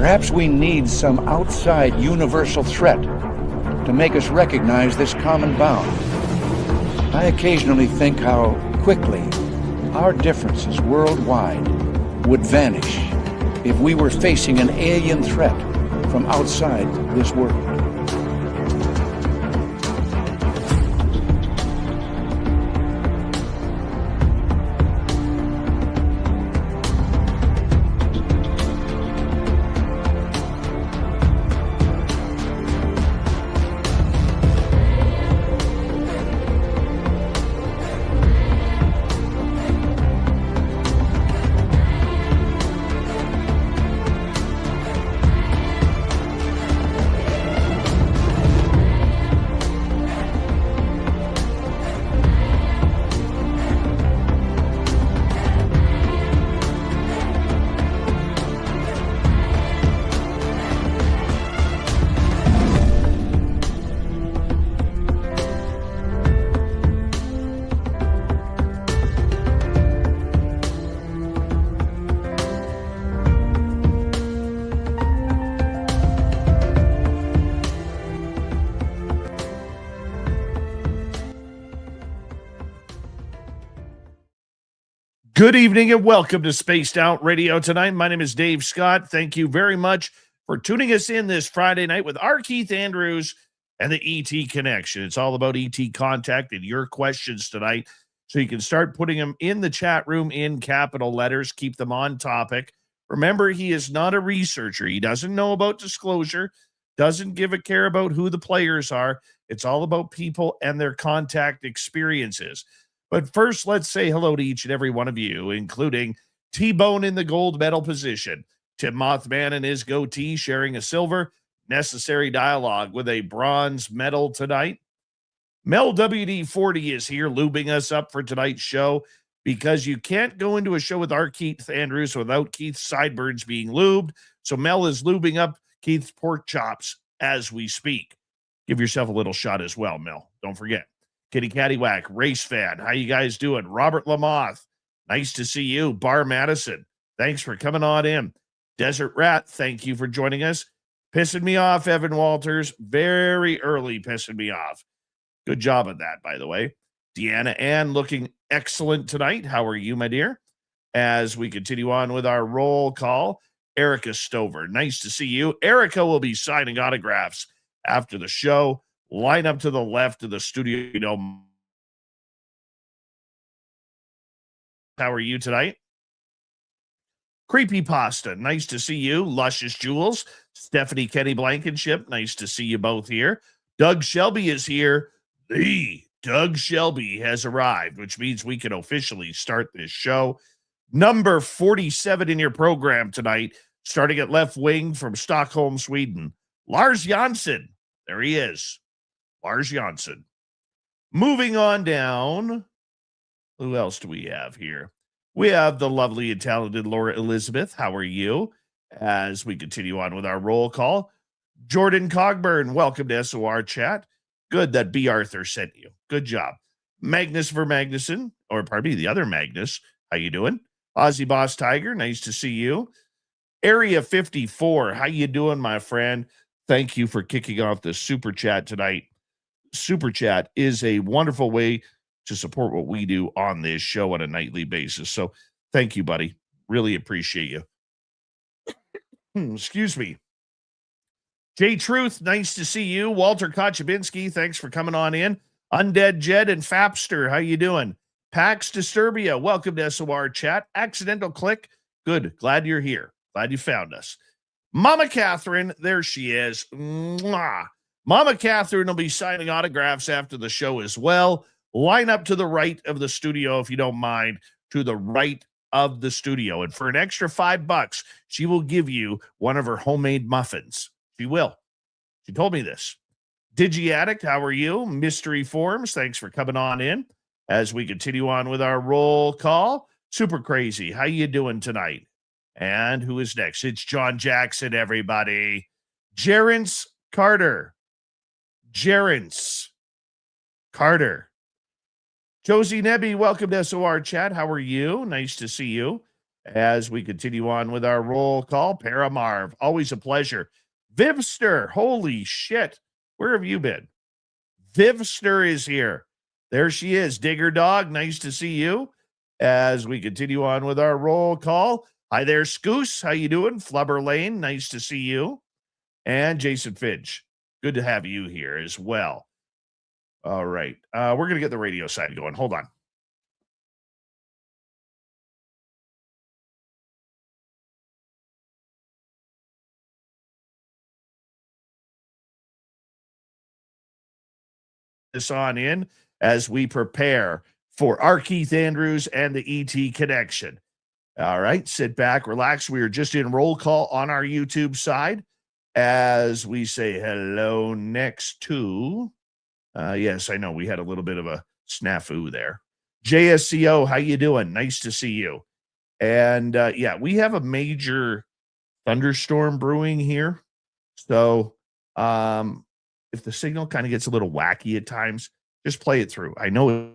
Perhaps we need some outside universal threat to make us recognize this common bound. I occasionally think how quickly our differences worldwide would vanish if we were facing an alien threat from outside this world. Good evening and welcome to Spaced Out Radio tonight. My name is Dave Scott. Thank you very much for tuning us in this Friday night with our Keith Andrews and the ET Connection. It's all about ET contact and your questions tonight. So you can start putting them in the chat room in capital letters. Keep them on topic. Remember, he is not a researcher. He doesn't know about disclosure, doesn't give a care about who the players are. It's all about people and their contact experiences. But first, let's say hello to each and every one of you, including T-Bone in the gold medal position, Tim Mothman and his goatee sharing a silver, necessary dialogue with a bronze medal tonight. Mel WD-40 is here lubing us up for tonight's show because you can't go into a show with our Keith Andrews without Keith's sideburns being lubed. So Mel is lubing up Keith's pork chops as we speak. Give yourself a little shot as well, Mel. Don't forget. Kitty Caddywhack, race fan. How you guys doing? Robert Lamoth, nice to see you. Bar Madison, thanks for coming on in. Desert Rat, thank you for joining us. Pissing me off, Evan Walters. Very early pissing me off. Good job on that, by the way. Deanna Ann looking excellent tonight. How are you, my dear? As we continue on with our roll call, Erica Stover, nice to see you. Erica will be signing autographs after the show. Line up to the left of the studio. You know, how are you tonight? Creepy Pasta, nice to see you. Luscious Jewels, Stephanie Kenny Blankenship, nice to see you both here. Doug Shelby is here. The Doug Shelby has arrived, which means we can officially start this show. Number 47 in your program tonight, starting at left wing from Stockholm, Sweden. Lars Jansson, there he is. Lars Jansson. Moving on down. Who else do we have here? We have the lovely and talented Laura Elizabeth. How are you? As we continue on with our roll call. Jordan Cogburn, welcome to SOR chat. Good that B. Arthur sent you. Good job. Magnus Vermagnuson, or pardon me, the other Magnus. How you doing? Aussie Boss Tiger, nice to see you. Area 54, how you doing, my friend? Thank you for kicking off the super chat tonight. Super chat is a wonderful way to support what we do on this show on a nightly basis. So thank you, buddy. Really appreciate you. Excuse me. Jay Truth, nice to see you. Walter Kochabinski, thanks for coming on in. Undead Jed and Fapster, how you doing? Pax Disturbia, welcome to SOR chat. Accidental Click, good. Glad you're here. Glad you found us. Mama Catherine, there she is. Mwah. Mama Catherine will be signing autographs after the show as well. Line up to the right of the studio, if you don't mind, to the right of the studio. And for an extra $5, she will give you one of her homemade muffins. She will. She told me this. Digi Addict, how are you? Mystery Forms, thanks for coming on in. As we continue on with our roll call, Super Crazy, how you doing tonight? And who is next? It's John Jackson, everybody. Jerence Carter. Jerence Carter. Josie Nebby, welcome to SOR chat. How are you? Nice to see you. as we continue on with our roll call. Paramarv, always a pleasure. Vivster, holy shit. Where have you been? Vivster is here. There she is. Digger Dog, nice to see you. As we continue on with our roll call. Hi there, Scoos. How you doing? Flubber Lane, nice to see you. And Jason Finch, good to have you here as well. All right. We're going to get the radio side going. Hold on. This on in as we prepare for our Keith Andrews and the ET connection. All right, sit back, relax. We are just in roll call on our YouTube side as we say hello next to, yes, I know we had a little bit of a snafu there. JSCO, how you doing? Nice to see you. And yeah, we have a major thunderstorm brewing here. So if the signal kind of gets a little wacky at times, just play it through. I know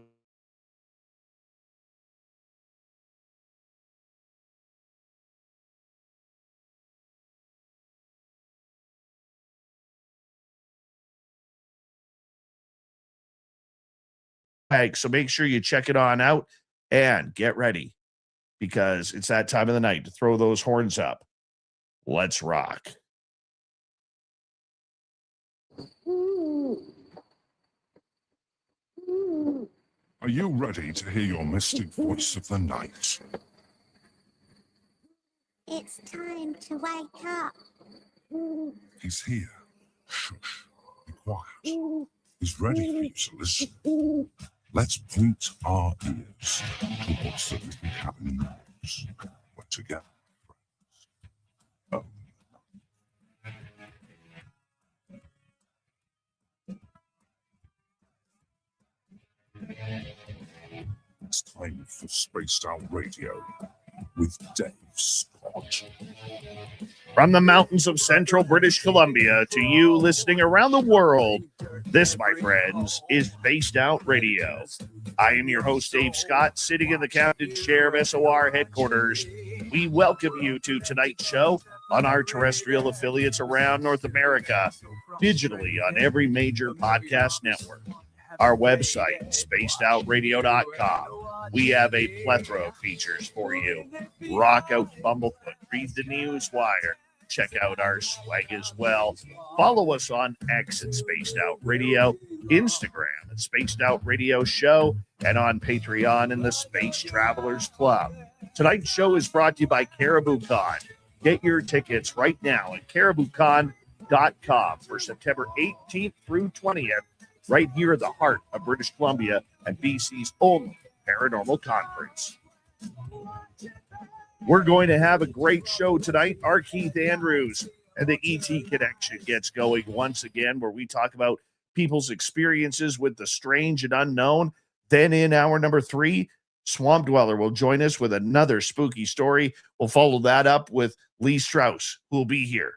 so make sure you check it on out and get ready because it's that time of the night to throw those horns up. Let's rock. Are you ready to hear your mystic voice of the night? It's time to wake up. He's here. Shush. Be quiet. He's ready for you to listen. Let's point our ears towards the little cabin knows. We're together, friends. It's time for Spaced Out Radio with Dave Scott. From the mountains of central British Columbia to you listening around the world, this, my friends, is Spaced Out Radio. I am your host, Dave Scott, sitting in the captain's chair of SOR headquarters. We welcome you to tonight's show on our terrestrial affiliates around North America, digitally on every major podcast network. Our website, spacedoutradio.com. We have a plethora of features for you. Rock out Bumblefoot, read the news wire, check out our swag as well. Follow us on X at Spaced Out Radio, Instagram at Spaced Out Radio Show, and on Patreon in the Space Travelers Club. Tonight's show is brought to you by Caribou Con. Get your tickets right now at cariboucon.com for September 18th through 20th, right here in the heart of British Columbia and BC's only paranormal conference. We're going to have a great show tonight. Our Keith Andrews and the ET Connection gets going once again, where we talk about people's experiences with the strange and unknown. Then in hour number 3, Swamp Dweller will join us with another spooky story. We'll follow that up with Lee Strauss, who will be here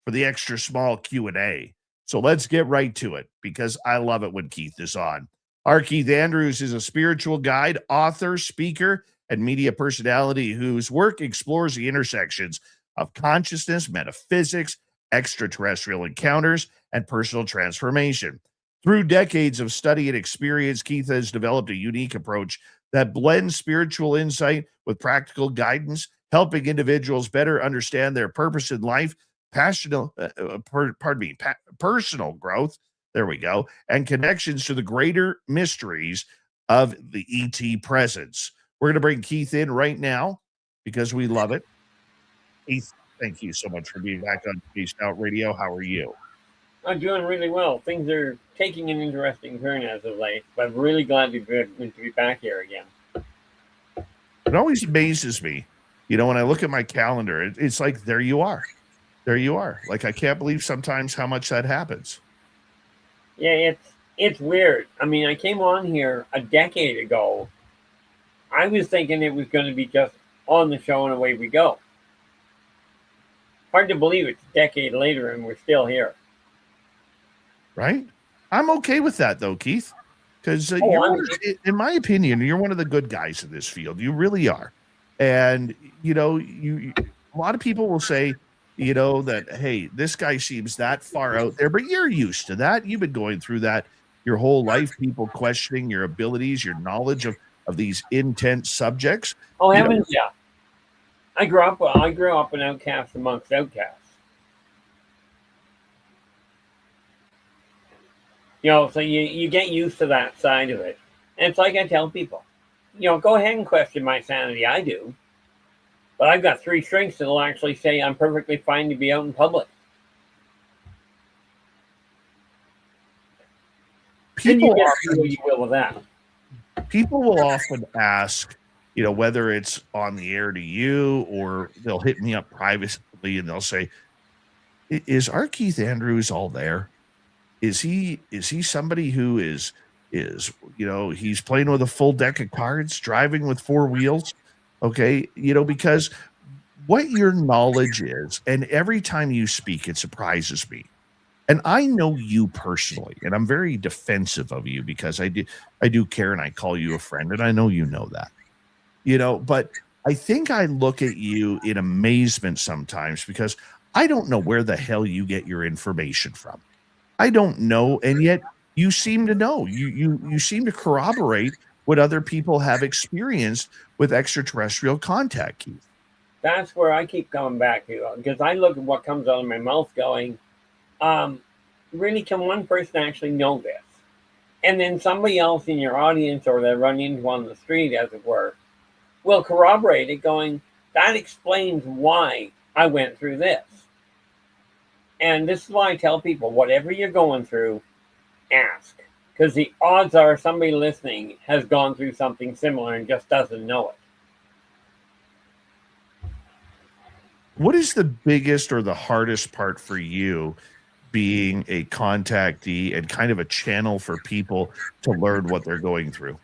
for the extra small Q&A. So let's get right to it, because I love it when Keith is on. Our Keith Andrews is a spiritual guide, author, speaker, and media personality whose work explores the intersections of consciousness, metaphysics, extraterrestrial encounters, and personal transformation. Through decades of study and experience, Keith has developed a unique approach that blends spiritual insight with practical guidance, helping individuals better understand their purpose in life, personal growth, there we go, and connections to the greater mysteries of the ET presence. We're going to bring Keith in right now because we love it. Keith, thank you so much for being back on Spaced Out Radio. How are you? I'm doing really well. Things are taking an interesting turn as of late, but I'm really glad to be back here again. It always amazes me, you know, when I look at my calendar, it's like, there you are. There you are. Like, I can't believe sometimes how much that happens. Yeah, it's weird. I mean, I came on here a decade ago. I was thinking it was going to be just on the show and away we go. Hard to believe it's a decade later and we're still here. Right? I'm okay with that, though, Keith, because in my opinion, you're one of the good guys in this field. You really are. And, a lot of people will say, that, hey, this guy seems that far out there, but you're used to that. You've been going through that your whole life, people questioning your abilities, your knowledge of these intense subjects. Oh, heavens, yeah. I grew up an outcast amongst outcasts. So you get used to that side of it. And it's like I tell people, go ahead and question my sanity. I do. But I've got 3 strengths that'll actually say I'm perfectly fine to be out in public. And you do what you will with that. People will often ask, whether it's on the air to you or they'll hit me up privately and they'll say, is our Keith Andrews all there? Is he somebody who is he's playing with a full deck of cards, driving with 4 wheels? Okay. Because what your knowledge is, and every time you speak, it surprises me. And I know you personally, and I'm very defensive of you because I do care and I call you a friend, and I know you know that. But I think I look at you in amazement sometimes because I don't know where the hell you get your information from. I don't know, and yet you seem to know. You seem to corroborate what other people have experienced with extraterrestrial contact, Keith. That's where I keep coming back to, because I look at what comes out of my mouth going, really, can one person actually know this? And then somebody else in your audience, or they run into on the street, as it were, will corroborate it going, that explains why I went through this. And this is why I tell people, whatever you're going through, ask. Because the odds are somebody listening has gone through something similar and just doesn't know it. What is the biggest or the hardest part for you being a contactee and kind of a channel for people to learn what they're going through?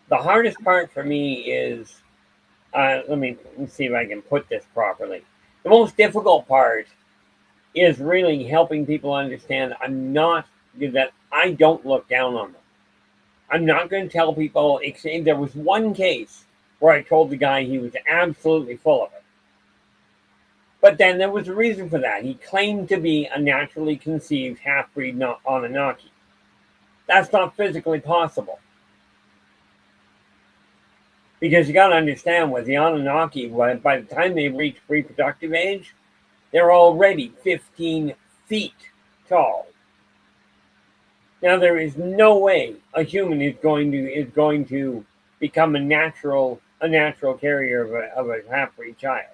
The hardest part for me is, let me see if I can put this properly. The most difficult part is really helping people understand that I don't look down on them. I'm not going to tell people, there was one case where I told the guy he was absolutely full of it. But then there was a reason for that. He claimed to be a naturally conceived half-breed Anunnaki. That's not physically possible. Because you got to understand, with the Anunnaki, by the time they reach reproductive age, they're already 15 feet tall. Now, there is no way a human is going to become a natural carrier of a half-breed child.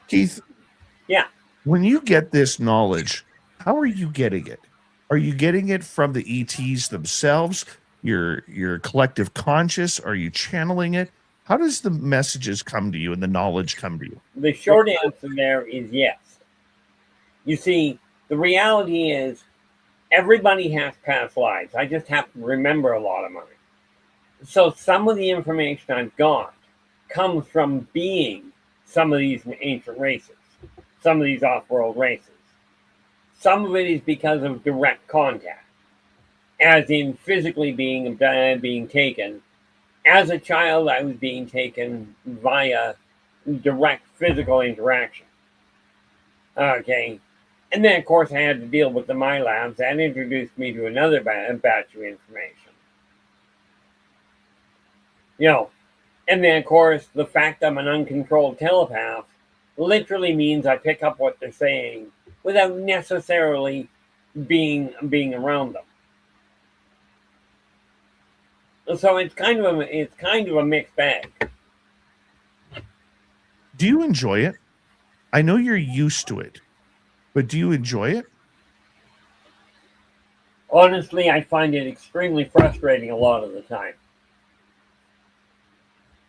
Keith, yeah. When you get this knowledge, how are you getting it? Are you getting it from the ETs themselves? Your collective conscious? Are you channeling it? How does the messages come to you and the knowledge come to you? The short answer there is yes. You see, the reality is everybody has past lives. I just have to remember a lot of mine. So some of the information I've got comes from being some of these ancient races, some of these off-world races. Some of it is because of direct contact, as in physically being taken. As a child, I was being taken via direct physical interaction. Okay. And then, of course, I had to deal with the MyLabs. That introduced me to another batch of information. And then, of course, the fact I'm an uncontrolled telepath literally means I pick up what they're saying without necessarily being around them. So it's kind of a mixed bag. Do you enjoy it? I know you're used to it, but do you enjoy it? Honestly, I find it extremely frustrating a lot of the time.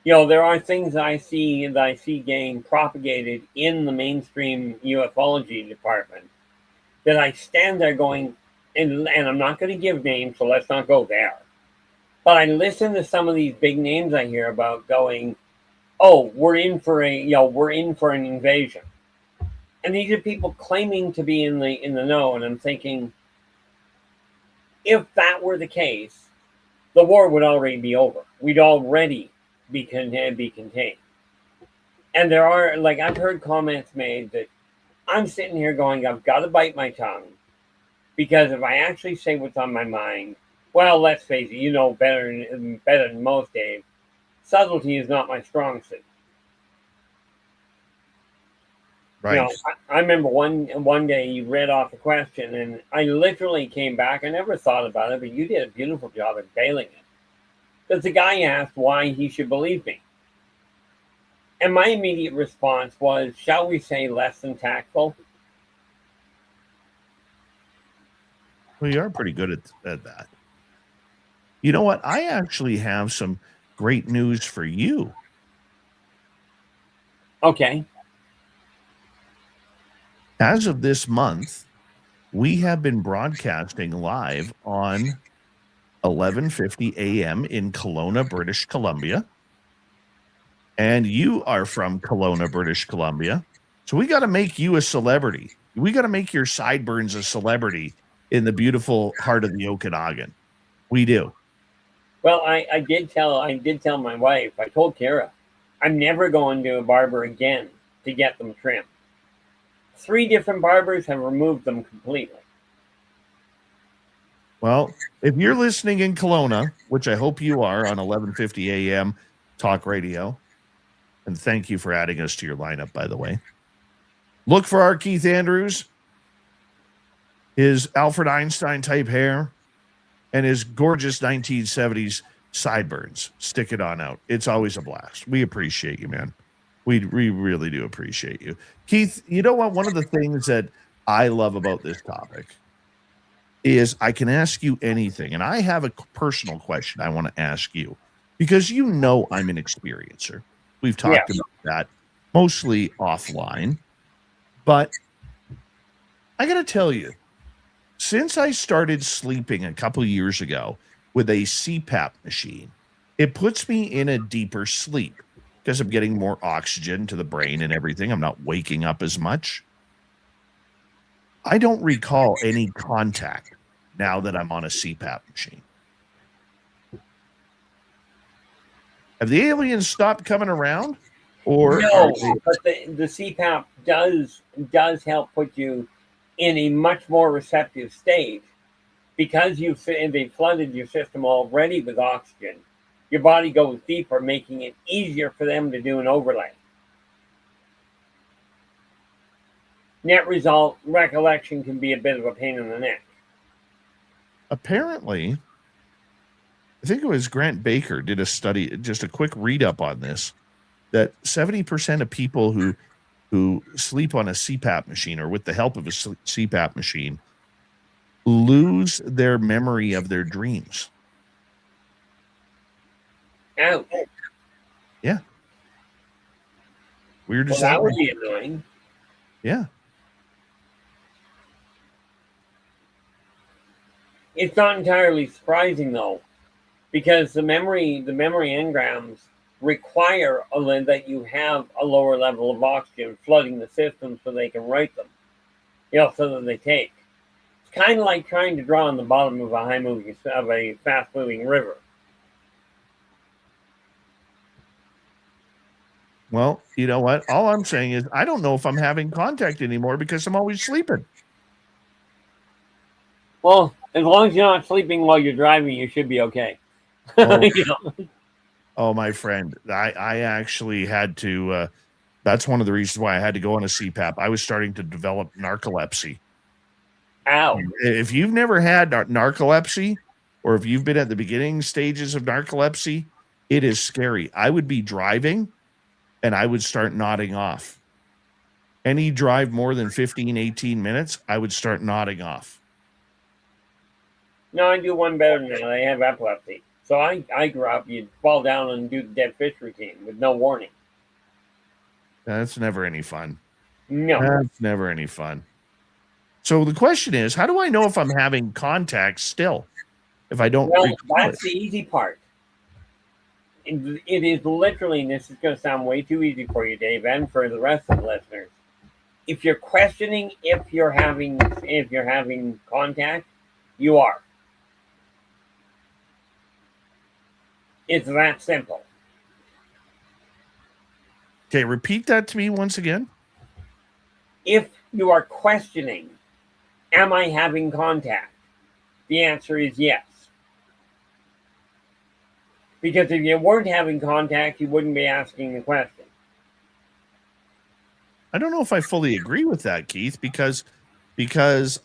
There are things I see getting propagated in the mainstream ufology department that I stand there going, and I'm not going to give names, so let's not go there. But I listen to some of these big names I hear about going, oh, we're in for an invasion. And these are people claiming to be in the know, and I'm thinking, if that were the case, the war would already be over. We'd already be contained. And there are, like, I've heard comments made that I'm sitting here going, I've got to bite my tongue, because if I actually say what's on my mind, well, let's face it, you know better than most, Dave. Subtlety is not my strong suit. Right. You know, I remember one day you read off a question, and I literally came back. I never thought about it, but you did a beautiful job at bailing it. Because the guy asked why he should believe me. And my immediate response was, shall we say, less than tactful? Well, you are pretty good at that. You know what? I actually have some great news for you. Okay. As of this month, we have been broadcasting live on 11:50 a.m. in Kelowna, British Columbia. And you are from Kelowna, British Columbia. So we got to make you a celebrity. We got to make your sideburns a celebrity in the beautiful heart of the Okanagan. We do. Well, I did tell my wife, I told Kara, I'm never going to a barber again to get them trimmed. 3 different barbers have removed them completely. Well, if you're listening in Kelowna, which I hope you are on 11:50 a.m. Talk Radio, and thank you for adding us to your lineup, by the way. Look for our Keith Andrews, his Alfred Einstein type hair, and his gorgeous 1970s sideburns. Stick it on out. It's always a blast. We appreciate you, man. We really do appreciate you. Keith, you know what? One of the things that I love about this topic is I can ask you anything. And I have a personal question I want to ask you, because you know I'm an experiencer. We've talked about that mostly offline. But I got to tell you, since I started sleeping a couple years ago with a CPAP machine, it puts me in a deeper sleep because I'm getting more oxygen to the brain and everything. I'm not waking up as much. I don't recall any contact now that I'm on a CPAP machine. Have the aliens stopped coming around? Or no, but the CPAP does help put you in a much more receptive state, because they flooded your system already with oxygen. Your body goes deeper, making it easier for them to do an overlay. Net result, recollection can be a bit of a pain in the neck. Apparently, I think it was Grant Baker did a study, just a quick read up on this, that 70% of people who sleep on a CPAP machine or with the help of a CPAP machine lose their memory of their dreams. Ouch. Yeah. Weird Well, as that would be annoying. Yeah. It's not entirely surprising, though, because the memory engrams require that you have a lower level of oxygen flooding the system so they can write them, so that they take. It's kind of like trying to draw on the bottom of a fast-moving river. Well, you know what? All I'm saying is I don't know if I'm having contact anymore because I'm always sleeping. Well, as long as you're not sleeping while you're driving, you should be okay. Oh, oh my friend, I actually had to. That's one of the reasons why I had to go on a CPAP. I was starting to develop narcolepsy. Ow. If you've never had narcolepsy, or if you've been at the beginning stages of narcolepsy, it is scary. I would be driving and I would start nodding off. Any drive more than 15, 18 minutes, I would start nodding off. No, I do one better than that. I have epilepsy. So I grew up, you'd fall down and do the dead fish routine with no warning. That's never any fun. No. That's never any fun. So the question is, how do I know if I'm having contact still? If I don't that's the easy part. It is literally, and this is going to sound way too easy for you, Dave, and for the rest of the listeners. If you're questioning if you're having contact, you are. It's that simple. Okay, repeat that to me once again. If you are questioning, am I having contact? The answer is yes. Because if you weren't having contact, you wouldn't be asking the question. I don't know if I fully agree with that, Keith, because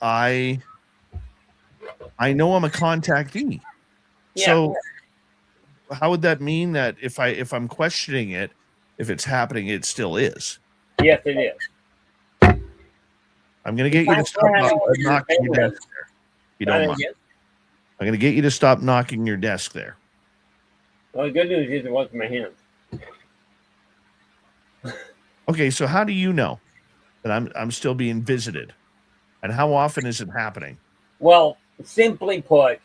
I know I'm a contactee. Yeah. So how would that mean that if I'm questioning it, if it's happening, it still is? Yes, it is. I'm going to get you to stop knocking your desk there. If you don't mind. I'm going to get you to stop knocking your desk there. Well, the good news is it wasn't my hands. Okay, so how do you know that I'm still being visited? And how often is it happening? Well, simply put,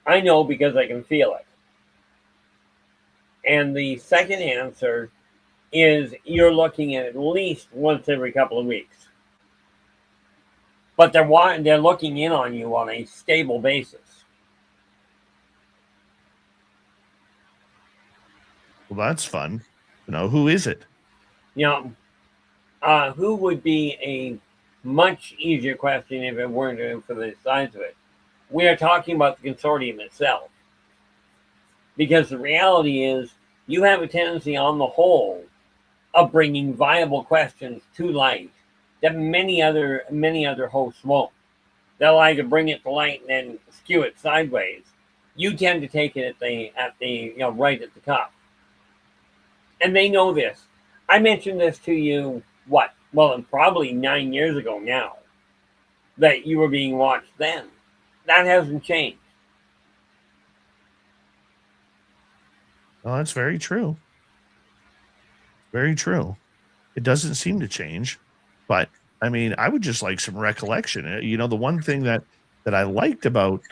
I know because I can feel it. And the second answer is you're looking at least once every couple of weeks. But they're looking in on you on a stable basis. Well, that's fun. Who is it? Who would be a much easier question if it weren't for the size of it? We are talking about the consortium itself. Because the reality is, you have a tendency on the whole of bringing viable questions to light that many other hosts won't. They'll either bring it to light and then skew it sideways. You tend to take it at the right at the cup. And they know this. I mentioned this to you, probably 9 years ago now, that you were being watched then. That hasn't changed. Well, that's very true. Very true. It doesn't seem to change, but I mean, I would just like some recollection. The one thing that I liked about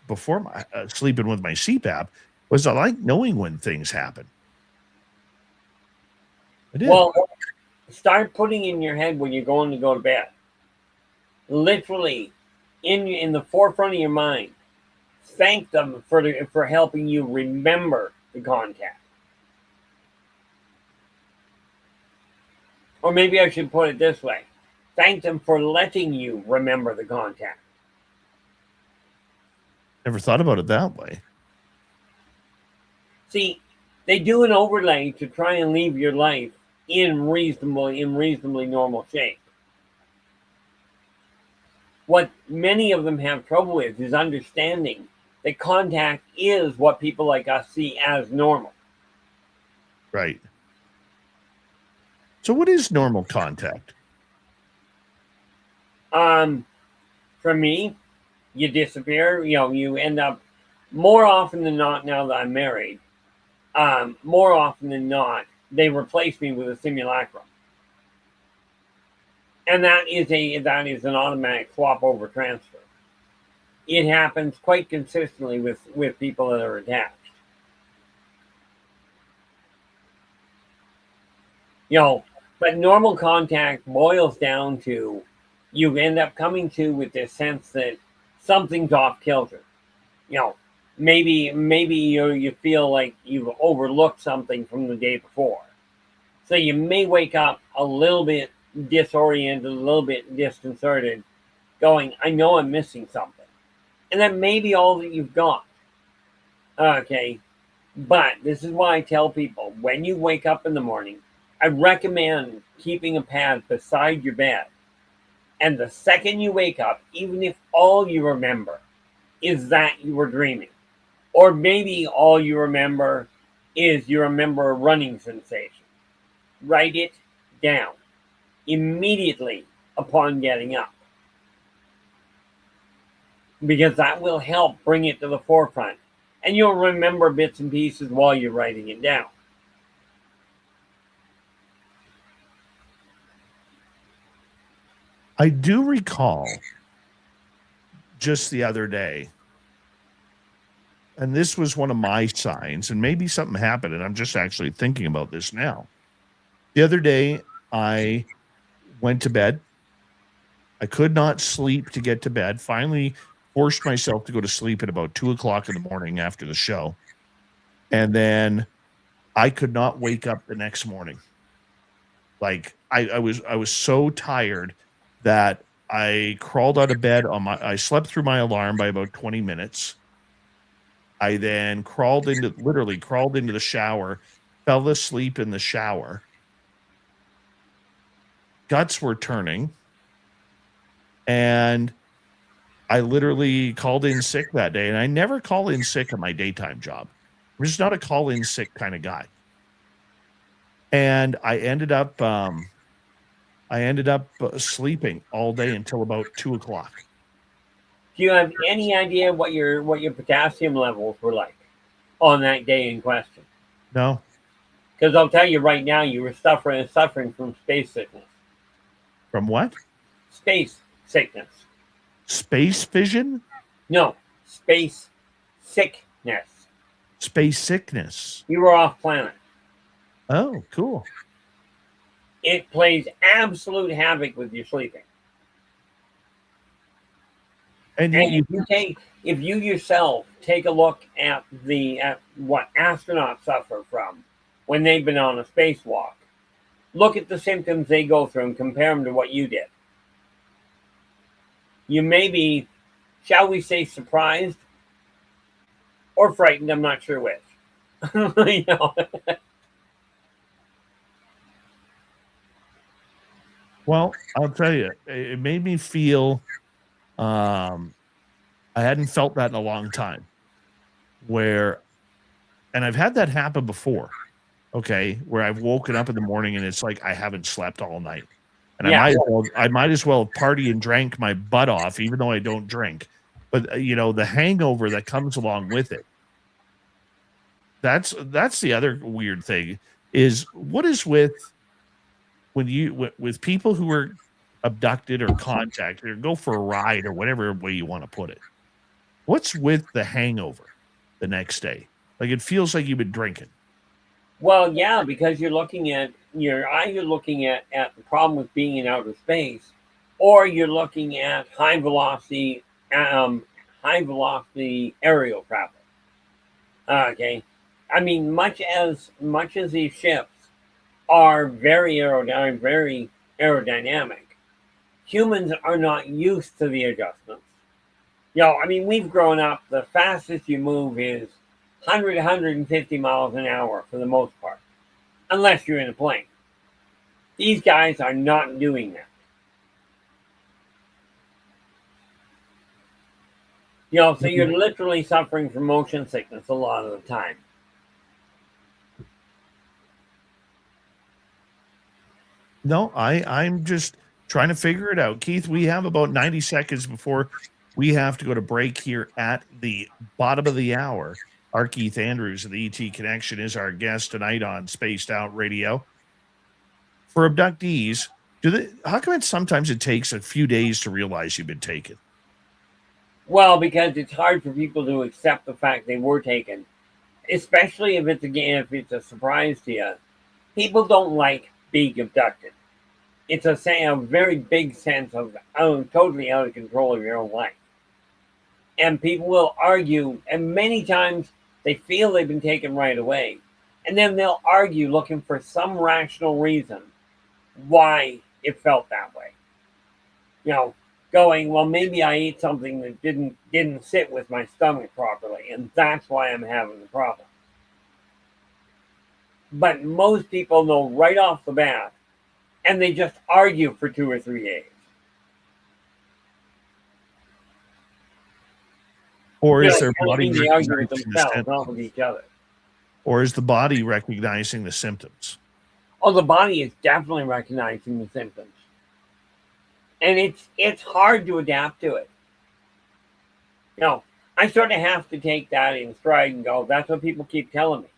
before my sleeping with my CPAP was I like knowing when things happen. I did. Well, start putting in your head when you're going to go to bed. Literally, in the forefront of your mind, thank them for helping you remember the contact. Or maybe I should put it this way. Thank them for letting you remember the contact. Never thought about it that way. See, they do an overlay to try and leave your life in reasonably normal shape. What many of them have trouble with is understanding that contact is what people like us see as normal. Right. So what is normal contact? For me, you disappear, you end up, more often than not, now that I'm married, more often than not, they replace me with a simulacrum. And that is an automatic swap over transfer. It happens quite consistently with people that are attached. But normal contact boils down to you end up coming to with this sense that something's off kilter. Maybe you feel like you've overlooked something from the day before. So you may wake up a little bit disoriented, a little bit disconcerted, going, I know I'm missing something. And that may be all that you've got. Okay. But this is why I tell people, when you wake up in the morning, I recommend keeping a pad beside your bed. And the second you wake up, even if all you remember is that you were dreaming, or maybe all you remember is you remember a running sensation, write it down immediately upon getting up. Because that will help bring it to the forefront. And you'll remember bits and pieces while you're writing it down. I do recall just the other day, and this was one of my signs, and maybe something happened, and I'm just actually thinking about this now. The other day, I went to bed. I could not sleep to get to bed. Finally forced myself to go to sleep at about 2:00 in the morning after the show. And then I could not wake up the next morning. Like I was so tired that I crawled out of bed I slept through my alarm by about 20 minutes. I then literally crawled into the shower, fell asleep in the shower. Guts were turning. And I literally called in sick that day. And I never call in sick at my daytime job. I'm just not a call in sick kind of guy. And I ended up sleeping all day until about 2:00. Do you have any idea what your potassium levels were like on that day in question? No. Because I'll tell you right now, you were suffering from space sickness. From what? Space sickness. Space vision? No, space sickness. Space sickness. You were off planet. Oh, cool. It plays absolute havoc with your sleeping. And if you yourself take a look at what astronauts suffer from when they've been on a spacewalk, look at the symptoms they go through and compare them to what you did. You may be, shall we say, surprised or frightened. I'm not sure which. You know? Well, I'll tell you, it made me feel I hadn't felt that in a long time. And I've had that happen before. Okay, where I've woken up in the morning and it's like I haven't slept all night. And Yeah. I might as well party and drank my butt off, even though I don't drink. But the hangover that comes along with it. That's the other weird thing is what is with people who are abducted or contacted or go for a ride or whatever way you want to put it. What's with the hangover the next day? Like it feels like you've been drinking. Well, yeah, because you're looking at the problem with being in outer space, or you're looking at high velocity aerial travel. Okay, I mean, much as these ships are very aerodynamic, humans are not used to the adjustments. I mean, we've grown up. The fastest you move is 100, 150 miles an hour for the most part, unless you're in a plane. These guys are not doing that. So you're literally suffering from motion sickness a lot of the time. No, I'm just trying to figure it out. Keith, we have about 90 seconds before we have to go to break here at the bottom of the hour. Our Keith Andrews of the ET Connection is our guest tonight on Spaced Out Radio. For abductees, how come sometimes it takes a few days to realize you've been taken? Well, because it's hard for people to accept the fact they were taken, especially if it's a surprise to you. People don't like being abducted. It's a very big sense of totally out of control of your own life. And people will argue, and many times they feel they've been taken right away. And then they'll argue looking for some rational reason why it felt that way. Going, well, maybe I ate something that didn't sit with my stomach properly, and that's why I'm having the problem. But most people know right off the bat, and they just argue for 2 or 3 days. Or is their body recognizing themselves, not with each other? Or is the body recognizing the symptoms? Oh, the body is definitely recognizing the symptoms. And it's hard to adapt to it. I sort of have to take that in stride and go, that's what people keep telling me.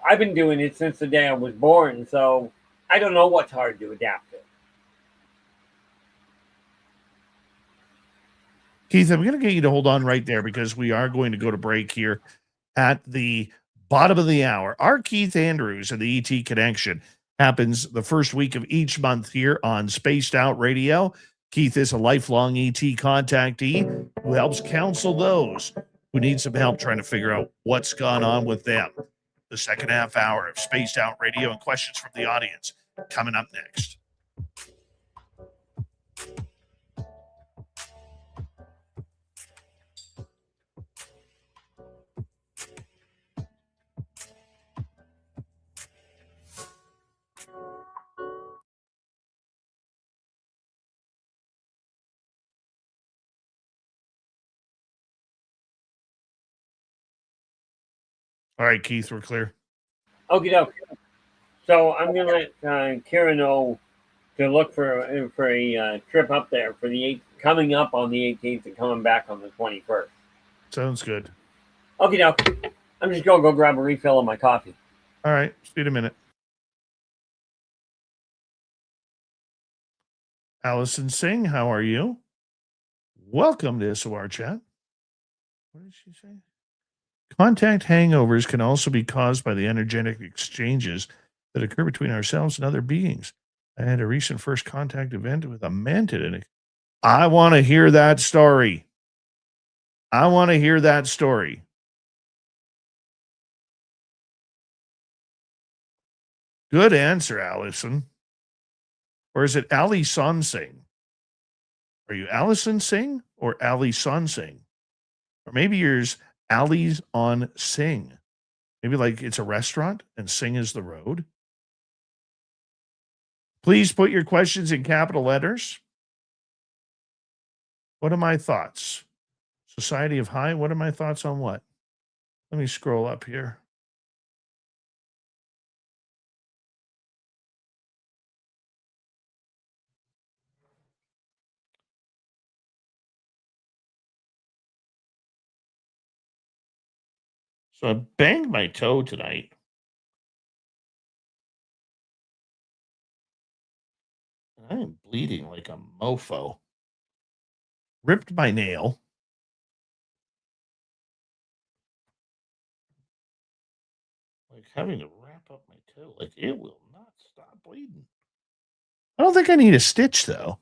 I've been doing it since the day I was born, so I don't know what's hard to adapt to. Keith, I'm going to get you to hold on right there because we are going to go to break here at the bottom of the hour. Our Keith Andrews of the ET Connection happens the first week of each month here on Spaced Out Radio. Keith is a lifelong ET contactee who helps counsel those who need some help trying to figure out what's gone on with them. The second half hour of Spaced Out Radio and questions from the audience coming up next. All right, Keith, we're clear. Okay, doke. So I'm gonna let Kira know to look for a trip up there for the coming up on the 18th and coming back on the 21st. Sounds good. Okay, doke. I'm just gonna go grab a refill of my coffee. All right, see you in a minute. Allison Singh, how are you? Welcome to SOR Chat. What did she say? Contact hangovers can also be caused by the energetic exchanges that occur between ourselves and other beings. I had a recent first contact event with a mantid in it. I want to hear that story. I want to hear that story. Good answer, Allison. Or is it Ali Son Singh? Are you Allison Singh or Ali Son Singh? Or maybe yours Ali's on Sing. Maybe like it's a restaurant and Sing is the road. Please put your questions in capital letters. What are my thoughts? Society of High, what are my thoughts on what? Let me scroll up here. So I banged my toe tonight. I am bleeding like a mofo. Ripped my nail. Like having to wrap up my toe. Like it will not stop bleeding. I don't think I need a stitch though.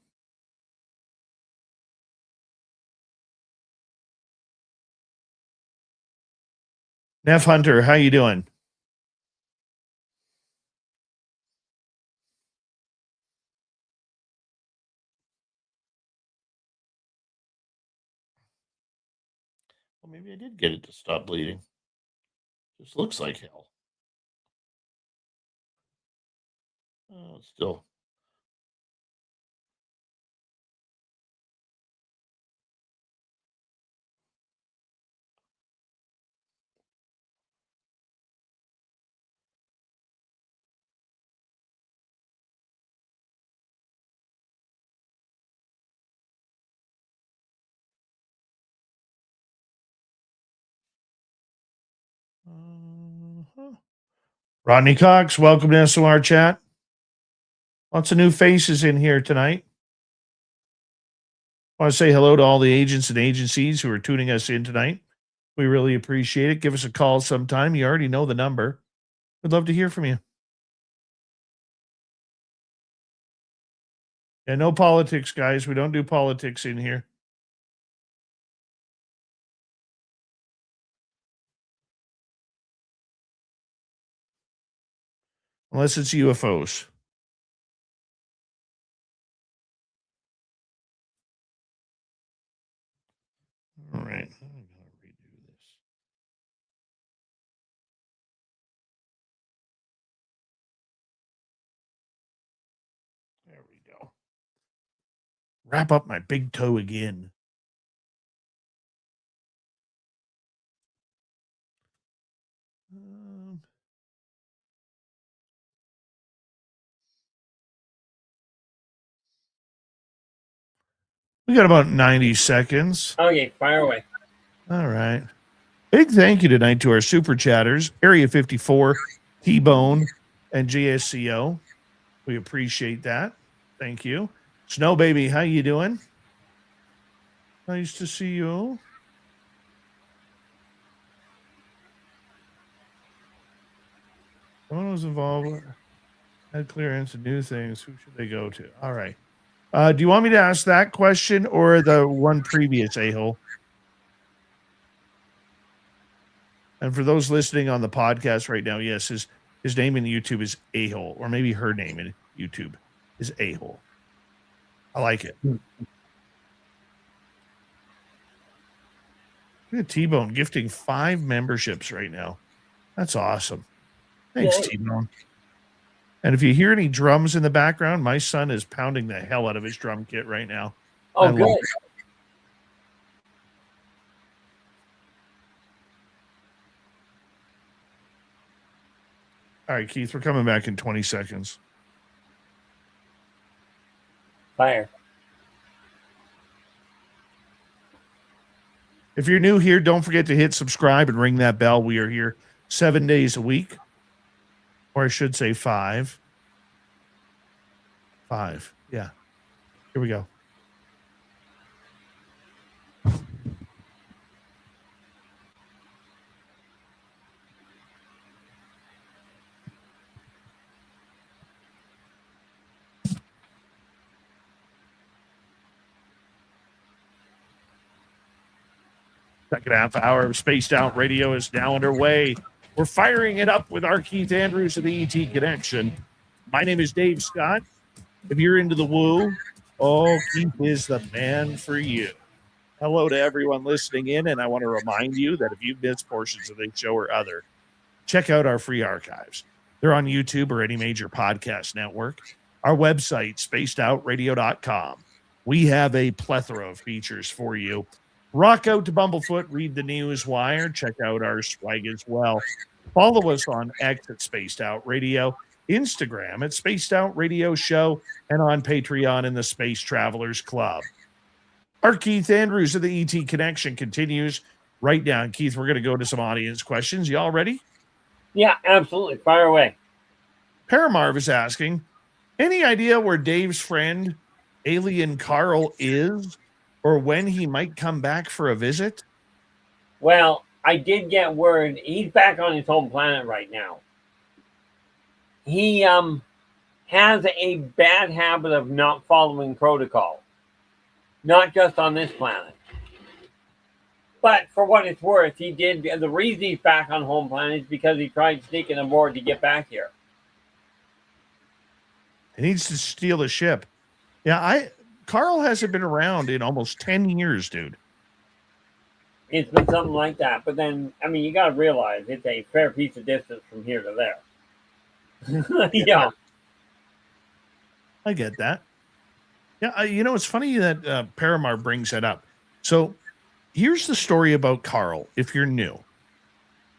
Neff Hunter, how you doing? Well, maybe I did get it to stop bleeding. Just looks like hell. Oh, it's still. Rodney Cox, welcome to SOR Chat. Lots of new faces in here tonight. I want to say hello to all the agents and agencies who are tuning us in tonight. We really appreciate it. Give us a call sometime. You already know the number. We'd love to hear from you. Yeah, no politics, guys. We don't do politics in here. Unless it's UFOs. All right. I'm going to redo this. There we go. Wrap up my big toe again. We got about 90 seconds. Okay, fire away. All right. Big thank you tonight to our super chatters, Area 54, T-Bone, and GSCO. We appreciate that. Thank you. Snow Baby, how you doing? Nice to see you. Someone was involved. Had clearance and new things. Who should they go to? All right. Do you want me to ask that question or the one previous, a-hole? And for those listening on the podcast right now, yes, his name in YouTube is a-hole, or maybe her name in YouTube is a-hole. I like it. Look at T-Bone gifting 5 memberships right now. That's awesome. Thanks, T-Bone. And if you hear any drums in the background, my son is pounding the hell out of his drum kit right now. Oh, good. All right, Keith, we're coming back in 20 seconds. Fire. If you're new here, don't forget to hit subscribe and ring that bell. We are here 7 days a week, or I should say 5. 5. Yeah. Here we go. Second half hour of Spaced Out Radio is now underway. We're firing it up with our Keith Andrews of the ET Connection. My name is Dave Scott. If you're into the woo, Keith is the man for you. Hello to everyone listening in, and I want to remind you that if you've missed portions of this show or other, check out our free archives. They're on YouTube or any major podcast network. Our website, spacedoutradio.com. We have a plethora of features for you. Rock out to Bumblefoot, read the news wire, check out our swag as well. Follow us on X at Spaced Out Radio, Instagram at Spaced Out Radio Show, and on Patreon in the Space Travelers Club. Our Keith Andrews of the ET Connection continues right now. Keith, we're going to go to some audience questions. Y'all ready? Yeah, absolutely. Fire away. Paramarv is asking, any idea where Dave's friend, Alien Carl, is? Or when he might come back for a visit? Well, I did get word he's back on his home planet right now. He has a bad habit of not following protocol, not just on this planet. But for what it's worth, he did. The reason he's back on home planet is because he tried sneaking aboard to get back here. He needs to steal the ship. Yeah, Carl hasn't been around in almost 10 years, dude. It's been something like that. But then, I mean, you got to realize it's a fair piece of distance from here to there. Yeah. I get that. Yeah, it's funny that Paramar brings that up. So here's the story about Carl, if you're new.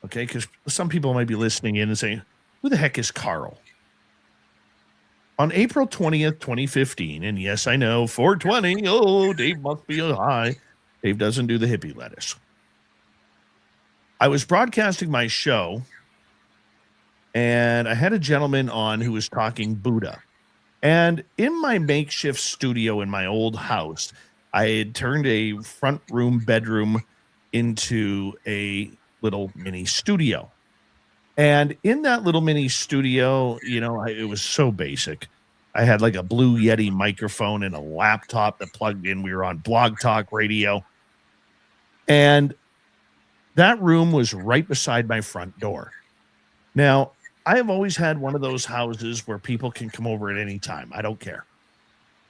Okay, because some people might be listening in and saying, who the heck is Carl? On April 20th, 2015, and yes, I know, 420, Dave must be high. Dave doesn't do the hippie lettuce. I was broadcasting my show, and I had a gentleman on who was talking Buddha. And in my makeshift studio in my old house, I had turned a front room bedroom into a little mini studio. And in that little mini studio, it was so basic. I had like a Blue Yeti microphone and a laptop that plugged in. We were on Blog Talk Radio. And that room was right beside my front door. Now, I have always had one of those houses where people can come over at any time. I don't care.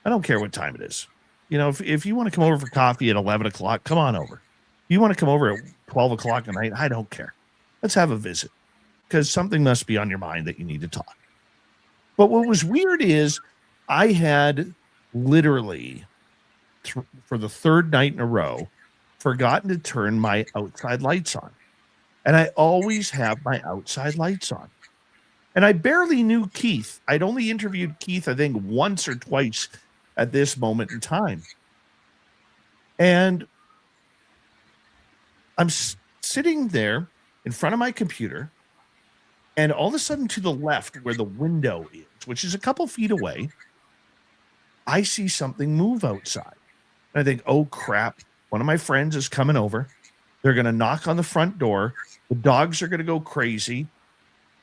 I don't care what time it is. If you want to come over for coffee at 11 o'clock, come on over. If you want to come over at 12 o'clock at night, I don't care. Let's have a visit. Because something must be on your mind that you need to talk. But what was weird is I had literally, for the third night in a row, forgotten to turn my outside lights on. And I always have my outside lights on. And I barely knew Keith. I'd only interviewed Keith, I think, once or twice at this moment in time. And I'm sitting there in front of my computer. And all of a sudden, to the left, where the window is, which is a couple feet away, I see something move outside. And I think, oh, crap. One of my friends is coming over. They're going to knock on the front door. The dogs are going to go crazy.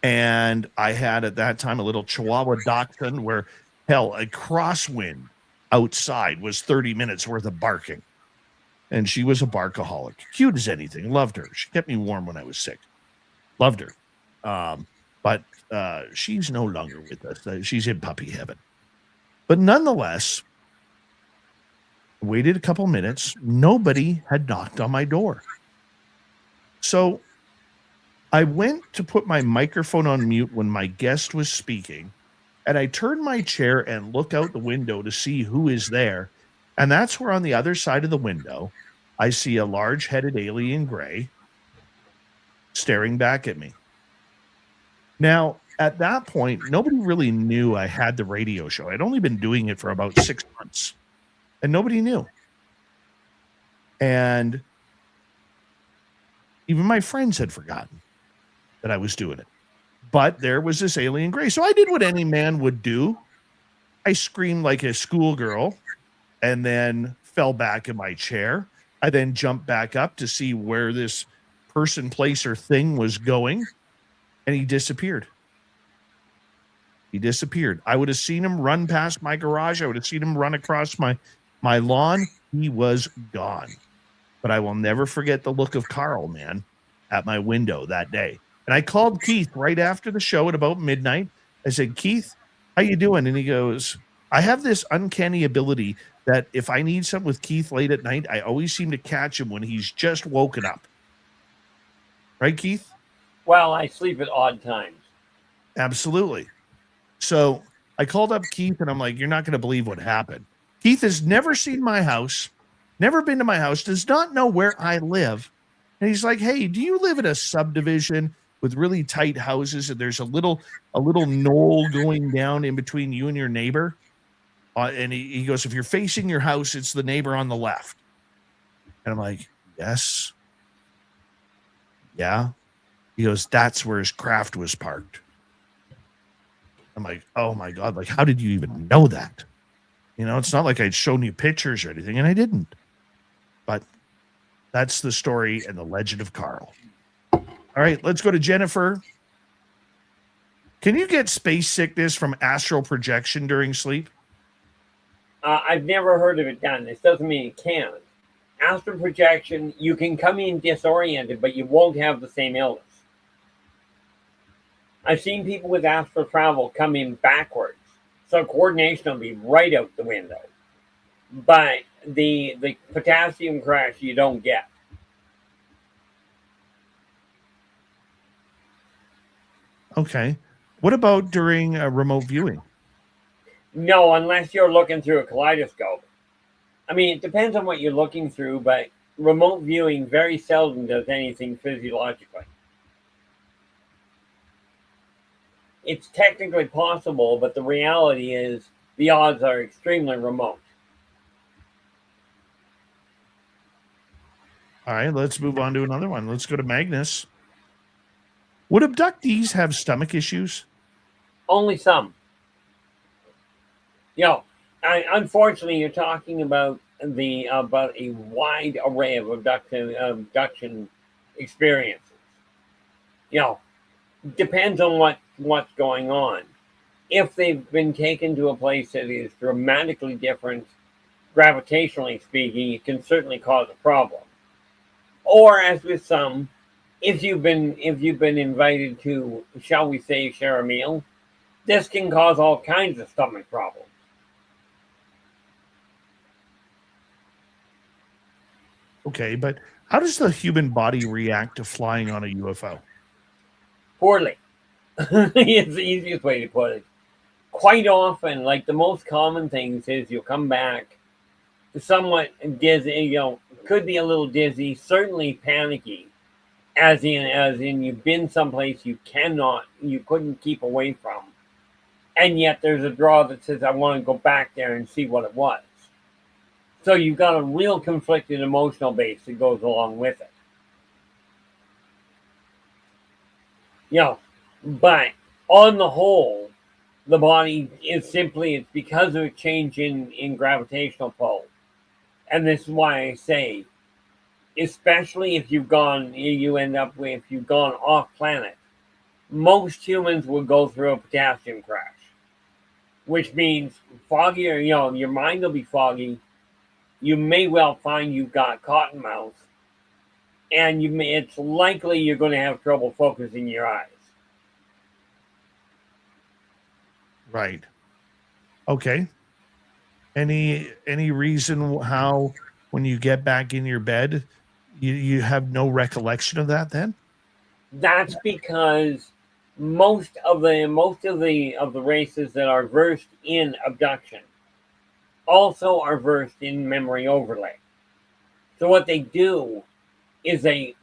And I had, at that time, a little Chihuahua dachshund where, hell, a crosswind outside was 30 minutes worth of barking. And she was a barkaholic. Cute as anything. Loved her. She kept me warm when I was sick. Loved her. But she's no longer with us. She's in puppy heaven. But nonetheless, waited a couple minutes. Nobody had knocked on my door. So I went to put my microphone on mute when my guest was speaking, and I turned my chair and look out the window to see who is there. And that's where on the other side of the window, I see a large-headed alien gray staring back at me. Now, at that point, nobody really knew I had the radio show. I'd only been doing it for about 6 months, and nobody knew. And even my friends had forgotten that I was doing it. But there was this alien gray. So I did what any man would do. I screamed like a schoolgirl and then fell back in my chair. I then jumped back up to see where this person, place, or thing was going. And he disappeared. He disappeared. I would have seen him run past my garage. I would have seen him run across my lawn. He was gone. But I will never forget the look of Carl, man, at my window that day. And I called Keith right after the show at about midnight. I said, Keith, how you doing? And he goes, I have this uncanny ability that if I need something with Keith late at night, I always seem to catch him when he's just woken up. Right, Keith? Well, I sleep at odd times. Absolutely. So I called up Keith and I'm like, you're not going to believe what happened. Keith has never seen my house, never been to my house, does not know where I live. And he's like, hey, do you live in a subdivision with really tight houses and there's a little knoll going down in between you and your neighbor? And he goes, if you're facing your house, it's the neighbor on the left. And I'm like, yes. Yeah. He goes, that's where his craft was parked. I'm like, oh my God, like, how did you even know that? You know, it's not like I'd shown you pictures or anything, and I didn't. But that's the story and the legend of Carl. All right, let's go to Jennifer. Can you get space sickness from astral projection during sleep? I've never heard of it done. This doesn't mean it can't. Astral projection, you can come in disoriented, but you won't have the same illness. I've seen people with astral travel come in backwards, so coordination will be right out the window. But the potassium crash you don't get. Okay. What about during remote viewing? No, unless you're looking through a kaleidoscope. I mean, it depends on what you're looking through, but remote viewing very seldom does anything physiologically. It's technically possible, but the reality is the odds are extremely remote. All right, let's move on to another one. Let's go to Magnus. Would abductees have stomach issues? Only some. You know, unfortunately, you're talking about a wide array of abduction experiences. You know, depends on what's going on. If they've been taken to a place that is dramatically different, gravitationally speaking, it can certainly cause a problem. Or, as with some, if you've been invited to, shall we say, share a meal, this can cause all kinds of stomach problems. Okay, but how does the human body react to flying on a UFO? Poorly. It's the easiest way to put it. Quite often, like the most common things is you'll come back somewhat dizzy, you know, could be a little dizzy, certainly panicky, as in you've been someplace you couldn't keep away from. And yet there's a draw that says, I want to go back there and see what it was. So you've got a real conflicted emotional base that goes along with it. You know, but on the whole, the body is simply, it's because of a change in gravitational pull. And this is why I say, especially if you've gone off planet, most humans will go through a potassium crash. which means foggier, your mind will be foggy. You may well find you've got cottonmouth, and it's likely you're going to have trouble focusing your eyes. Right. Okay. Any reason how when you get back in your bed, you have no recollection of that then? That's because most of the races that are versed in abduction also are versed in memory overlay. So what they do is they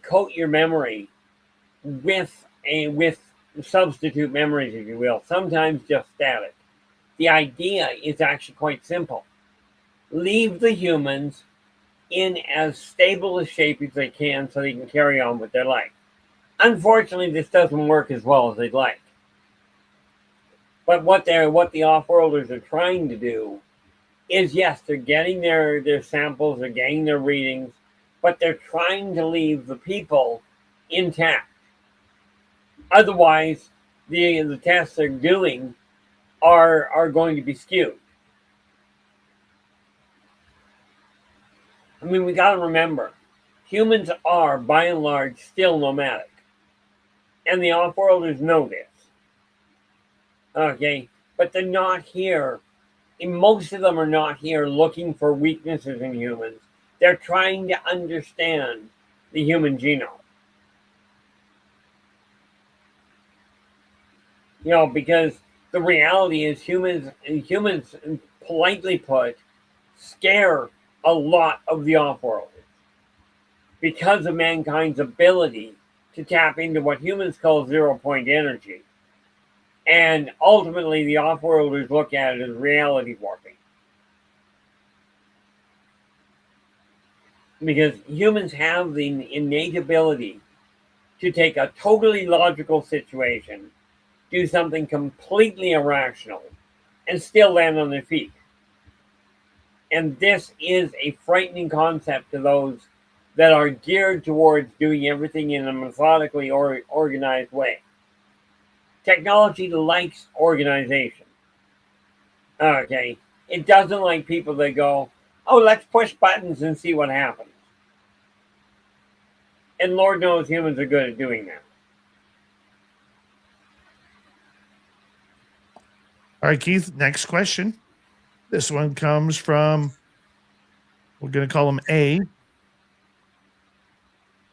coat your memory with substitute memories, if you will, sometimes just static. The idea is actually quite simple. Leave the humans in as stable a shape as they can so they can carry on with their life. Unfortunately, this doesn't work as well as they'd like. But what the off-worlders are trying to do is, yes, they're getting their samples, they're getting their readings, but they're trying to leave the people intact. Otherwise, the tests they're doing are going to be skewed. I mean, we got to remember, humans are, by and large, still nomadic. And the off-worlders know this. Okay? But they're not here. And most of them are not here looking for weaknesses in humans. They're trying to understand the human genome. Because the reality is humans, politely put, scare a lot of the off-worlders because of mankind's ability to tap into what humans call zero-point energy. And ultimately, the off-worlders look at it as reality warping. Because humans have the innate ability to take a totally logical situation, do something completely irrational, and still land on their feet. And this is a frightening concept to those that are geared towards doing everything in a methodically organized way. Technology likes organization. Okay? It doesn't like people that go, oh, let's push buttons and see what happens. And Lord knows humans are good at doing that. All right, Keith, next question. This one comes from, we're going to call him A.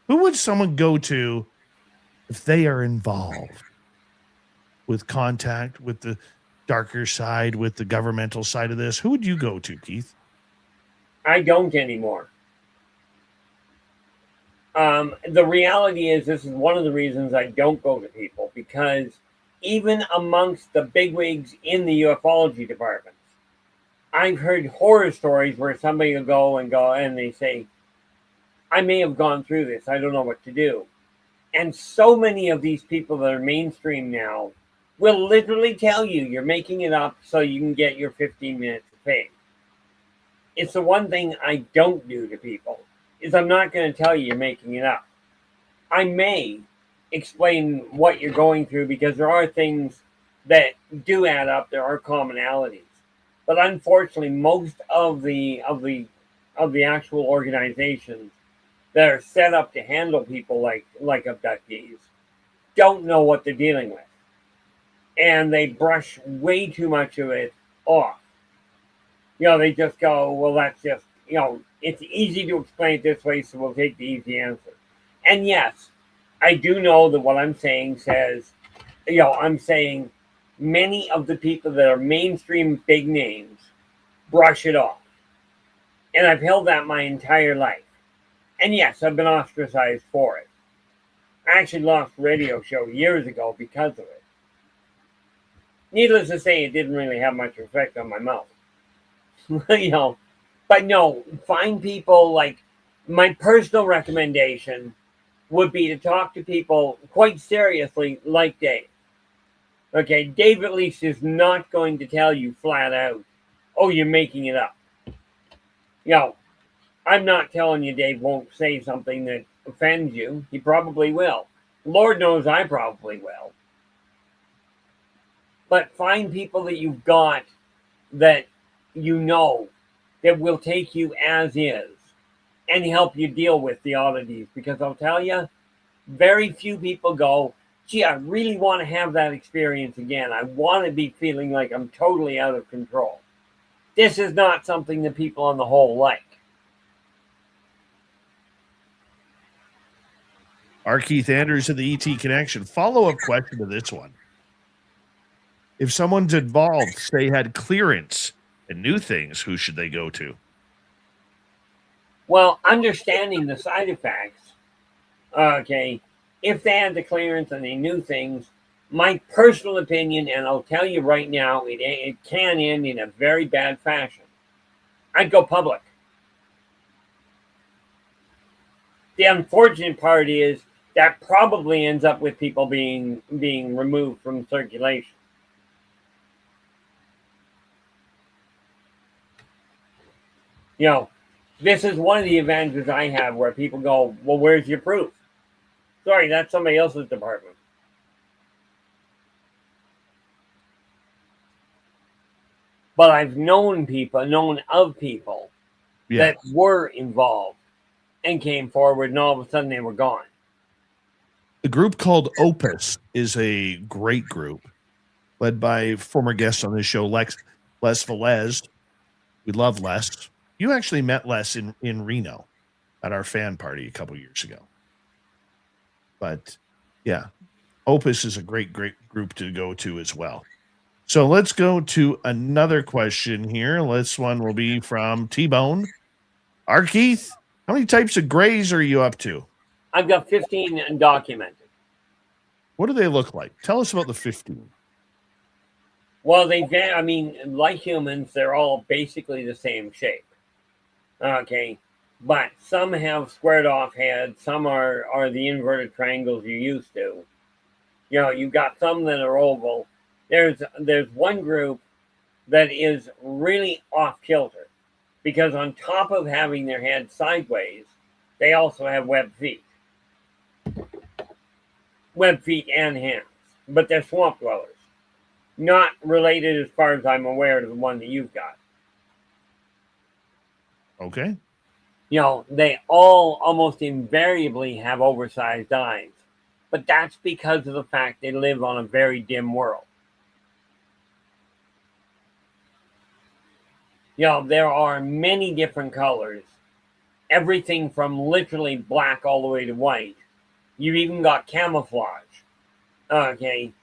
Who would someone go to if they are involved with contact with the darker side, with the governmental side of this? Who would you go to, Keith? I don't anymore. The reality is, this is one of the reasons I don't go to people, because even amongst the bigwigs in the ufology departments, I've heard horror stories where somebody will go and they say, I may have gone through this, I don't know what to do. And so many of these people that are mainstream now will literally tell you you're making it up so you can get your 15 minutes of fame. It's the one thing I don't do to people, is I'm not going to tell you you're making it up. I may explain what you're going through because there are things that do add up. There are commonalities, but unfortunately, most of the actual organizations that are set up to handle people like abductees don't know what they're dealing with, and they brush way too much of it off. They just go, well, that's just, it's easy to explain it this way, so we'll take the easy answer. And yes, I do know that what I'm saying says, I'm saying many of the people that are mainstream big names brush it off. And I've held that my entire life. And yes, I've been ostracized for it. I actually lost a radio show years ago because of it. Needless to say, it didn't really have much effect on my mouth. But no, find people. Like, my personal recommendation would be to talk to people quite seriously, like Dave. Okay, Dave at least is not going to tell you flat out, oh, you're making it up. I'm not telling you Dave won't say something that offends you. He probably will. Lord knows I probably will. But find people that you've got that you know that will take you as is and help you deal with the oddities. Because I'll tell you, very few people go, gee, I really want to have that experience again. I want to be feeling like I'm totally out of control. This is not something that people on the whole like. Our Keith Andrews of the ET Connection. Follow-up question to this one. If someone's involved, say had clearance and knew things, who should they go to? Well, understanding the side effects, okay, if they had the clearance and they knew things, my personal opinion, and I'll tell you right now, it can end in a very bad fashion. I'd go public. The unfortunate part is that probably ends up with people being removed from circulation. You know, this is one of the advantages I have where people go, well, where's your proof? Sorry, that's somebody else's department. But I've known of people that were involved and came forward, and all of a sudden they were gone. The group called Opus is a great group led by former guest on this show, Les Velez. We love Les. You actually met Les in Reno at our fan party a couple years ago. But yeah, Opus is a great group to go to as well. So let's go to another question here. This one will be from T-Bone. Keith, how many types of grays are you up to? I've got 15 undocumented. What do they look like? Tell us about the 15. Well, like humans, they're all basically the same shape. Okay, but some have squared off heads. Some are the inverted triangles you used to. You know, you've got some that are oval. There's one group that is really off kilter because on top of having their head sideways, they also have webbed feet and hands, but they're swamp dwellers. Not related, as far as I'm aware, to the one that you've got. Okay. You know, they all almost invariably have oversized eyes, but that's because of the fact they live on a very dim world. You know, there are many different colors, everything from literally black all the way to white. You've even got camouflage. Okay.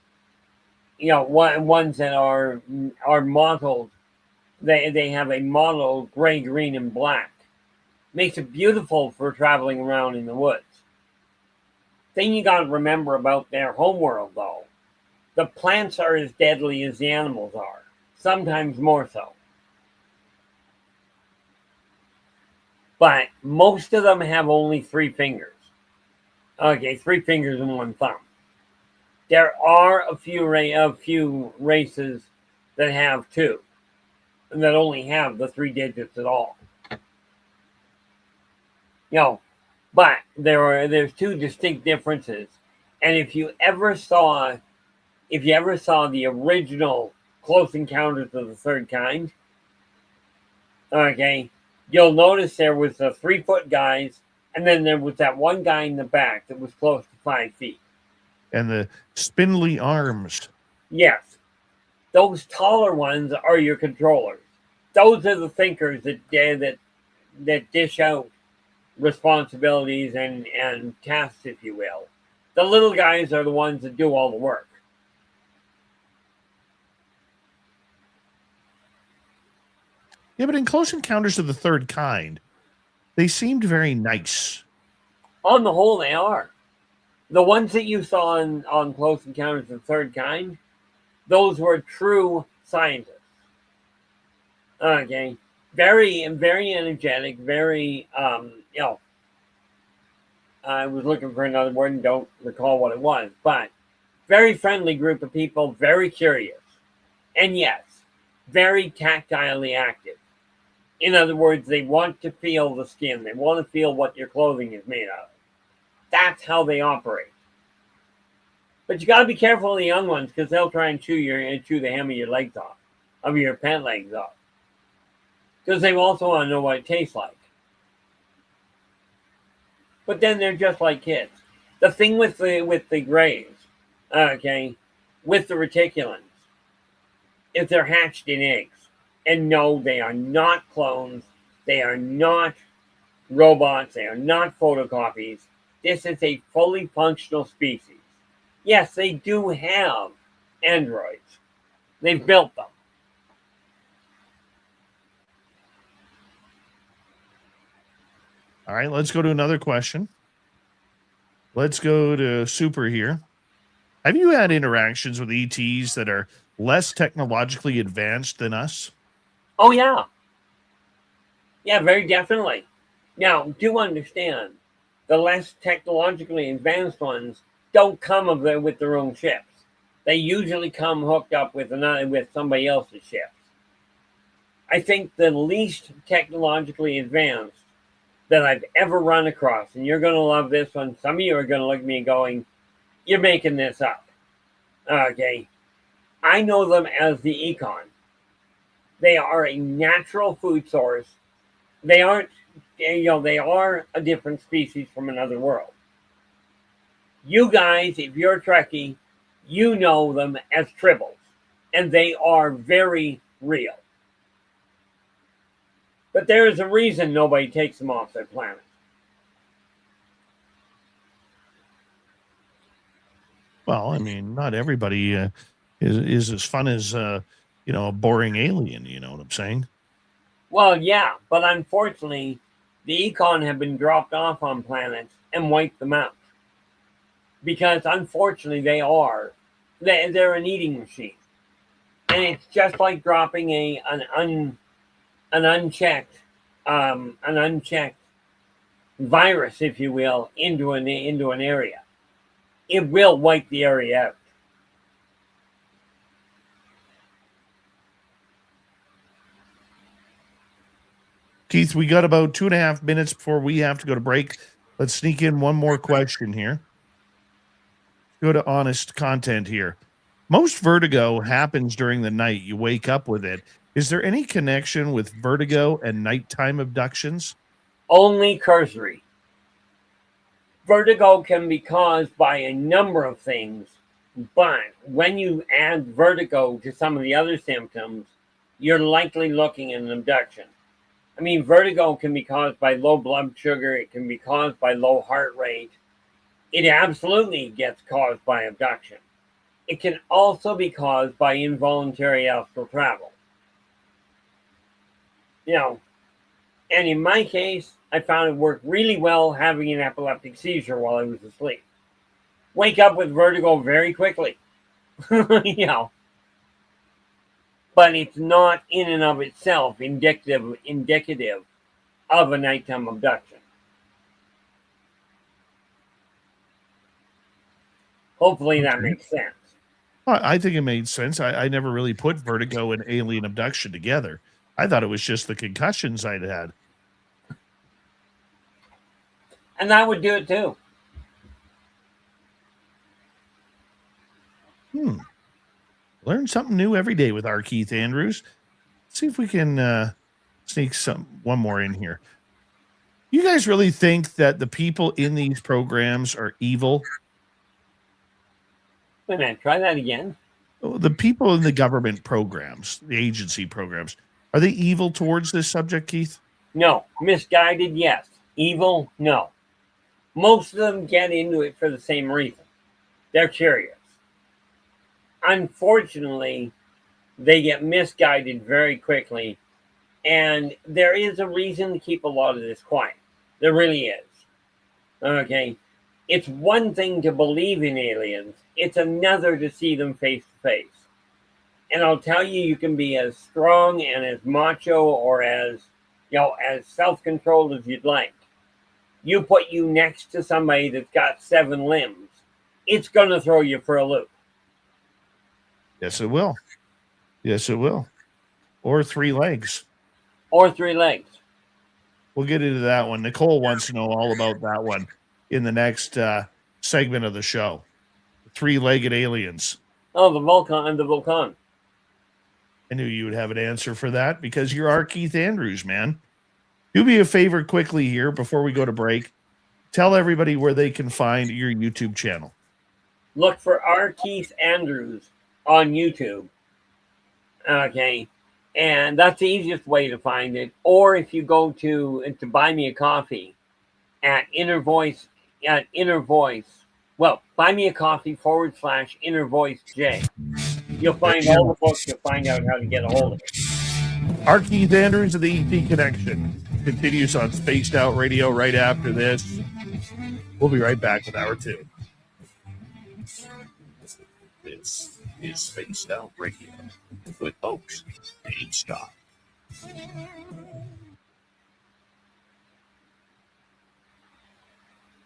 You know, ones that are mottled. They have a mottled gray, green, and black. Makes it beautiful for traveling around in the woods. Thing you got to remember about their homeworld, though, the plants are as deadly as the animals are, sometimes more so. But most of them have only 3 fingers. Okay, 3 fingers and 1 thumb. There are a few races that have 2, and that only have the 3 digits at all. You know, but there's 2 distinct differences. And if you ever saw the original Close Encounters of the Third Kind, okay, you'll notice there was the 3-foot guys, and then there was that one guy in the back that was close to 5 feet. And the spindly arms. Yes. Those taller ones are your controllers. Those are the thinkers that dish out responsibilities and tasks, if you will. The little guys are the ones that do all the work. Yeah, but in Close Encounters of the Third Kind, they seemed very nice. On the whole, they are. The ones that you saw on Close Encounters of the Third Kind, those were true scientists. Okay. Very, very energetic, very, you know, I was looking for another word and don't recall what it was, but very friendly group of people, very curious. And yes, very tactilely active. In other words, they want to feel the skin. They want to feel what your clothing is made of. That's how they operate. But you got to be careful of the young ones because they'll try and chew the hem of your legs off, of your pant legs off, because they also want to know what it tastes like. But then they're just like kids. The thing with the grays, okay, with the reticulans, is they're hatched in eggs. And no, they are not clones. They are not robots. They are not photocopies. This is a fully functional species. Yes, they do have androids. They've built them. All right, let's go to another question. Let's go to Super here. Have you had interactions with ETs that are less technologically advanced than us? Oh, yeah. Yeah, very definitely. Now, do understand, the less technologically advanced ones don't come with their own ships. They usually come hooked up with somebody else's ships. I think the least technologically advanced that I've ever run across, and you're going to love this one. Some of you are going to look at me going, you're making this up. Okay. I know them as the Econ. They are a natural food source. They aren't, they are a different species from another world. You guys, if you're a Trekkie, you know them as tribbles, and they are very real. But there is a reason nobody takes them off their planet. Well, I mean, not everybody is as fun as a boring alien. You know what I'm saying? Well, yeah, but unfortunately, the Econ have been dropped off on planets and wiped them out. Because unfortunately, they're an eating machine. And it's just like dropping an unchecked virus, if you will, into an area. It will wipe the area out. Keith, we got about 2.5 minutes before we have to go to break. Let's sneak in one more question here. Go to honest content here. Most vertigo happens during the night. You wake up with it. Is there any connection with vertigo and nighttime abductions? Only cursory. Vertigo can be caused by a number of things, but when you add vertigo to some of the other symptoms, you're likely looking at an abduction. I mean, vertigo can be caused by low blood sugar. It can be caused by low heart rate. It absolutely gets caused by abduction. It can also be caused by involuntary astral travel. And in my case, I found it worked really well having an epileptic seizure while I was asleep. Wake up with vertigo very quickly. But it's not in and of itself indicative of a nighttime abduction. Hopefully that makes sense. Well, I think it made sense. I never really put vertigo and alien abduction together. I thought it was just the concussions I'd had. And I would do it too. Learn something new every day with our Keith Andrews. Let's see if we can sneak one more in here. You guys really think that the people in these programs are evil? Wait a minute, try that again. The people in the government programs, the agency programs, are they evil towards this subject, Keith? No. Misguided, yes. Evil, no. Most of them get into it for the same reason. They're curious. Unfortunately, they get misguided very quickly, and there is a reason to keep a lot of this quiet. There really is. Okay? It's one thing to believe in aliens. It's another to see them face to face. And I'll tell you, you can be as strong and as macho or as self-controlled as you'd like. You put you next to somebody that's got 7 limbs, it's going to throw you for a loop. Yes, it will. Yes, it will. Or 3 legs. Or 3 legs. We'll get into that one. Nicole wants to know all about that one in the next segment of the show. three-legged aliens? Oh, the Vulcan. I knew you would have an answer for that because you're our Keith Andrews, man. Do me a favor quickly here before we go to break. Tell everybody where they can find your YouTube channel. Look for R. Keith Andrews on YouTube. Okay. And that's the easiest way to find it. Or if you go to buy me a coffee at Inner Voice, well, buy me a coffee /Inner Voice J. You'll find all the books. You'll find out how to get a hold of it. Our Keith Andrews of the ET Connection continues on Spaced Out Radio right after this. We'll be right back with hour 2. This is Spaced Out Radio with host Dave Scott.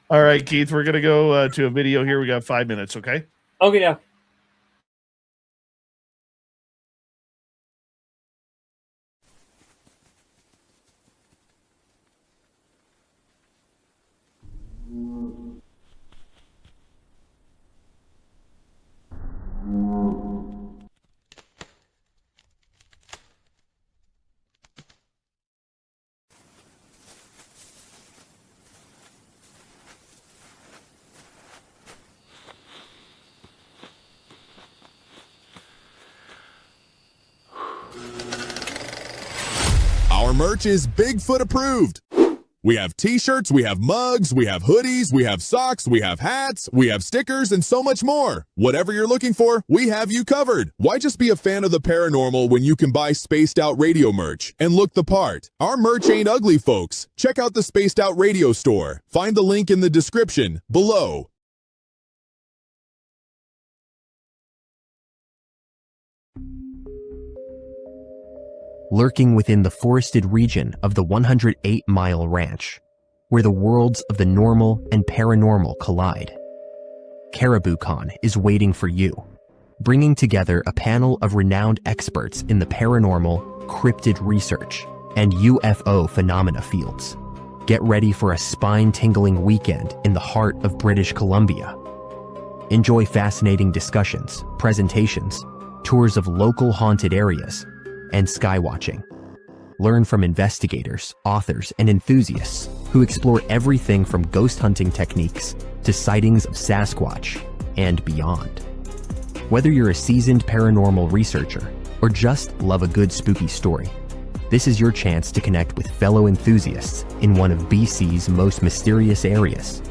All right, Keith, we're going to go to a video here. We got 5 minutes, okay? Okay, now. Our merch is Bigfoot approved. We have t-shirts, we have mugs, we have hoodies, we have socks, we have hats, we have stickers, and so much more. Whatever you're looking for, we have you covered. Why just be a fan of the paranormal when you can buy Spaced Out Radio merch and look the part? Our merch ain't ugly, folks. Check out the Spaced Out Radio store. Find the link in the description below. Lurking within the forested region of the 108-mile ranch, where the worlds of the normal and paranormal collide. CaribouCon is waiting for you, bringing together a panel of renowned experts in the paranormal, cryptid research, and UFO phenomena fields. Get ready for a spine-tingling weekend in the heart of British Columbia. Enjoy fascinating discussions, presentations, tours of local haunted areas, and skywatching. Learn from investigators, authors, and enthusiasts who explore everything from ghost hunting techniques to sightings of Sasquatch and beyond. Whether you're a seasoned paranormal researcher or just love a good spooky story, this is your chance to connect with fellow enthusiasts in one of BC's most mysterious areas.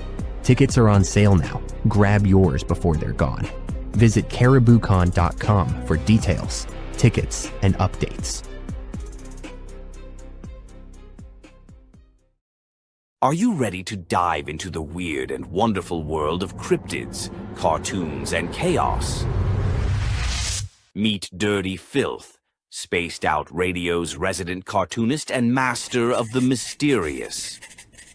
Tickets are on sale now. Grab yours before they're gone. Visit cariboucon.com for details, tickets, and updates. Are you ready to dive into the weird and wonderful world of cryptids, cartoons, and chaos? Meet Dirty Filth, Spaced Out Radio's resident cartoonist and master of the mysterious.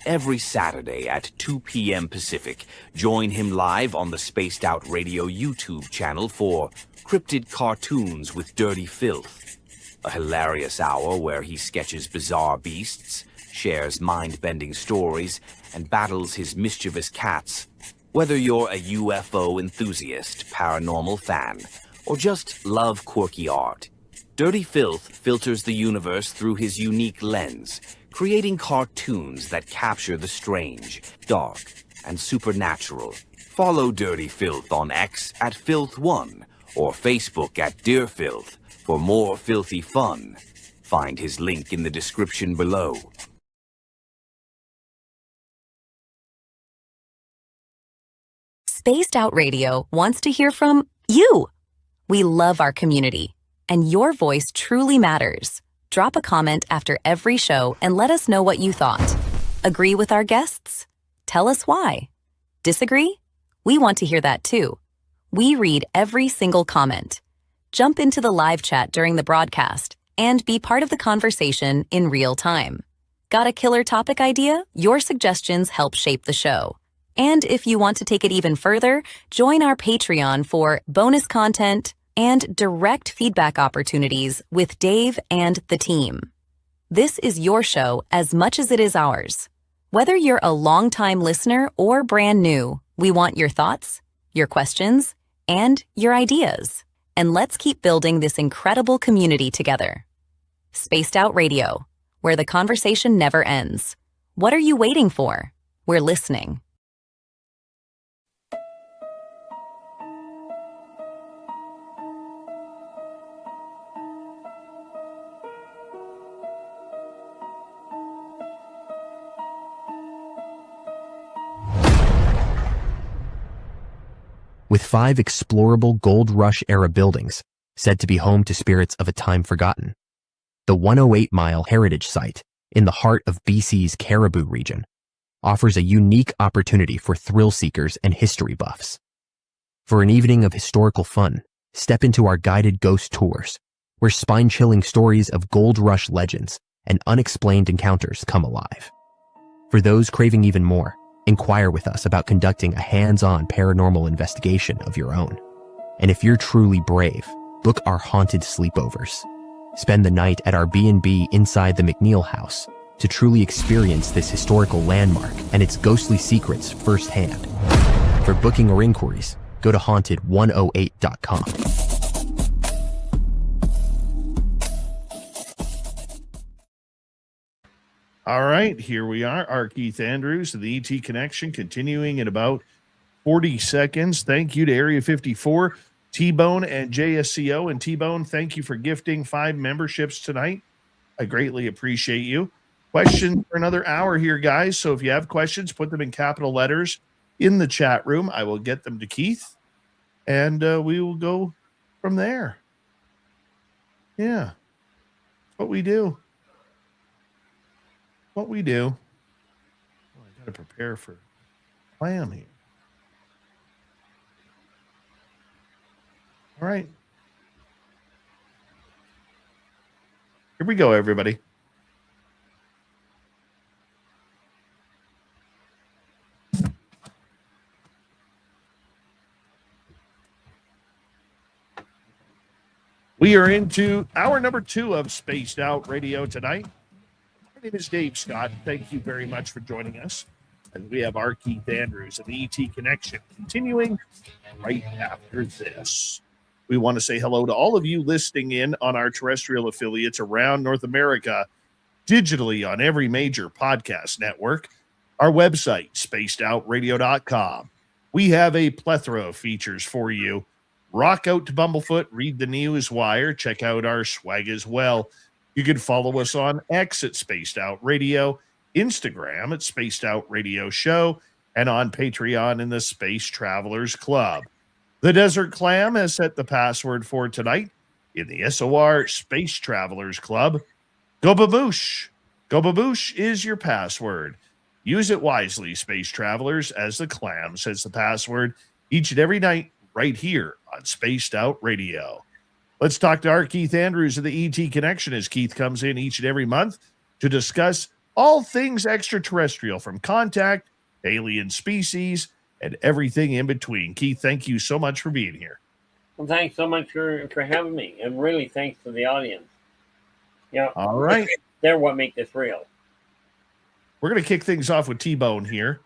Every Saturday at 2 p.m. Pacific, join him live on the Spaced Out Radio YouTube channel for Cryptid Cartoons with Dirty Filth, a hilarious hour where he sketches bizarre beasts, shares mind-bending stories, and battles his mischievous cats. Whether you're a UFO enthusiast, paranormal fan, or just love quirky art, Dirty Filth filters the universe through his unique lens, creating cartoons that capture the strange, dark, and supernatural. Follow Dirty Filth on X at Filth1 or Facebook at Dear Filth for more filthy fun. Find his link in the description below. Spaced Out Radio wants to hear from you. We love our community, and your voice truly matters. Drop a comment after every show and let us know what you thought. Agree with our guests? Tell us why. Disagree? We want to hear that too. We read every single comment. Jump into the live chat during the broadcast and be part of the conversation in real time. Got a killer topic idea? Your suggestions help shape the show. And if you want to take it even further, join our Patreon for bonus content and direct feedback opportunities with Dave and the team. This is your show as much as it is ours. Whether you're a longtime listener or brand new, we want your thoughts, your questions, and your ideas. And let's keep building this incredible community together. Spaced Out Radio, where the conversation never ends. What are you waiting for? We're listening. With 5 explorable Gold Rush-era buildings said to be home to spirits of a time forgotten, the 108-mile heritage site in the heart of BC's Caribou region offers a unique opportunity for thrill seekers and history buffs. For an evening of historical fun, step into our guided ghost tours, where spine-chilling stories of Gold Rush legends and unexplained encounters come alive. For those craving even more, inquire with us about conducting a hands-on paranormal investigation of your own. And if you're truly brave, book our haunted sleepovers. Spend the night at our B&B inside the McNeil House to truly experience this historical landmark and its ghostly secrets firsthand. For booking or inquiries, go to haunted108.com. All right, here we are. Our Keith Andrews, the ET Connection, continuing in about 40 seconds. Thank you to Area 54, T-Bone and JSCO. And T-Bone, thank you for gifting 5 memberships tonight. I greatly appreciate you. Questions for another hour here, guys. So if you have questions, put them in capital letters in the chat room. I will get them to Keith, and we will go from there. Yeah, that's what we do. What we do. Well, I got to prepare for clam here. All right. Here we go, everybody. We are into hour number 2 of Spaced Out Radio tonight. My name is Dave Scott. Thank you very much for joining us. And we have our Keith Andrews of the ET Connection continuing right after this. We want to say hello to all of you listening in on our terrestrial affiliates around North America, digitally on every major podcast network, our website, spacedoutradio.com. We have a plethora of features for you. Rock out to Bumblefoot, read the news wire, check out our swag as well. You can follow us on X at Spaced Out Radio, Instagram at Spaced Out Radio Show, and on Patreon in the Space Travelers Club. The Desert Clam has set the password for tonight in the SOR Space Travelers Club. Go baboosh. Go baboosh is your password. Use it wisely, Space Travelers, as the Clam says the password each and every night right here on Spaced Out Radio. Let's talk to our Keith Andrews of the ET Connection as Keith comes in each and every month to discuss all things extraterrestrial, from contact, alien species, and everything in between. Keith, thank you so much for being here. Well, thanks so much for having me, and really thanks to the audience. You know, all right, they're what make this real. We're going to kick things off with T-Bone here.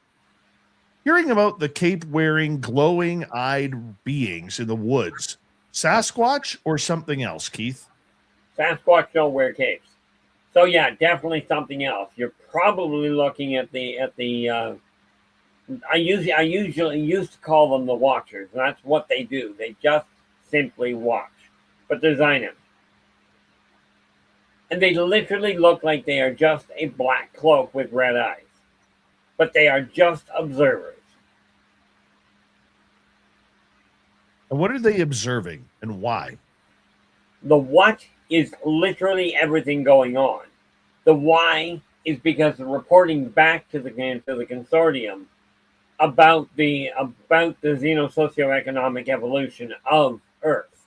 Hearing about the cape-wearing, glowing-eyed beings in the woods. Sasquatch or something else, Keith? Sasquatch don't wear capes. So yeah, definitely something else. You're probably looking at the I usually used to call them the Watchers, and that's what they do. They just simply watch. But there's Inem. And they literally look like they are just a black cloak with red eyes. But they are just observers. And what are they observing and why? The what is literally everything going on. The why is because they're reporting back to the consortium about the xenosocioeconomic evolution of Earth.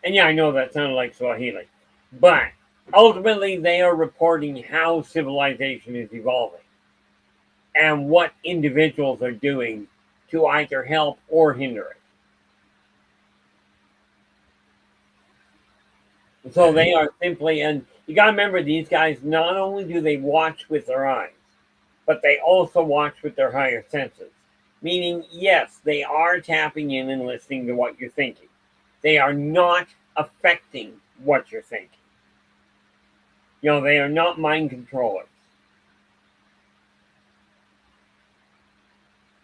And yeah, I know that sounded like Swahili, but ultimately they are reporting how civilization is evolving and what individuals are doing to either help or hinder it. So they are simply, and you got to remember, these guys, not only do they watch with their eyes, but they also watch with their higher senses. Meaning, yes, they are tapping in and listening to what you're thinking. They are not affecting what you're thinking. They are not mind controllers.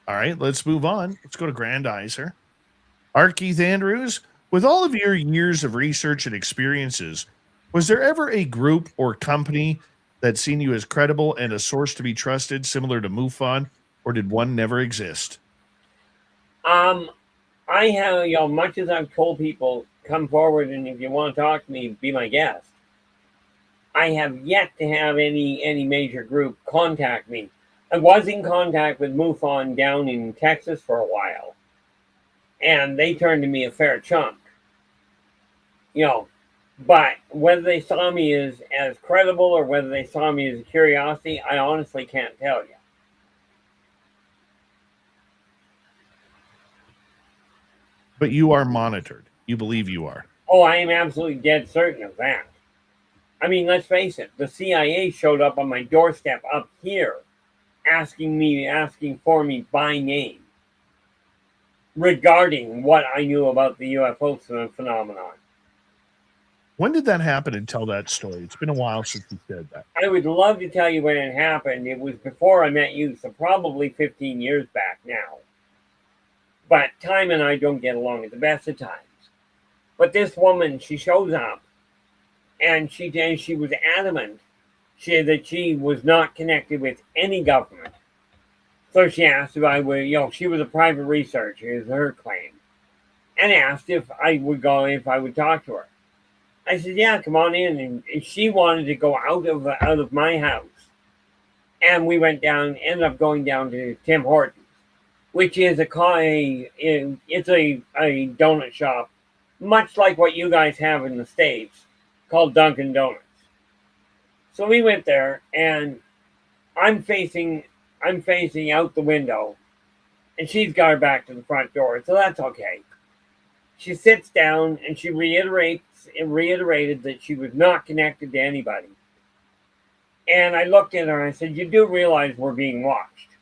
All right, let's move on. Let's go to Grandizer. Art Keith Andrews, with all of your years of research and experiences, was there ever a group or company that seen you as credible and a source to be trusted, similar to MUFON, or did one never exist? I have, much as I've told people, come forward and if you want to talk to me, be my guest. I have yet to have any major group contact me. I was in contact with MUFON down in Texas for a while, and they turned to me a fair chunk. But whether they saw me as credible or whether they saw me as a curiosity, I honestly can't tell you. But you are monitored. You believe you are. Oh, I am absolutely dead certain of that. I mean, let's face it, the CIA showed up on my doorstep up here asking for me by name regarding what I knew about the UFO phenomenon. When did that happen, and tell that story? It's been a while since you said that. I would love to tell you when it happened. It was before I met you, so probably 15 years back now. But time and I don't get along at the best of times. But this woman, she shows up, and she was adamant that she was not connected with any government. So she asked if I would, she was a private researcher, is her claim, and asked if I would talk to her. I said, yeah, come on in. And she wanted to go out of my house. And we ended up going down to Tim Hortons, which is a donut shop, much like what you guys have in the States, called Dunkin' Donuts. So we went there, and I'm facing out the window, and she's got her back to the front door, so that's okay. She sits down, and she reiterated that she was not connected to anybody. And I looked at her, and I said, you do realize we're being watched?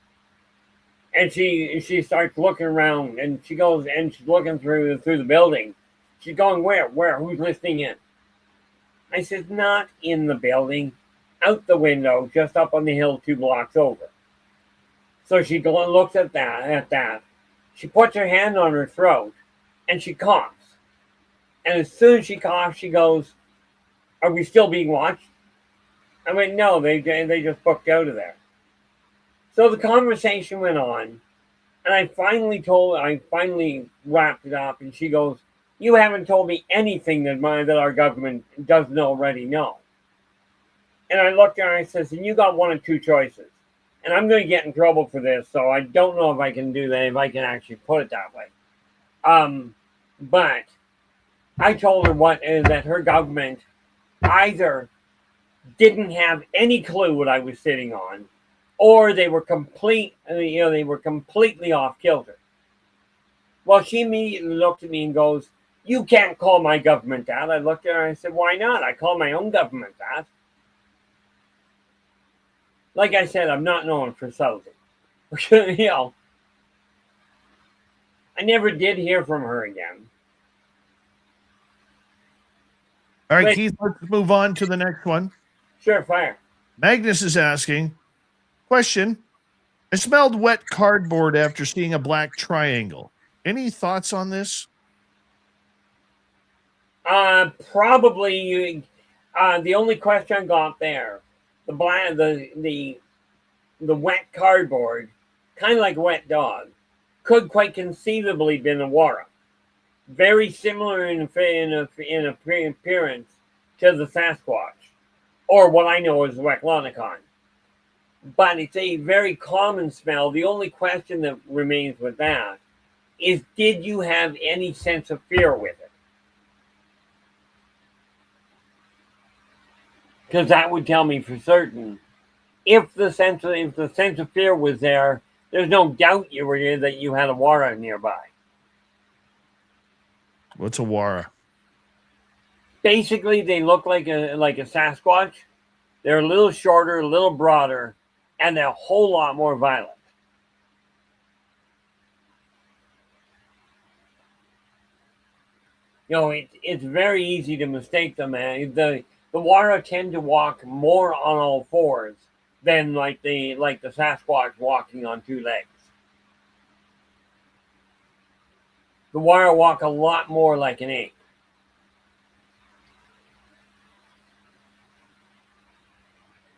And she starts looking around, and she goes, and she's looking through the building. She's going, where? Who's listening in? I said, not in the building, out the window, just up on the hill 2 blocks over. So she looks at that. She puts her hand on her throat, and she coughs. And as soon as she coughs, she goes, are we still being watched? I went, no, they just booked out of there. So the conversation went on, and I finally wrapped it up, and she goes, you haven't told me anything that our government doesn't already know. And I looked at her and I said, and you got one of two choices. And I'm going to get in trouble for this, so I don't know if I can do that, if I can actually put it that way. But I told her that her government either didn't have any clue what I was sitting on, or they were completely off kilter. Well, she immediately looked at me and goes, you can't call my government that. I looked at her and I said, why not? I call my own government that. Like I said, I'm not known for something. I never did hear from her again. All right, Keith, let's move on to the next one. Sure, fire. Magnus is asking, question, I smelled wet cardboard after seeing a black triangle. Any thoughts on this? Probably the only question I got there, the wet cardboard, kind of like a wet dog, could quite conceivably been a Wara. Very similar in appearance to the Sasquatch, or what I know as the Weclonicon. But it's a very common smell. The only question that remains with that is, did you have any sense of fear with it? Because that would tell me for certain. If the sense of fear was there, there's no doubt that you had a Wara nearby. What's a Wara? Basically, they look like a Sasquatch. They're a little shorter, a little broader, and they're a whole lot more violent. You know, it's very easy to mistake them. The Wara tend to walk more on all fours than like the Sasquatch walking on two legs. The Wara walk a lot more like an ape.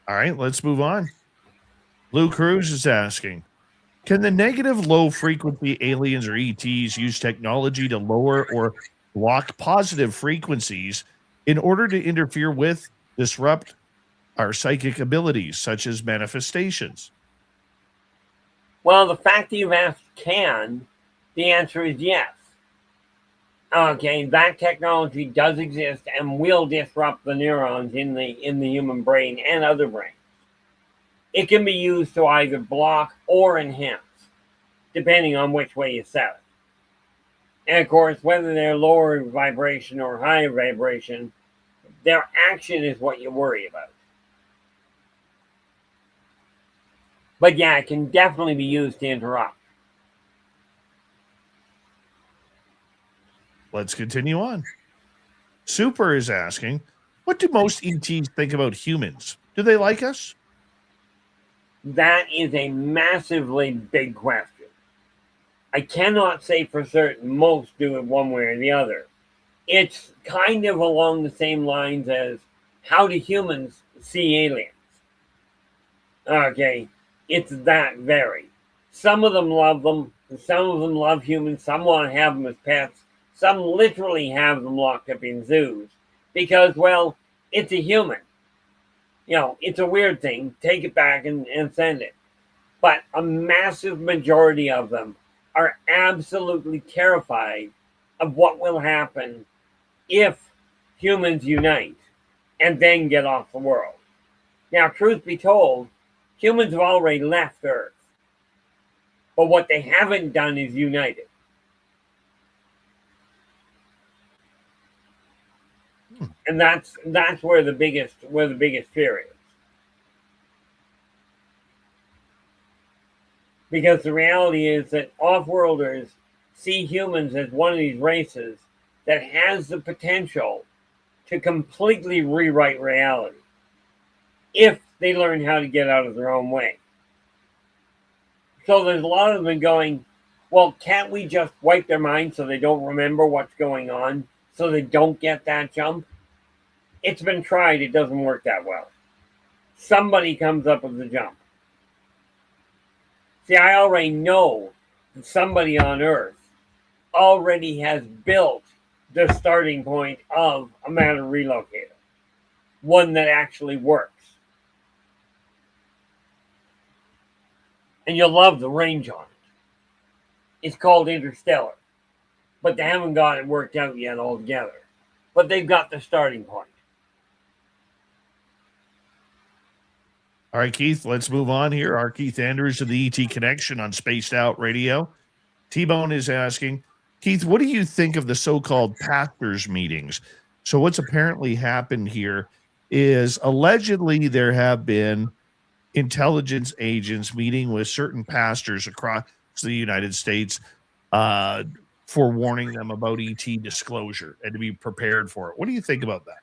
All right, let's move on. Lou Cruz is asking, can the negative low frequency aliens or ETs use technology to lower or block positive frequencies in order to interfere with, disrupt our psychic abilities, such as manifestations? Well, the fact that you've asked can, the answer is yes. Okay, that technology does exist and will disrupt the neurons in the human brain and other brains. It can be used to either block or enhance, depending on which way you set it. And of course, whether they're lower vibration or higher vibration, their action is what you worry about. But yeah, it can definitely be used to interrupt. Let's continue on. Super is asking, what do most ETs think about humans? Do they like us? That is a massively big question. I cannot say for certain most do it one way or the other. It's kind of along the same lines as how do humans see aliens? Okay, it's that varied. Some of them love them, some of them love humans, some want to have them as pets, some literally have them locked up in zoos because, well, it's a human. You know, it's a weird thing. Take it back and send it. But a massive majority of them are absolutely terrified of what will happen if humans unite and then get off the world. Now, truth be told, humans have already left Earth. But what they haven't done is united. And that's where the biggest fear is. Because the reality is that off-worlders see humans as one of these races that has the potential to completely rewrite reality if they learn how to get out of their own way. So there's a lot of them going, well, can't we just wipe their minds so they don't remember what's going on, so they don't get that jump? It's been tried. It doesn't work that well. Somebody comes up with the jump. See, I already know that somebody on Earth already has built the starting point of a matter relocator. One that actually works. And you'll love the range on it. It's called Interstellar. But they haven't got it worked out yet altogether. But they've got the starting point. All right, Keith, let's move on here. Our Keith Andrews of the ET Connection on Spaced Out Radio. T-Bone is asking, Keith, what do you think of the so-called pastors' meetings? So what's apparently happened here is allegedly there have been intelligence agents meeting with certain pastors across the United States for warning them about ET disclosure and to be prepared for it. What do you think about that?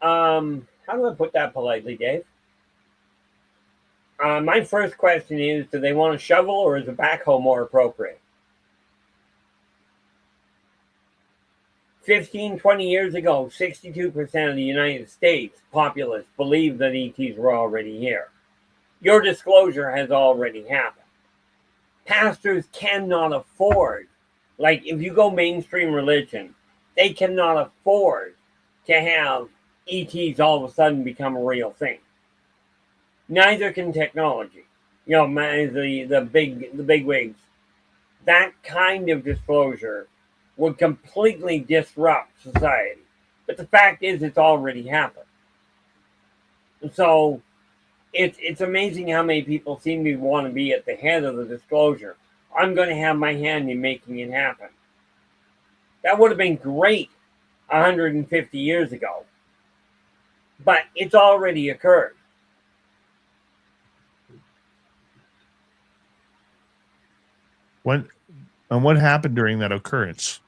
How do I put that politely, Dave? My first question is, do they want a shovel or is a backhoe more appropriate? 15, 20 years ago, 62% of the United States populace believed that ETs were already here. Your disclosure has already happened. Pastors cannot afford, like if you go mainstream religion, they cannot afford to have ETs all of a sudden become a real thing. Neither can technology. You know, the big wigs. That kind of disclosure would completely disrupt society. But the fact is, it's already happened. So it's amazing how many people seem to want to be at the head of the disclosure. I'm going to have my hand in making it happen. That would have been great 150 years ago. But it's already occurred. What happened during that occurrence?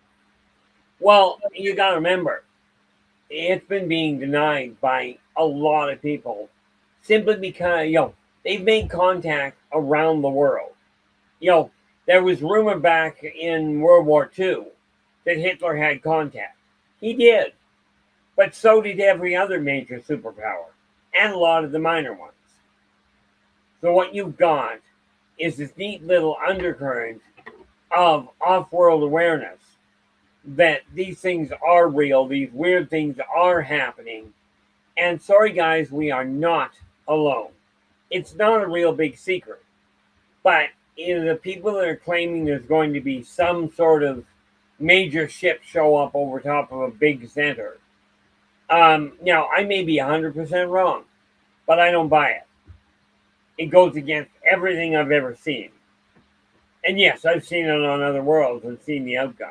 Well, you got to remember, it's been being denied by a lot of people simply because, they've made contact around the world. There was rumor back in World War II that Hitler had contact. He did. But so did every other major superpower and a lot of the minor ones. So what you've got is this neat little undercurrent of off-world awareness that these things are real, these weird things are happening. And sorry guys, we are not alone. It's not a real big secret. But the people that are claiming there's going to be some sort of major ship show up over top of a big center. Now, I may be 100% wrong, but I don't buy it. It goes against everything I've ever seen. And yes, I've seen it on other worlds and seen the outcome.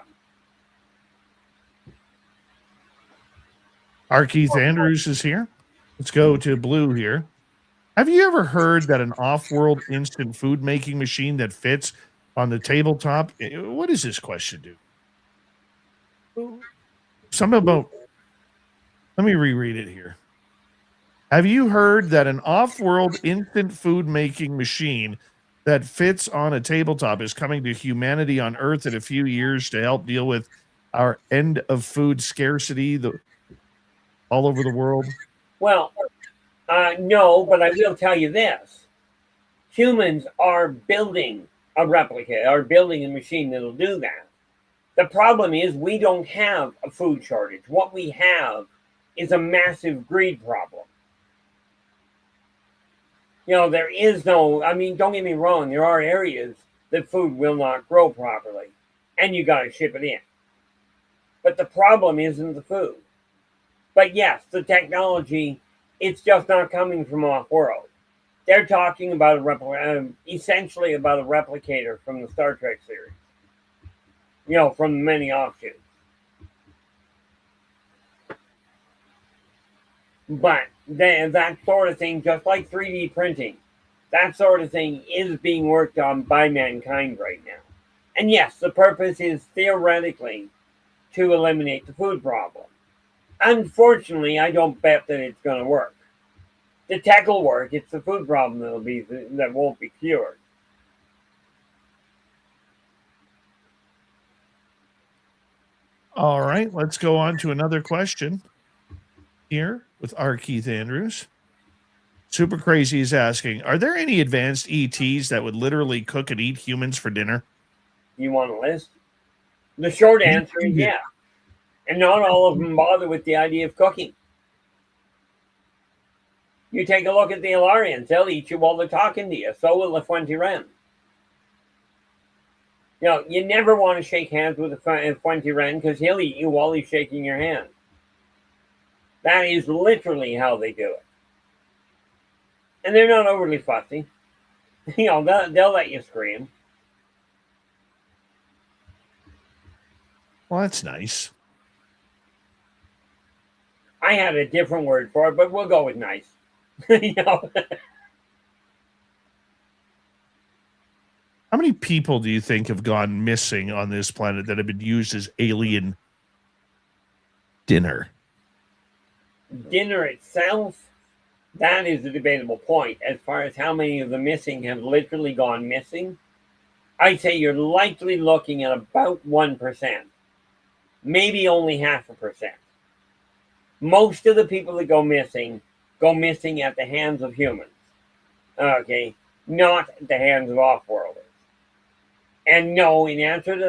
R. Keith Andrews is here. Let's go to Blue here. Have you ever heard that an off-world instant food making machine that fits on the tabletop? What does this question do? Something about, let me reread it here. Have you heard that an off-world instant food making machine that fits on a tabletop is coming to humanity on Earth in a few years to help deal with our end of food scarcity all over the world? Well, no, but I will tell you this. Humans are building a replica, are building a machine that'll do that. The problem is we don't have a food shortage. What we have is a massive greed problem. There is no, don't get me wrong, there are areas that food will not grow properly, and you got to ship it in. But the problem isn't the food. But yes, the technology, it's just not coming from off-world. They're talking about essentially about a replicator from the Star Trek series. From the many offshoots. But that sort of thing, just like 3D printing, that sort of thing is being worked on by mankind right now. And yes, the purpose is theoretically to eliminate the food problem. Unfortunately, I don't bet that it's going to work. The tech will work. It's the food problem that won't be cured. All right, let's go on to another question here with R. Keith Andrews. Super Crazy is asking, are there any advanced ETs that would literally cook and eat humans for dinner? You want a list? The short answer is yeah. And not all of them bother with the idea of cooking. You take a look at the Ilarians. They'll eat you while they're talking to you. So will the Fuente Wren. You never want to shake hands with a Fuente Wren because he'll eat you while he's shaking your hand. That is literally how they do it. And they're not overly fussy. They'll let you scream. Well, that's nice. I had a different word for it, but we'll go with nice. How many people do you think have gone missing on this planet that have been used as alien dinner? Dinner itself, that is a debatable point. As far as how many of the missing have literally gone missing, I'd say you're likely looking at about 1%. Maybe only 0.5%. Most of the people that go missing at the hands of humans. Okay? Not at the hands of off-worlders. And no, in answer to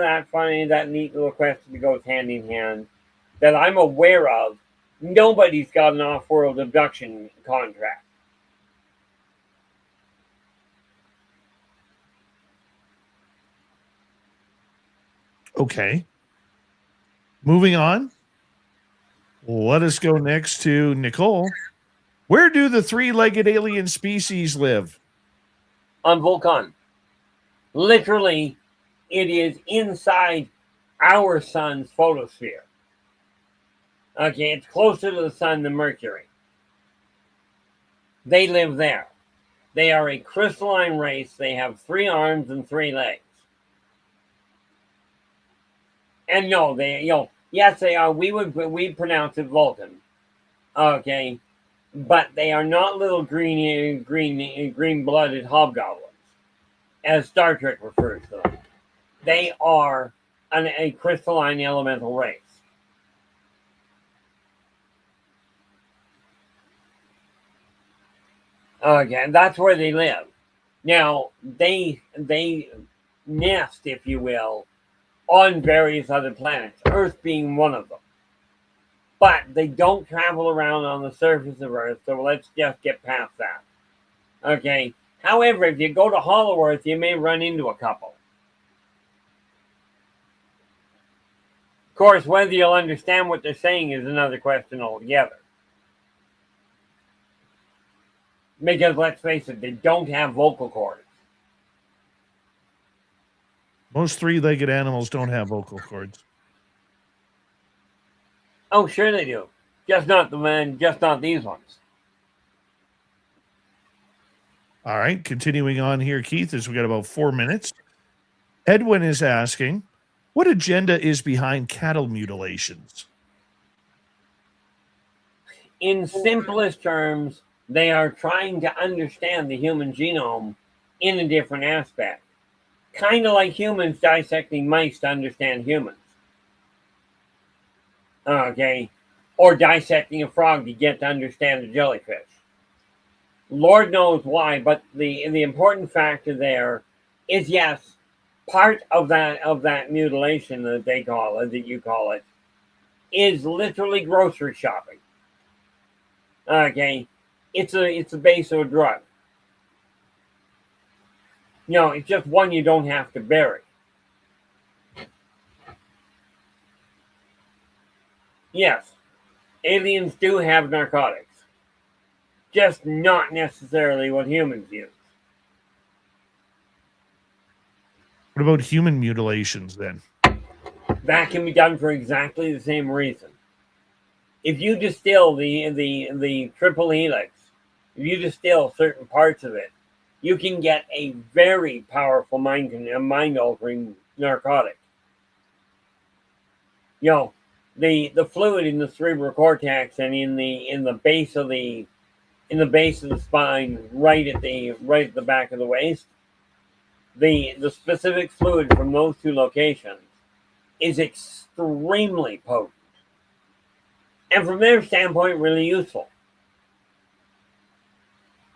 that neat little question that goes hand in hand, that I'm aware of, nobody's got an off-world abduction contract. Okay. Moving on. Let us go next to Nicole. Where do the three-legged alien species live? On Vulcan. Literally, it is inside our sun's photosphere. Okay, it's closer to the sun than Mercury. They live there. They are a crystalline race. They have 3 arms and 3 legs. And no, yes, they are. We pronounce it Vulcan. Okay, but they are not little green-blooded hobgoblins, as Star Trek refers to them. They are a crystalline elemental race. Okay, and that's where they live. Now, they nest, if you will, on various other planets, Earth being one of them. But they don't travel around on the surface of Earth, so let's just get past that. Okay. However, if you go to Hollow Earth, you may run into a couple. Of course, whether you'll understand what they're saying is another question altogether. Because let's face it, they don't have vocal cords. Most three-legged animals don't have vocal cords. Oh, sure they do. Just not these ones. All right, continuing on here, Keith, as we got about 4 minutes. Edwin is asking, what agenda is behind cattle mutilations? In simplest terms, they are trying to understand the human genome in a different aspect. Kind of like humans dissecting mice to understand humans. Okay? Or dissecting a frog to get to understand a jellyfish. Lord knows why, but the important factor there is, yes, part of that mutilation that you call it, is literally grocery shopping. Okay? It's a base of a drug. It's just one you don't have to bury. Yes, aliens do have narcotics. Just not necessarily what humans use. What about human mutilations then? That can be done for exactly the same reason. If you distill the triple helix, if you distill certain parts of it, you can get a very powerful mind-altering narcotic. The fluid in the cerebral cortex and in the base of the spine, right at the back of the waist, the specific fluid from those two locations is extremely potent, and from their standpoint, really useful.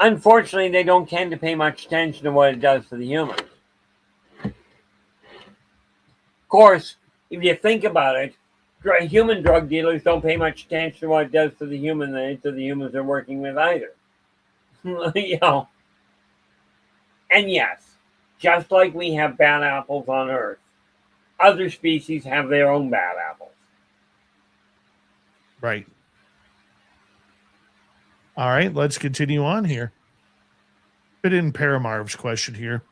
Unfortunately, they don't tend to pay much attention to what it does to the human. Of course, if you think about it, human drug dealers don't pay much attention to what it does to the humans they're working with either. And yes, just like we have bad apples on Earth, other species have their own bad apples. Right. All right, let's continue on here. Fit in Paramarv's question here.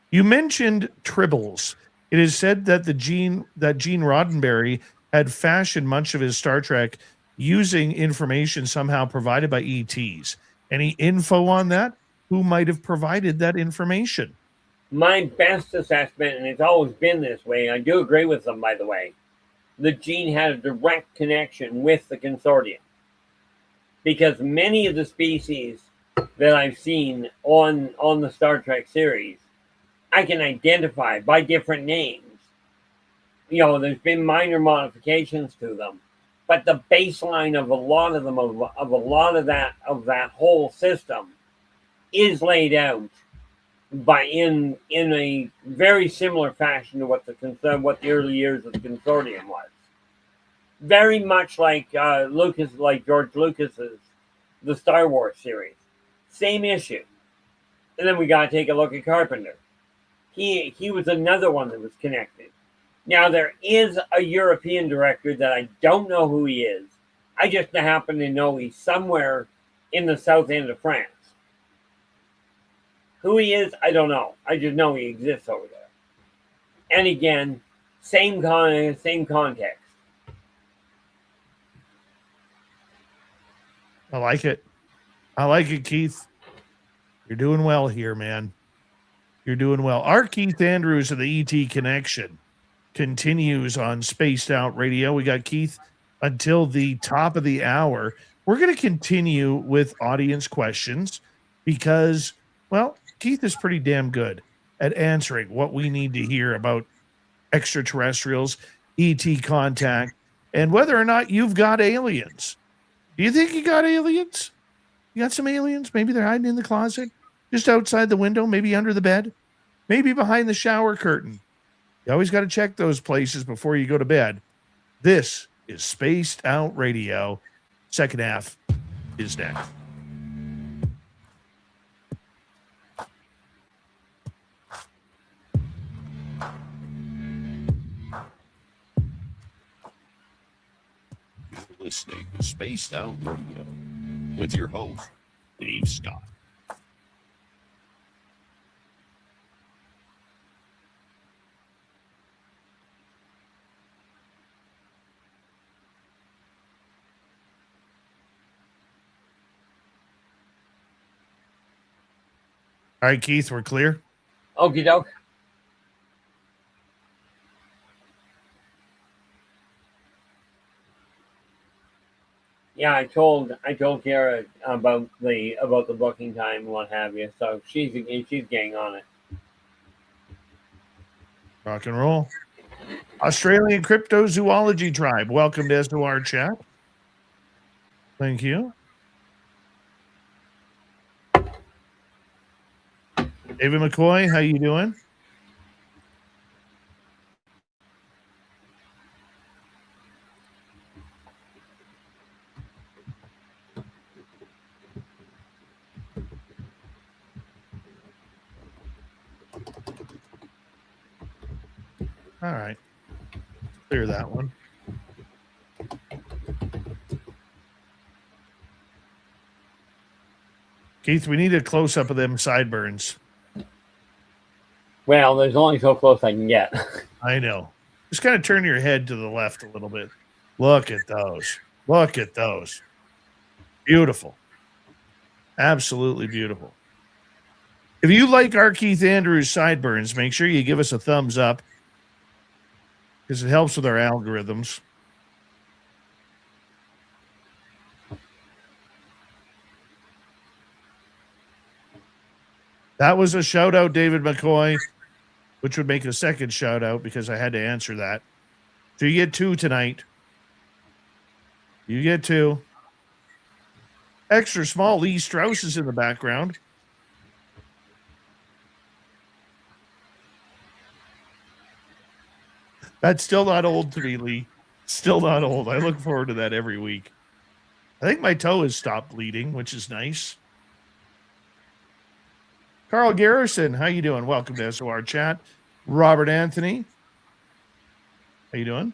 You mentioned tribbles. It is said that Gene Roddenberry had fashioned much of his Star Trek using information somehow provided by ETs. Any info on that? Who might have provided that information? My best assessment, and it's always been this way, I do agree with them, by the way, that Gene had a direct connection with the consortium. Because many of the species that I've seen on the Star Trek series, I can identify by different names. There's been minor modifications to them, but the baseline of a lot of them, of a lot of that whole system, is laid out in a very similar fashion to what the early years of the consortium was. Very much like George Lucas's the Star Wars series. Same issue. And then we got to take a look at Carpenter. He was another one that was connected. Now, there is a European director that I don't know who he is. I just happen to know he's somewhere in the south end of France. Who he is, I don't know. I just know he exists over there. And again, same context. I like it. I like it, Keith. You're doing well here, man. You're doing well. Our Keith Andrews of the ET Connection. continues on Spaced Out Radio. We got Keith until the top of the hour. We're going to continue with audience questions because, well, Keith is pretty damn good at answering what we need to hear about extraterrestrials, ET contact, and whether or not you've got aliens. Do you think you got aliens? You got some aliens? Maybe they're hiding in the closet, just outside the window, maybe under the bed, maybe behind the shower curtain. You always got to check those places before you go to bed. This is Spaced Out Radio. Second half is next. You're listening to Spaced Out Radio with your host, Dave Scott. All right, Keith, we're clear. Okie doke. Yeah, I told Kara about the booking time and what have you. So she's getting on it. Rock and roll. Australian Cryptozoology Tribe, welcome to SOR chat. Thank you. David McCoy, how you doing? All right. Clear that one. Keith, we need a close-up of them sideburns. Well, there's only so close I can get. I know. Just kind of turn your head to the left a little bit. Look at those. Look at those. Beautiful. Absolutely beautiful. If you like our Keith Andrews sideburns, make sure you give us a thumbs up because it helps with our algorithms. That was a shout out, David McCoy, which would make a second shout out because I had to answer that. So you get 2 tonight. You get 2. Extra small Lee Strauss is in the background. That's still not old to me, Lee. Still not old. I look forward to that every week. I think my toe has stopped bleeding, which is nice. Carl Garrison, how you doing? Welcome to SOR chat. Robert Anthony, how you doing?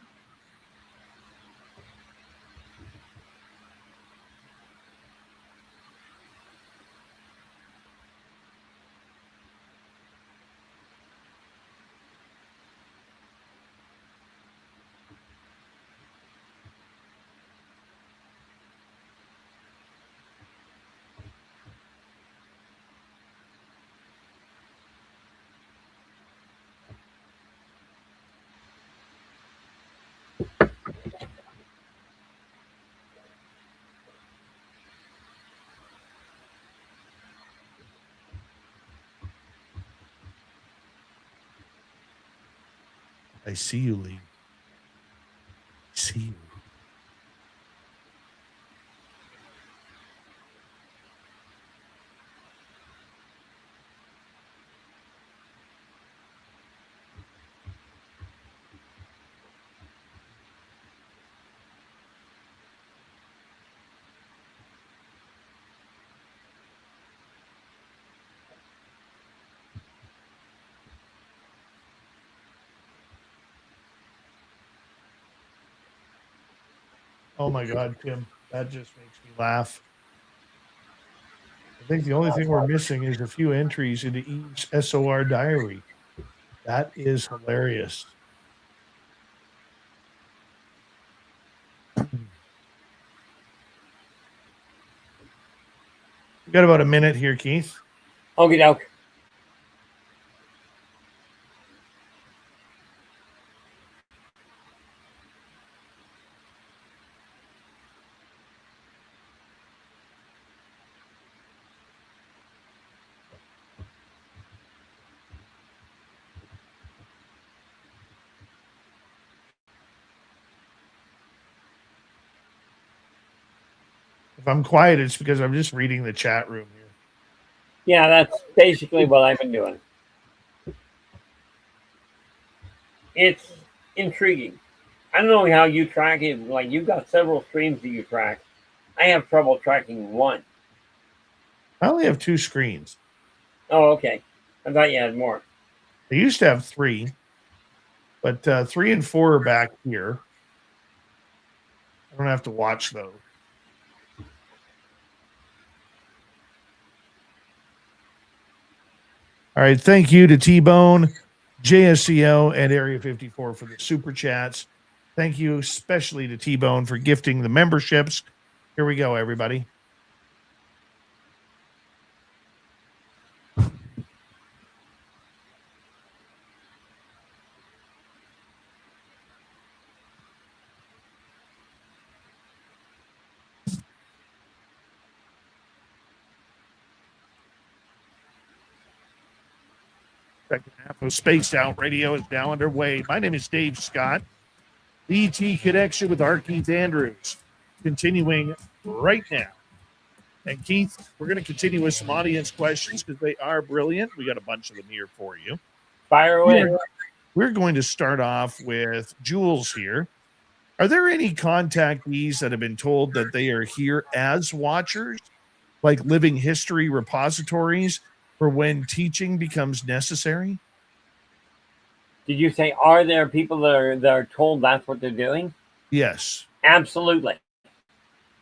I see you, Lee. I see you. Oh my God, Tim, that just makes me laugh. I think the only thing we're missing is a few entries into each SOR diary. That is hilarious. We got about a minute here, Keith. Okie doke. If I'm quiet, it's because I'm just reading the chat room here. Yeah, that's basically what I've been doing. It's intriguing. I don't know how you track it. Like, you've got several streams that you track. I have trouble tracking one. I only have 2 screens. Oh, okay. I thought you had more. I used to have 3, but 3 and 4 are back here. I don't have to watch those. All right. Thank you to T-Bone, JSCO, and Area 54 for the super chats. Thank you especially to T-Bone for gifting the memberships. Here we go, everybody. Second half of Spaced Out Radio is now underway. My name is Dave Scott. The ET Connection with our Keith Andrews. Continuing right now. And Keith, we're going to continue with some audience questions because they are brilliant. We got a bunch of them here for you. Fire away. We're going to start off with Jules here. Are there any contactees that have been told that they are here as watchers, like living history repositories, for when teaching becomes necessary? Did you say, are there people that are told that's what they're doing? Yes. Absolutely.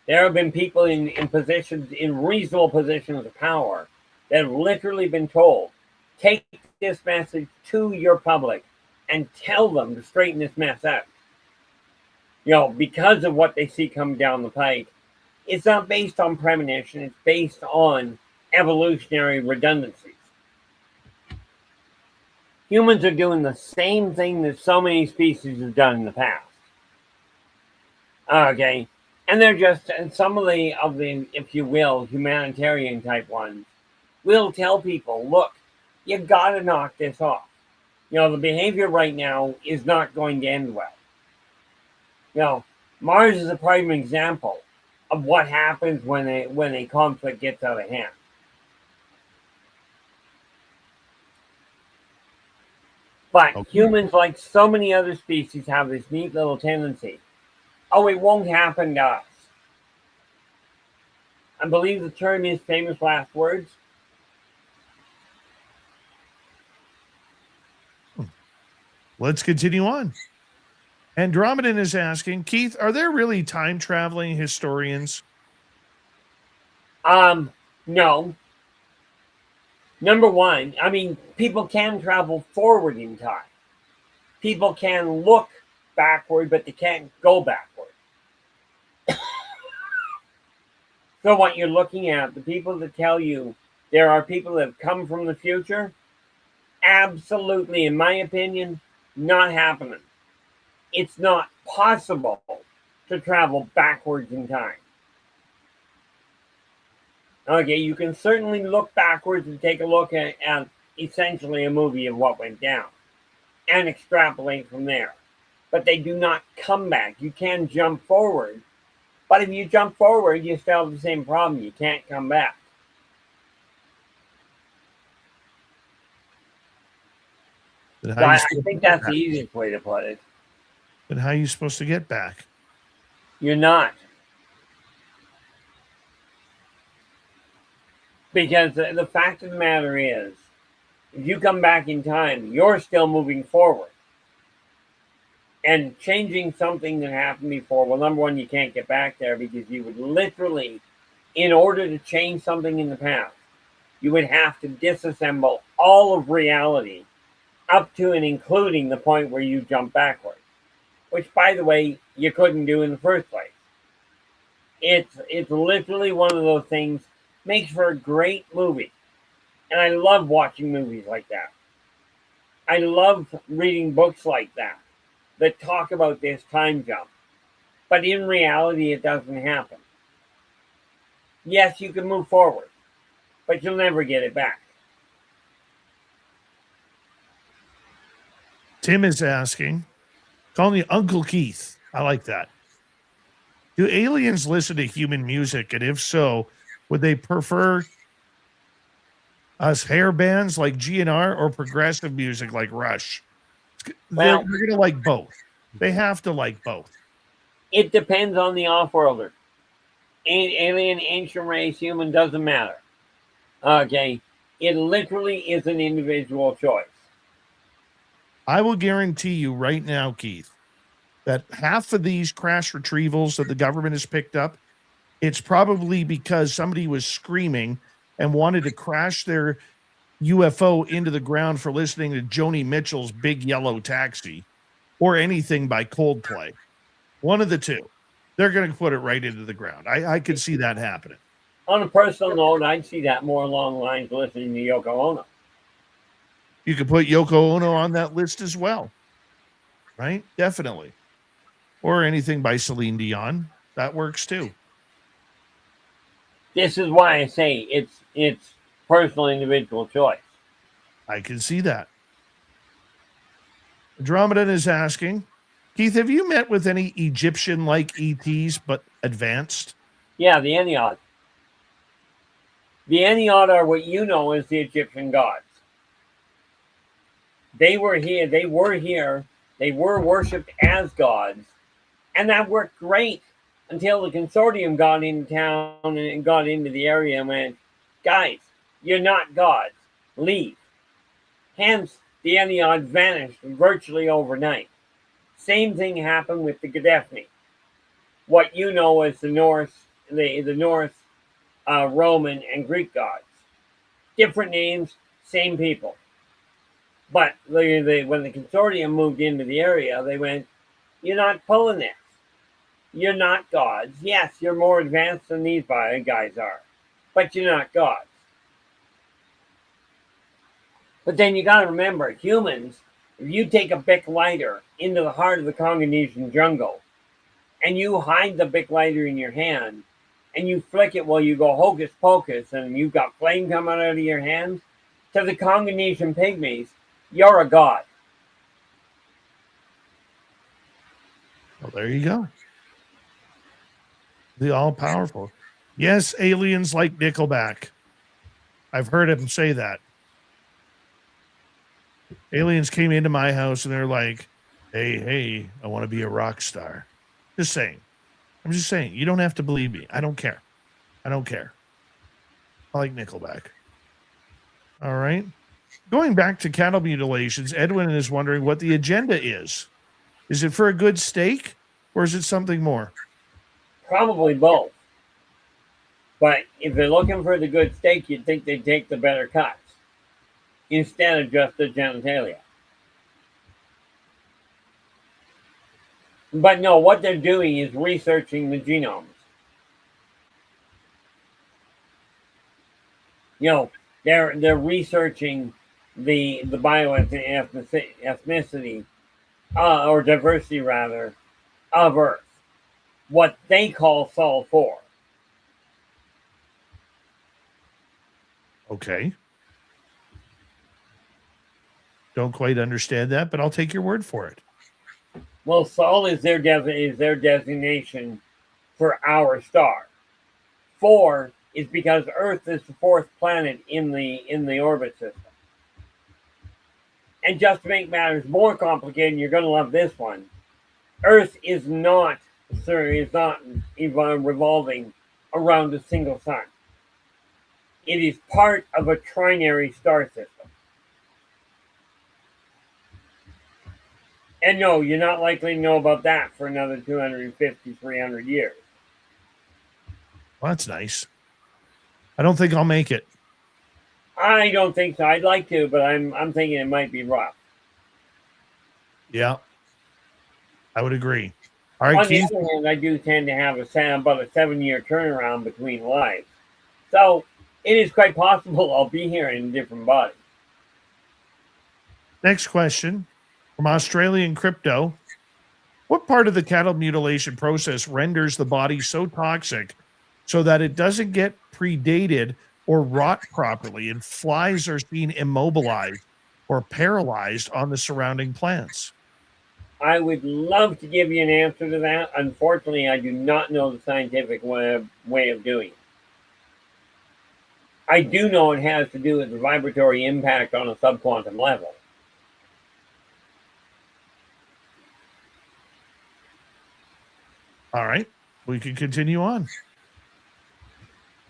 There have been people in positions, in reasonable positions of power, that have literally been told, take this message to your public and tell them to straighten this mess out. You know, because of what they see coming down the pike. It's not based on premonition, it's based on evolutionary redundancies. Humans are doing the same thing that so many species have done in the past. Okay. And they're just, and some of the, if you will, humanitarian type ones will tell people, look, you gotta knock this off. You know, the behavior right now is not going to end well. You know, Mars is a prime example of what happens when a conflict gets out of hand. But humans, like so many other species, have this neat little tendency. Oh, it won't happen to us. I believe the term is famous last words. Let's continue on. Andromedan is asking, Keith, are there really time traveling historians? No. Number one, I mean, people can travel forward in time. People can look backward, but they can't go backward. So what you're looking at, the people that tell you there are people that have come from the future, absolutely, in my opinion, not happening. It's not possible to travel backwards in time. Okay, you can certainly look backwards and take a look at essentially a movie of what went down and extrapolate from there. But they do not come back. You can jump forward. But if you jump forward, you still have the same problem. You can't come back. So I think that's the easiest way to put it. Then how are you supposed to get back? You're not. Because the fact of the matter is, if you come back in time, you're still moving forward. And changing something that happened before, well, number one, you can't get back there because you would literally, in order to change something in the past, you would have to disassemble all of reality up to and including the point where you jump backward. Which, by the way, you couldn't do in the first place. It's literally one of those things, makes for a great movie. And I love watching movies like that. I love reading books like that talk about this time jump. But in reality, it doesn't happen. Yes, you can move forward, but you'll never get it back. Tim is asking, call me Uncle Keith. I like that. Do aliens listen to human music? And if so, would they prefer us hair bands like GNR or progressive music like Rush? They're Well, going to like both. They have to like both. it depends on the off-worlder. Alien, ancient race, human, doesn't matter. Okay, it literally is an individual choice. I will guarantee you right now, Keith, that half of these crash retrievals that the government has picked up, it's probably because somebody was screaming and wanted to crash their UFO into the ground for listening to Joni Mitchell's Big Yellow Taxi or anything by Coldplay. One of the two. They're going to put it right into the ground. I could see that happening. On a personal note, I'd see that more along the lines of listening to Yoko Ono. You could put Yoko Ono on that list as well, right? Definitely. Or anything by Celine Dion. That works too. This is why I say it's personal individual choice. I can see that. Andromedan is asking, Keith, have you met with any Egyptian-like ETs but advanced? Yeah, the Ennead. The Ennead are what you know as the Egyptian gods. They were here. They were worshipped as gods, and that worked great until the consortium got into town and got into the area and went, guys, you're not gods. Leave. Hence, the Ennead vanished virtually overnight. Same thing happened with the Gedephneh. What you know as the Norse, Roman, and Greek gods. Different names, same people. But when the consortium moved into the area, they went, you're not pulling this. You're not gods. Yes, you're more advanced than these guys are, but you're not gods. But then you got to remember, humans, if you take a Bic lighter into the heart of the Congolesian jungle and you hide the Bic lighter in your hand and you flick it while you go hocus pocus and you've got flame coming out of your hand, to the Congolesian pygmies, you're a god. Well, there you go. The all-powerful. Yes, aliens like Nickelback. I've heard him say that. Aliens came into my house and they're like, hey, I want to be a rock star. Just saying. I'm just saying. You don't have to believe me. I don't care. I like Nickelback. All right. Going back to cattle mutilations, Edwin is wondering what the agenda is. Is it for a good steak or is it something more? Probably both. But if they're looking for the good steak, you'd think they'd take the better cuts instead of just the genitalia. But no, what they're doing is researching the genomes. You know, they're researching the bioethnicity or diversity rather of Earth, what they call Sol 4. Okay. Don't quite understand that, but I'll take your word for it. Well, Sol is their designation for our star. 4 is because Earth is the 4th planet in the orbit system. And just to make matters more complicated, you're going to love this one. Earth is not revolving around a single sun. It is part of a trinary star system. And no, you're not likely to know about that for another 250, 300 years. Well, that's nice. I don't think I'll make it. I don't think so. I'd like to, but I'm thinking it might be rough. Yeah, I would agree. All right, On Keith. the other hand, I do tend to have about a 7-year turnaround between lives. So it is quite possible I'll be here in a different body. Next question from Australian Crypto. What part of the cattle mutilation process renders the body so toxic so that it doesn't get predated or rot properly and flies are seen immobilized or paralyzed on the surrounding plants? I would love to give you an answer to that. Unfortunately, I do not know the scientific way of doing it. I do know it has to do with the vibratory impact on a subquantum level. All right, we can continue on.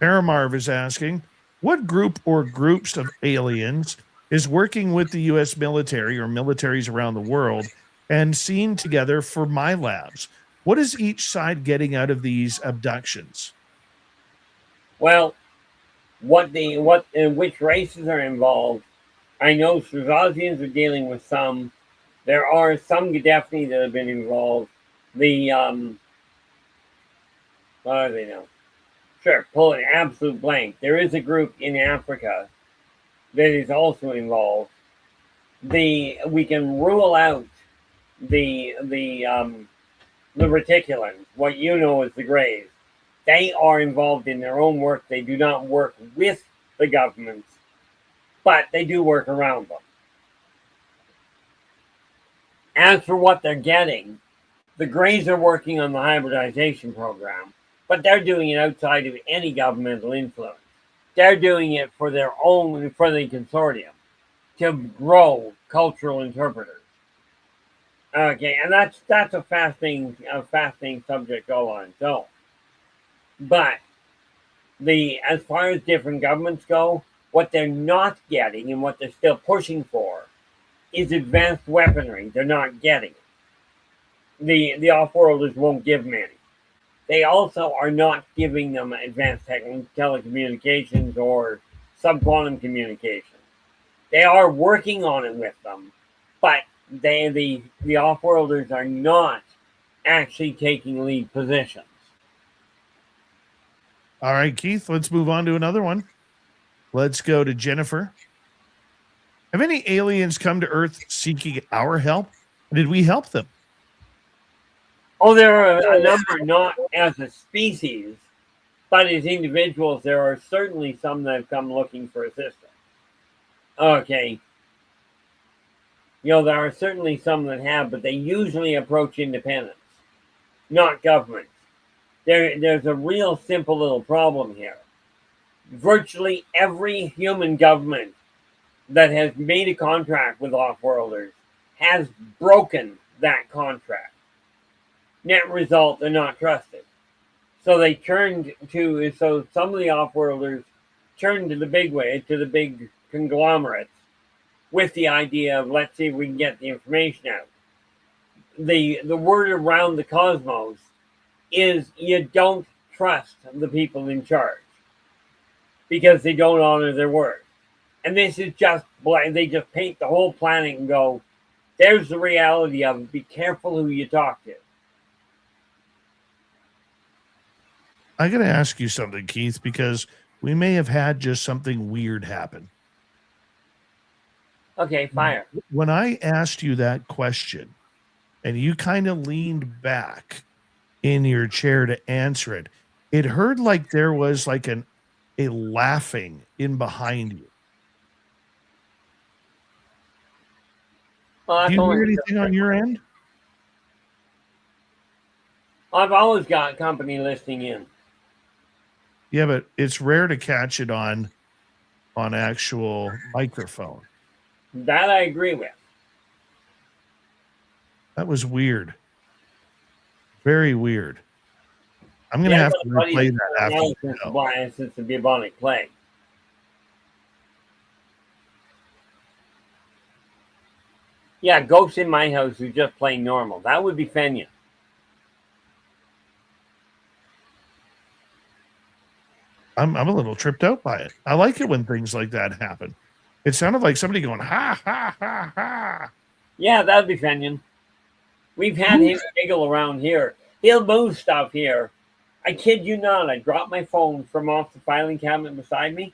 Paramarv is asking, what group or groups of aliens is working with the U.S. military or militaries around the world and seen together for my labs? What is each side getting out of these abductions? Well, which races are involved? I know Strazazians are dealing with some. There are some definitely that have been involved. The what are they now? Sure, pull an absolute blank. There is a group in Africa that is also involved. We can rule out the reticulans, what you know as the Greys. They are involved in their own work. They do not work with the governments, but they do work around them. As for what they're getting, the Greys are working on the hybridization program, but they're doing it outside of any governmental influence. They're doing it for their own, for the consortium, to grow cultural interpreters. Okay, and that's a fascinating subject all on its own. But as far as different governments go, what they're not getting and what they're still pushing for is advanced weaponry. They're not getting it. The off-worlders won't give many. They also are not giving them advanced telecommunications or subquantum communications. They are working on it with them, but the off-worlders are not actually taking lead positions. All right, Keith, let's move on to another one. Let's go to Jennifer. Have any aliens come to Earth seeking our help? Did we help them? Oh, there are a number, not as a species, but as individuals, there are certainly some that have come looking for assistance. Okay. There are certainly some that have, but they usually approach independence, not governments. There's a real simple little problem here. Virtually every human government that has made a contract with off-worlders has broken that contract. Net result, they're not trusted. So some of the off-worlders turned to the big conglomerates with the idea of, let's see if we can get the information out. The word around the cosmos is you don't trust the people in charge because they don't honor their word. And this is just blind. They just paint the whole planet and go, there's the reality of it. Be careful who you talk to. I got to ask you something, Keith, because we may have had just something weird happen. Okay, fire. When I asked you that question and you kind of leaned back in your chair to answer it, it heard like there was like a laughing in behind you. Well, do you hear anything on your end? I've always got company listening in. Yeah, but it's rare to catch it on actual microphone. That I agree with. That was weird. Very weird. I'm going to have to replay that after since the bubonic plague. Yeah, ghosts in my house who just playing normal. That would be Fenya. I'm a little tripped out by it. I like it when things like that happen. It sounded like somebody going, ha, ha, ha, ha. Yeah, that'd be Fenyon. We've had him giggle around here. He'll move stuff here. I kid you not. I dropped my phone from off the filing cabinet beside me.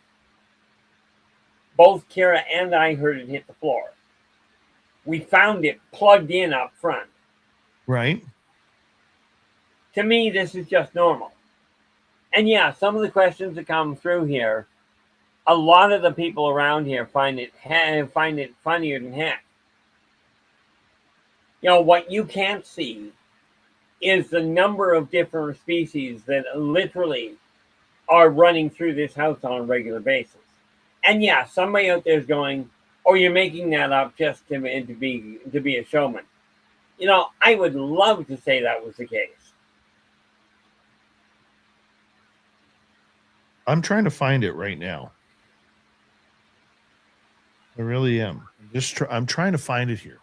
Both Kira and I heard it hit the floor. We found it plugged in up front. Right. To me, this is just normal. And yeah, some of the questions that come through here, a lot of the people around here find it funnier than heck. What you can't see is the number of different species that literally are running through this house on a regular basis. And yeah, somebody out there is going, "Oh, you're making that up just to be a showman." I would love to say that was the case. I'm trying to find it right now. I really am. I'm trying to find it here.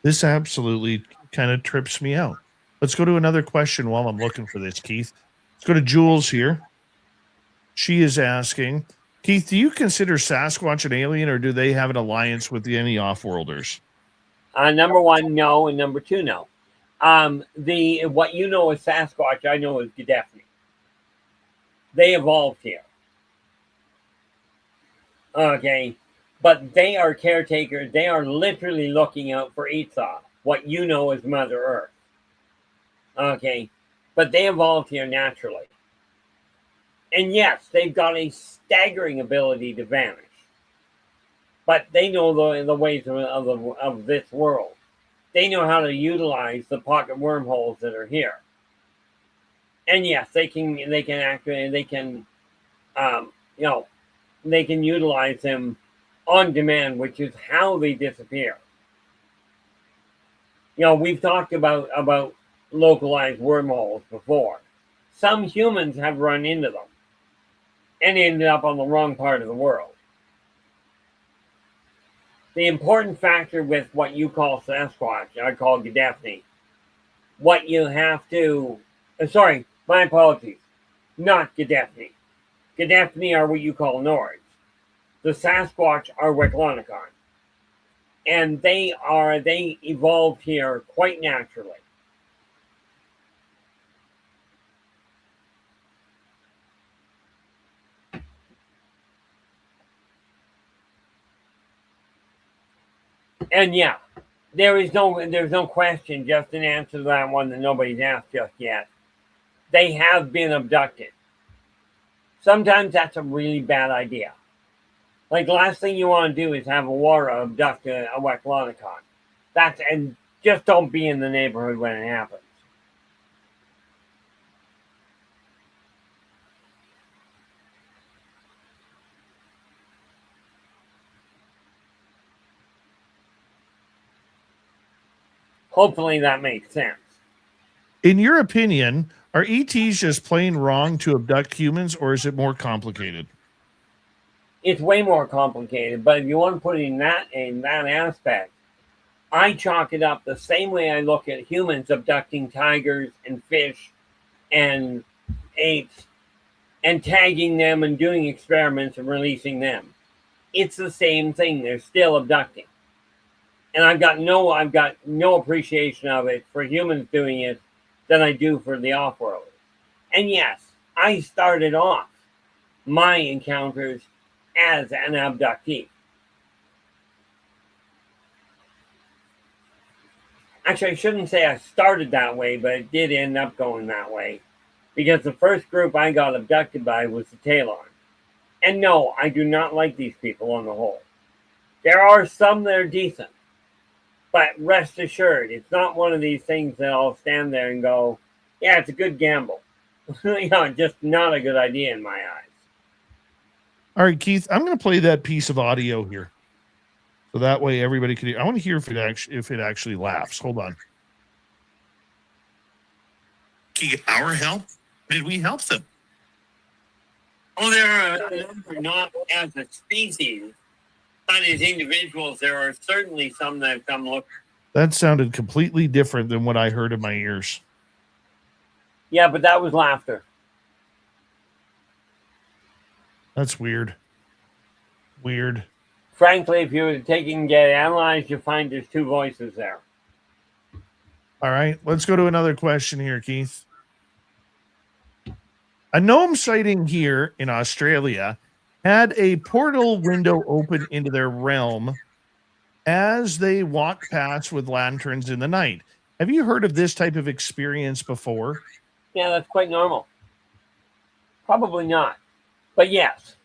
This absolutely kind of trips me out. Let's go to another question while I'm looking for this, Keith. Let's go to Jules here. She is asking, Keith, do you consider Sasquatch an alien, or do they have an alliance with any off-worlders? Number one, no, and number two, no. What you know as Sasquatch, I know as Gadefni. They evolved here. Okay, but they are caretakers. They are literally looking out for Esau, what you know as Mother Earth. Okay, but they evolved here naturally. And yes, they've got a staggering ability to vanish. But they know the ways of this world. They know how to utilize the pocket wormholes that are here. And yes, they can utilize them on demand, which is how they disappear. We've talked about localized wormholes before. Some humans have run into them and ended up on the wrong part of the world. The important factor with what you call Sasquatch, I call Gadefni, what you have to... sorry, my apologies. Not Gadefni. Gadefni are what you call Nords. The Sasquatch are Weclonicon. And they evolved here quite naturally. And yeah, there's no question, just an answer to that one that nobody's asked just yet. They have been abducted. Sometimes that's a really bad idea. Like, the last thing you want to do is have a Wara abduct a Weclonicon. And just don't be in the neighborhood when it happens. Hopefully that makes sense. In your opinion, are ETs just plain wrong to abduct humans, or is it more complicated? It's way more complicated, but if you want to put it in that aspect, I chalk it up the same way I look at humans abducting tigers and fish and apes and tagging them and doing experiments and releasing them. It's the same thing. They're still abducting. And I've got no appreciation of it for humans doing it than I do for the off-worlders. And yes, I started off my encounters as an abductee. Actually, I shouldn't say I started that way, but it did end up going that way. Because the first group I got abducted by was the Talon. And no, I do not like these people on the whole. There are some that are decent. But rest assured, it's not one of these things that I'll stand there and go, yeah, it's a good gamble. Just not a good idea in my eyes. All right, Keith, I'm going to play that piece of audio here. So that way everybody can hear. I want to hear if it actually laughs. Hold on. Our help? Did we help them? Oh, there are a number, not as a species, but as individuals, there are certainly some that have come look. That sounded completely different than what I heard in my ears. Yeah, but that was laughter. That's weird. Weird. Frankly, if you were to take it and get it analyzed, you'll find there's two voices there. All right, let's go to another question here, Keith. A gnome sighting here in Australia had a portal window open into their realm as they walked past with lanterns in the night. Have you heard of this type of experience before? Yeah, that's quite normal. Probably not. But yes.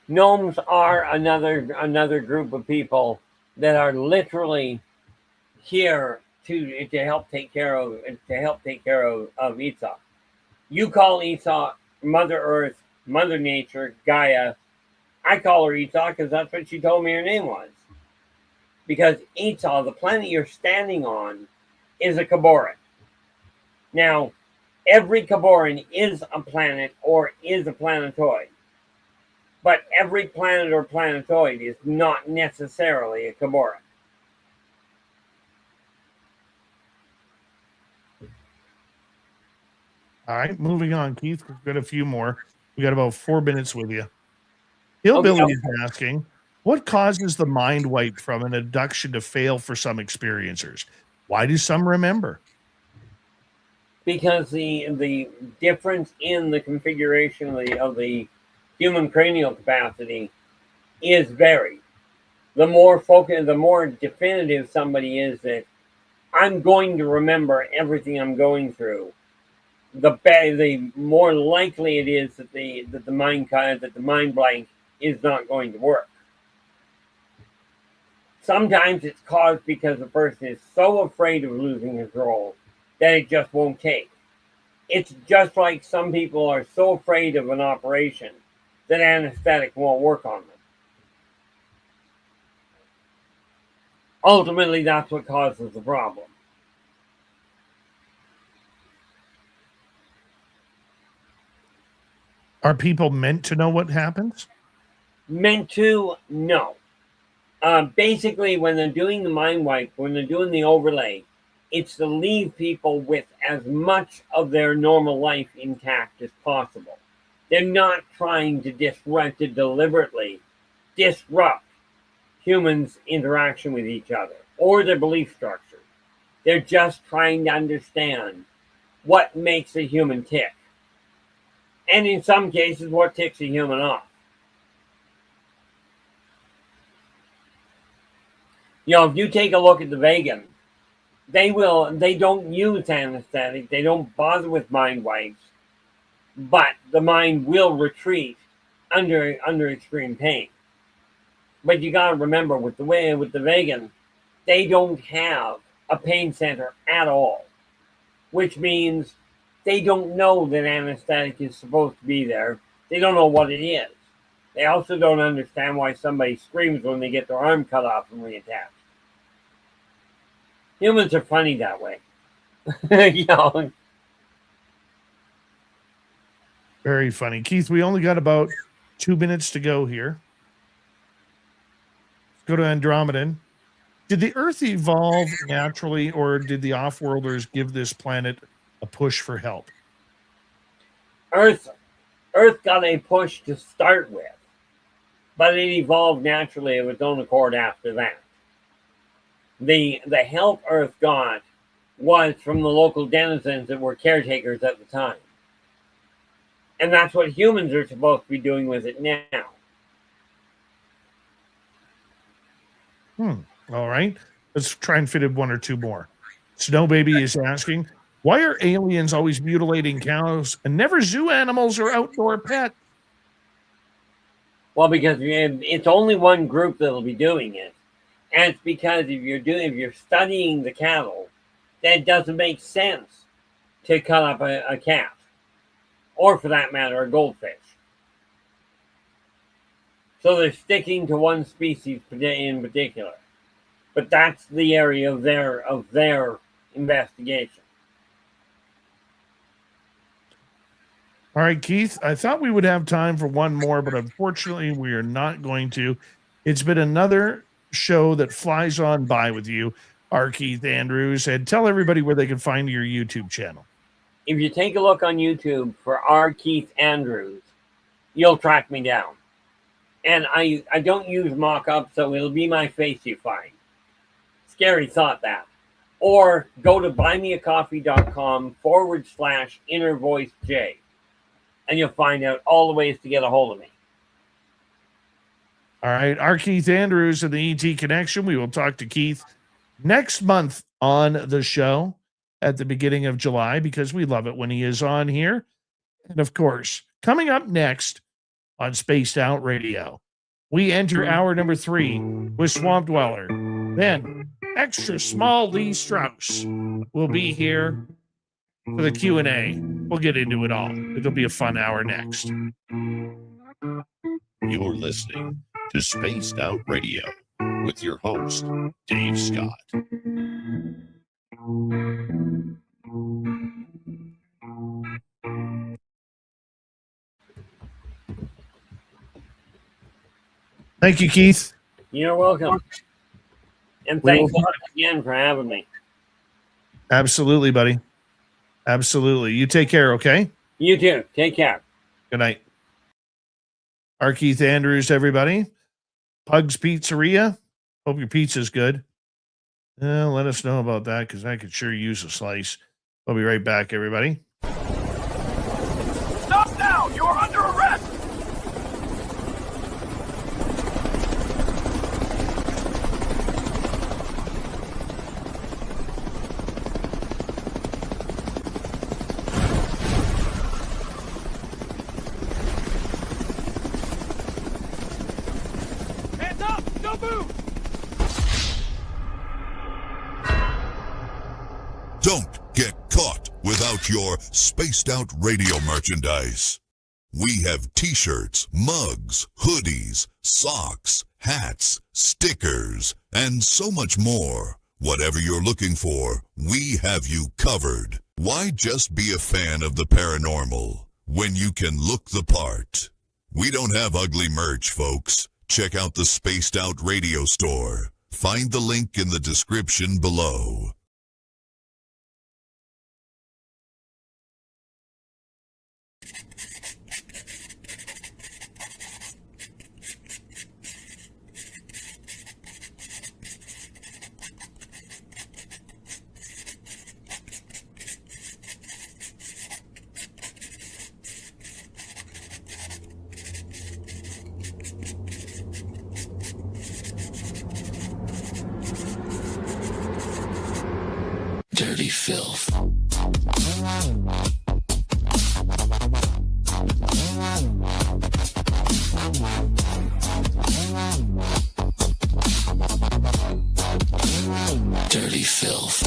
Gnomes are another group of people that are literally here to help take care of Esau. You call Esau Mother Earth, Mother Nature, Gaia. I call her Esau because that's what she told me her name was. Because Esau, the planet you're standing on, is a Kaboran. Now, every Kaboran is a planet or is a planetoid. But every planet or planetoid is not necessarily a Kaboran. All right, moving on, Keith. We've got a few more. We got about 4 minutes with you. Hillbilly is asking, what causes the mind wipe from an abduction to fail for some experiencers? Why do some remember? Because the difference in the configuration of the human cranial capacity is varied. The more focused, the more definitive somebody is that I'm going to remember everything I'm going through, the more likely it is that the mind blank is not going to work. Sometimes it's caused because the person is so afraid of losing control that it just won't take. It's just like some people are so afraid of an operation that anesthetic won't work on them. Ultimately, that's what causes the problem. Are people meant to know what happens? Meant to? No. Basically, when they're doing the mind wipe, when they're doing the overlay, it's to leave people with as much of their normal life intact as possible. They're not trying to deliberately disrupt humans' interaction with each other or their belief structures. They're just trying to understand what makes a human tick. And in some cases, what ticks a human off. If you take a look at the vegan, they don't use anesthetic, they don't bother with mind wipes, but the mind will retreat under extreme pain. But you gotta remember with the vegan, they don't have a pain center at all, which means they don't know that anesthetic is supposed to be there. They don't know what it is. They also don't understand why somebody screams when they get their arm cut off and reattached. Humans are funny that way. Very funny. Keith, we only got about 2 minutes to go here. Let's go to Andromedan. Did the Earth evolve naturally, or did the off-worlders give this planet a push for help? Earth got a push to start with, but it evolved naturally of its own accord after that. The help Earth got was from the local denizens that were caretakers at the time. And that's what humans are supposed to be doing with it now. All right. Let's try and fit in one or two more. Snow Baby is asking, why are aliens always mutilating cows and never zoo animals or outdoor pets? Well, because it's only one group that'll be doing it. And it's because if you're studying the cattle, that doesn't make sense to cut up a cat. Or for that matter, a goldfish. So they're sticking to one species in particular. But that's the area of their investigation. All right, Keith, I thought we would have time for one more, but unfortunately we are not going to. It's been another show that flies on by with you, our Keith Andrews, and tell everybody where they can find your YouTube channel. If you take a look on YouTube for our Keith Andrews, you'll track me down. And I don't use mock-up, so it'll be my face you find. Scary thought, that. Or go to buymeacoffee.com/innervoicej, and you'll find out all the ways to get a hold of me. All right, our Keith Andrews and the ET Connection. We will talk to Keith next month on the show at the beginning of July, because we love it when he is on here. And of course, coming up next on Spaced Out Radio, we enter hour number 3 with Swamp Dweller. Then extra small Lee Strauss will be here for the Q&A. We'll get into it all. It'll be a fun hour next. You're listening to Spaced Out Radio with your host, Dave Scott. Thank you, Keith. You're welcome. And thanks a lot again for having me. Absolutely, buddy. Absolutely. You take care, okay? You too. Take care. Good night. Our Keith Andrews, everybody. Pug's Pizzeria. Hope your pizza's good. Let us know about that because I could sure use a slice. I'll be right back, everybody. Stop now! You're under arrest! Hands up! Don't move! Don't get caught without your Spaced Out Radio merchandise. We have t-shirts, mugs, hoodies, socks, hats, stickers, and so much more. Whatever you're looking for, we have you covered. Why just be a fan of the paranormal when you can look the part? We don't have ugly merch, folks. Check out the Spaced Out Radio store. Find the link in the description below. Dirty filth. Dirty filth.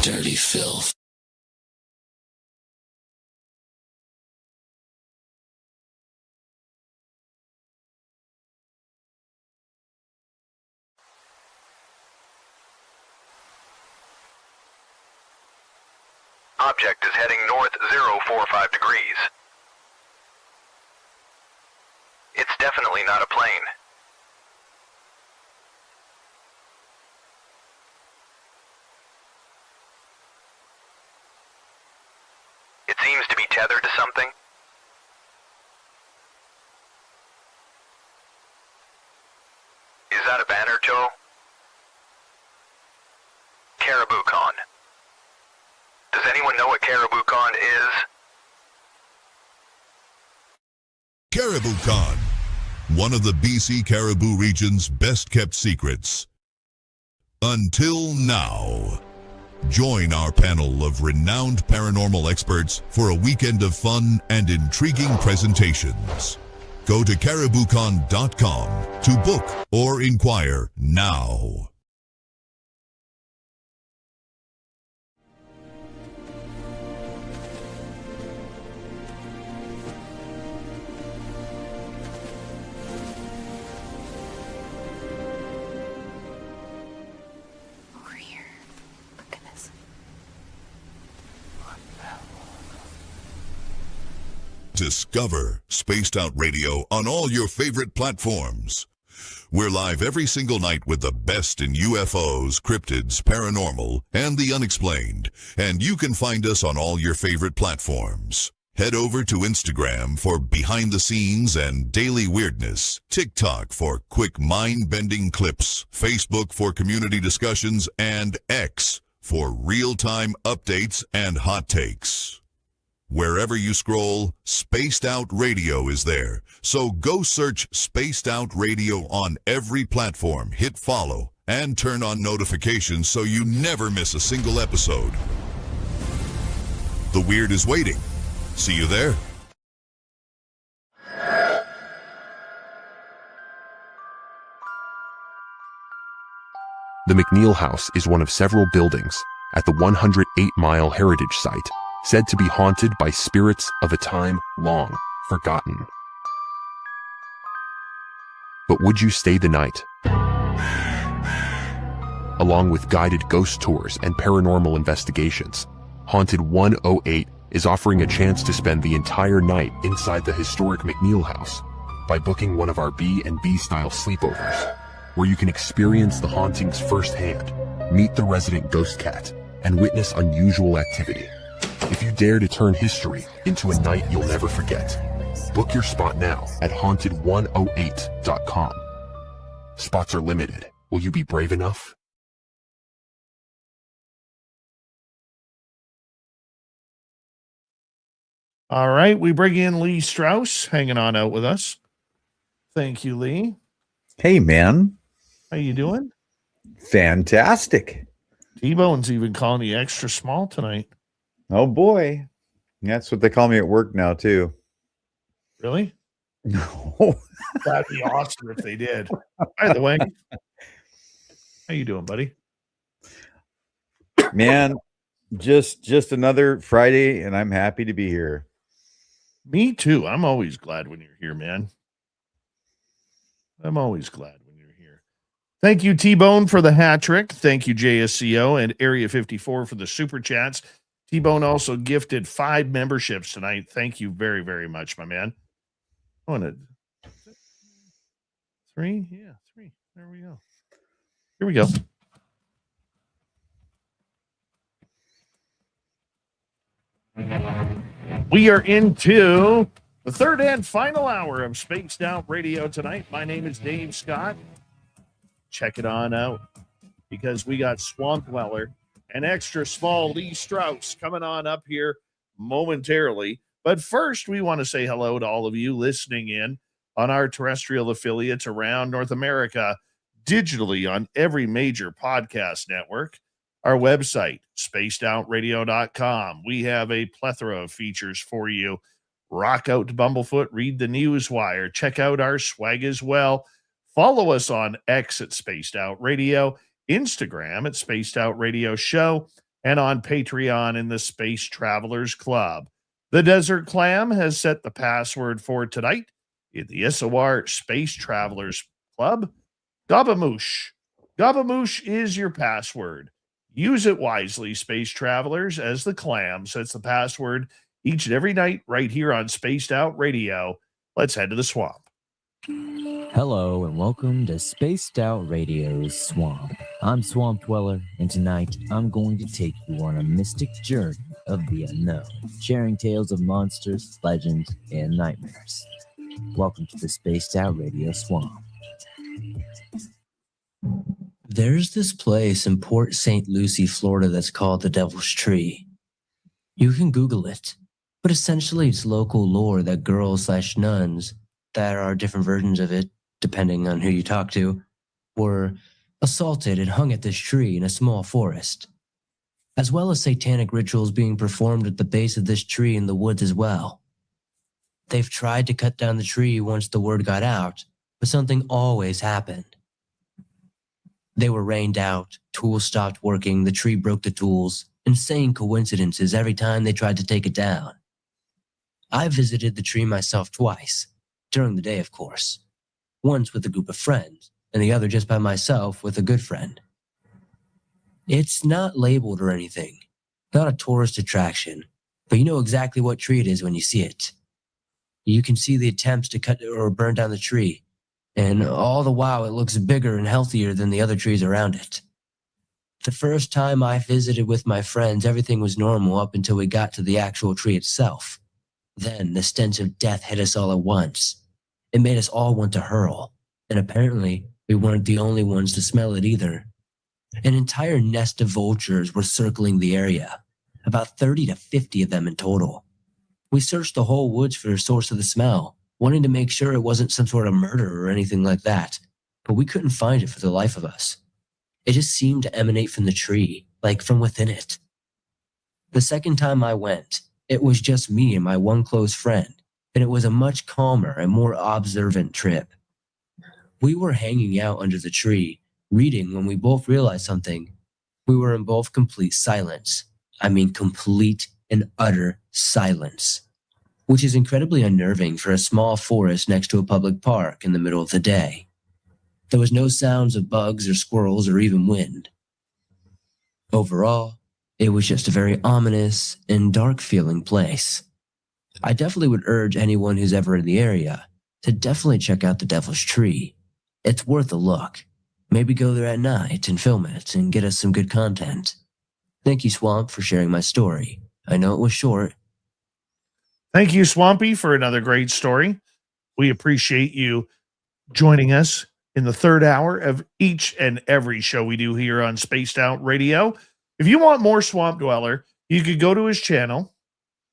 Dirty filth. Object is heading north 045 degrees. It's definitely not a plane. It seems to be tethered to something. Is that a banner, Joe? Caribou Con. Does anyone know what Caribou Con is? Caribou Con, one of the BC Caribou region's best-kept secrets. Until now. Join our panel of renowned paranormal experts for a weekend of fun and intriguing presentations. Go to cariboucon.com to book or inquire now. Over here. Look at this. Discover Spaced Out Radio on all your favorite platforms. We're live every single night with the best in UFOs, cryptids, paranormal, and the unexplained. And you can find us on all your favorite platforms. Head over to Instagram for behind the scenes and daily weirdness, TikTok for quick mind-bending clips, Facebook for community discussions, and X for real-time updates and hot takes. Wherever you scroll, Spaced Out Radio is there. So go search Spaced Out Radio on every platform, hit follow, and turn on notifications so you never miss a single episode. The weird is waiting. See you there. The McNeil House is one of several buildings at the 108-mile heritage site said to be haunted by spirits of a time long forgotten. But would you stay the night? Along with guided ghost tours and paranormal investigations, Haunted 108 is offering a chance to spend the entire night inside the historic McNeil House by booking one of our B&B style sleepovers, where you can experience the hauntings firsthand, meet the resident ghost cat, and witness unusual activity. If you dare to turn history into a night you'll never forget, book your spot now at haunted108.com. Spots are limited. Will you be brave enough? All right, we bring in Lee Strauss hanging on out with us. Thank you, Lee. Hey, man. How you doing? Fantastic. T-Bone's even calling you extra small tonight. Oh, boy. That's what they call me at work now, too. Really? No. That'd be awesome if they did. By the way, how you doing, buddy? Man, just another Friday, and I'm happy to be here. Me too. I'm always glad when you're here, man. I'm always glad when you're here. Thank you, T-Bone, for the hat trick. Thank you, JSCO and Area 54 for the super chats. T-Bone also gifted 5 memberships tonight. Thank you very, very much, my man. I want to 3? Yeah, 3. There we go. Here we go. We are into the third and final hour of Spaced Out Radio tonight. My name is Dave Scott. Check it on out because we got Swamp Dweller and extra small Lee Strauss coming on up here momentarily. But first, we want to say hello to all of you listening in on our terrestrial affiliates around North America, digitally on every major podcast network. Our website, spacedoutradio.com. We have a plethora of features for you. Rock out to Bumblefoot, read the Newswire, check out our swag as well. Follow us on X at Spaced Out Radio, Instagram at Spaced Out Radio Show, and on Patreon in the Space Travelers Club. The Desert Clam has set the password for tonight in the SOR Space Travelers Club. Gabamoosh. Gabamoosh is your password. Use it wisely, Space Travelers, as the Clam sets the password each and every night right here on Spaced Out Radio. Let's head to the swamp. Hello and welcome to Spaced Out Radio's Swamp. I'm Swamp Dweller, and tonight I'm going to take you on a mystic journey of the unknown, sharing tales of monsters, legends, and nightmares. Welcome to the Spaced Out Radio Swamp. There's this place in Port St. Lucie, Florida that's called the Devil's Tree. You can Google it, but essentially it's local lore that girls/nuns, that are different versions of it, depending on who you talk to, were assaulted and hung at this tree in a small forest, as well as satanic rituals being performed at the base of this tree in the woods as well. They've tried to cut down the tree once the word got out, but something always happened. They were rained out, tools stopped working, the tree broke the tools, insane coincidences every time they tried to take it down. I visited the tree myself twice, during the day of course, once with a group of friends, and the other just by myself with a good friend. It's not labeled or anything, not a tourist attraction, but you know exactly what tree it is when you see it. You can see the attempts to cut or burn down the tree, and all the while it looks bigger and healthier than the other trees around it. The first time I visited with my friends, everything was normal up until we got to the actual tree itself. Then the stench of death hit us all at once. It made us all want to hurl, and apparently we weren't the only ones to smell it either. An entire nest of vultures were circling the area, about 30 to 50 of them in total. We searched the whole woods for a source of the smell, wanting to make sure it wasn't some sort of murder or anything like that, but we couldn't find it for the life of us. It just seemed to emanate from the tree, like from within it. The second time I went, it was just me and my one close friend, and it was a much calmer and more observant trip. We were hanging out under the tree, reading when we both realized something. We were in both complete silence. I mean, complete and utter silence, which is incredibly unnerving for a small forest next to a public park in the middle of the day. There was no sounds of bugs or squirrels or even wind. Overall, it was just a very ominous and dark feeling place. I definitely would urge anyone who's ever in the area to definitely check out the Devil's Tree. It's worth a look. Maybe go there at night and film it and get us some good content. Thank you, Swamp, for sharing my story. I know it was short. Thank you, Swampy, for another great story. We appreciate you joining us in the third hour of each and every show we do here on Spaced Out Radio. If you want more Swamp Dweller, you could go to his channel.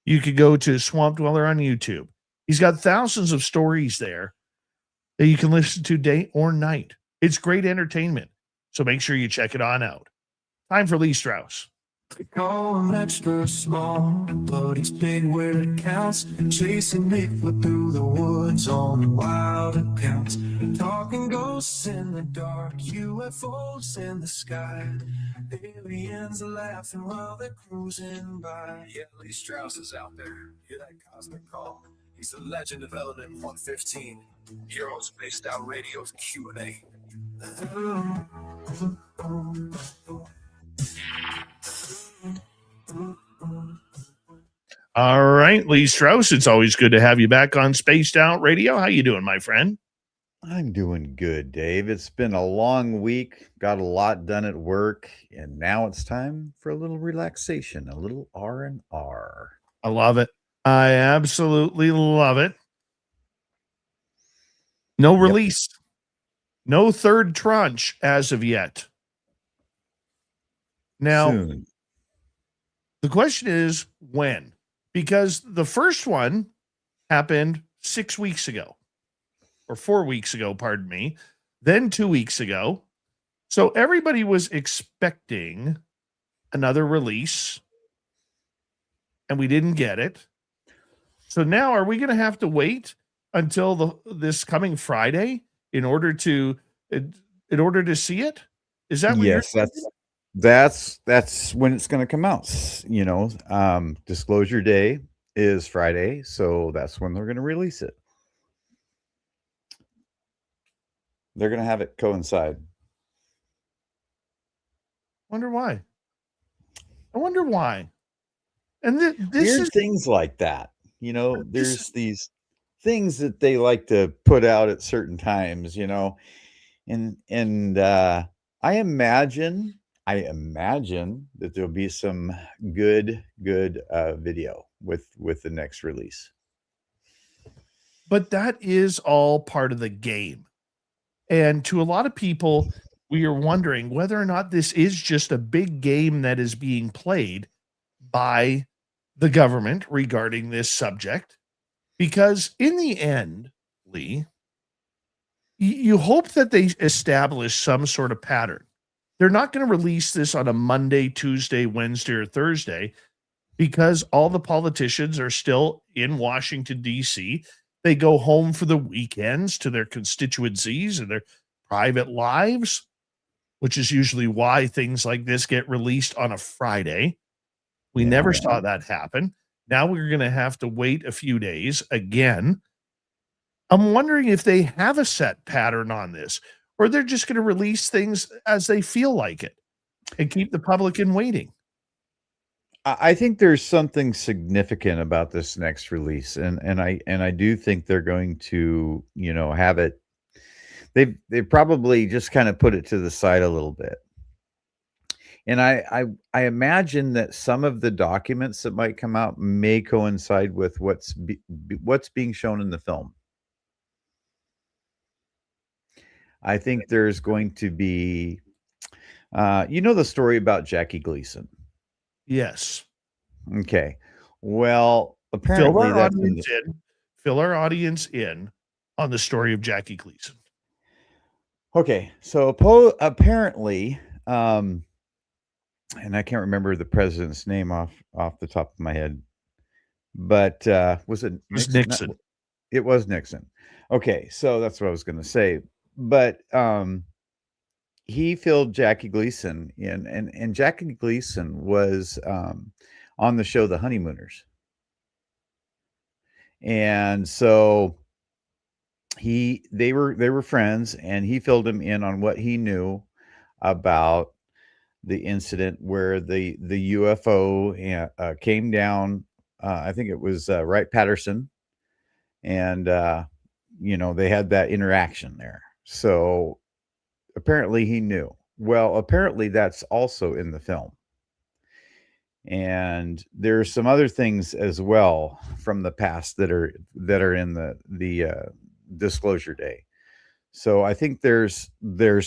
You could go to Swamp Dweller on YouTube. He's got thousands of stories there that you can listen to day or night. It's great entertainment. So make sure you check it on out. Time for Lee Strauss. They call him extra small, but he's big where it counts. Chasing Bigfoot through the woods on wild accounts. Talking ghosts in the dark, UFOs in the sky. Aliens laughing while they're cruising by. Yeah, Lee Strauss is out there. Hear that cosmic call? He's the legend of Element 115. Here on Spaced Out Radio's Q&A. All right, Lee Strauss, it's always good to have you back on Spaced Out Radio. How you doing, my friend? I'm doing good, Dave. It's been a long week, got a lot done at work, and now it's time for a little relaxation, a little R&R. I love it. I absolutely love it. No release. No third tranche as of yet. Now, Soon. The question is when? Because the first one happened 6 weeks ago, or 4 weeks ago, pardon me, then 2 weeks ago. So everybody was expecting another release, and we didn't get it. So now are we going to have to wait until this coming Friday in order to see it? Is that what yes, that's when it's going to come out. You know, disclosure day is Friday, so that's when they're going to release it. They're going to have it coincide. Wonder why. I wonder why. And this weird is things like that. You know, there's these things that they like to put out at certain times, you know, and I imagine that there'll be some good video with the next release. But that is all part of the game. And to a lot of people, we are wondering whether or not this is just a big game that is being played by the government regarding this subject. Because in the end, Lee, you hope that they establish some sort of pattern. They're not going to release this on a Monday, Tuesday, Wednesday, or Thursday because all the politicians are still in Washington, D.C. They go home for the weekends to their constituencies and their private lives, which is usually why things like this get released on a Friday. We never saw that happen. Now we're going to have to wait a few days again. I'm wondering if they have a set pattern on this, or they're just going to release things as they feel like it and keep the public in waiting. I think there's something significant about this next release, and I do think they're going to, you know, have it. They probably just kind of put it to the side a little bit. And I imagine that some of the documents that might come out may coincide with what's being shown in the film. I think there's going to be, you know, the story about Jackie Gleason. Yes. Okay. Well, apparently fill our audience in on the story of Jackie Gleason. Okay. So apparently, and I can't remember the president's name off the top of my head, but was it was Nixon? Nixon. It was Nixon. Okay, so that's what I was going to say. But he filled Jackie Gleason in, and Jackie Gleason was on the show The Honeymooners, and so they were friends, and he filled him in on what he knew about the incident where the UFO came down. I think it was Wright-Patterson, and they had that interaction there. So apparently he knew. Well, apparently that's also in the film. And there's some other things as well from the past that are in the disclosure day. So I think there's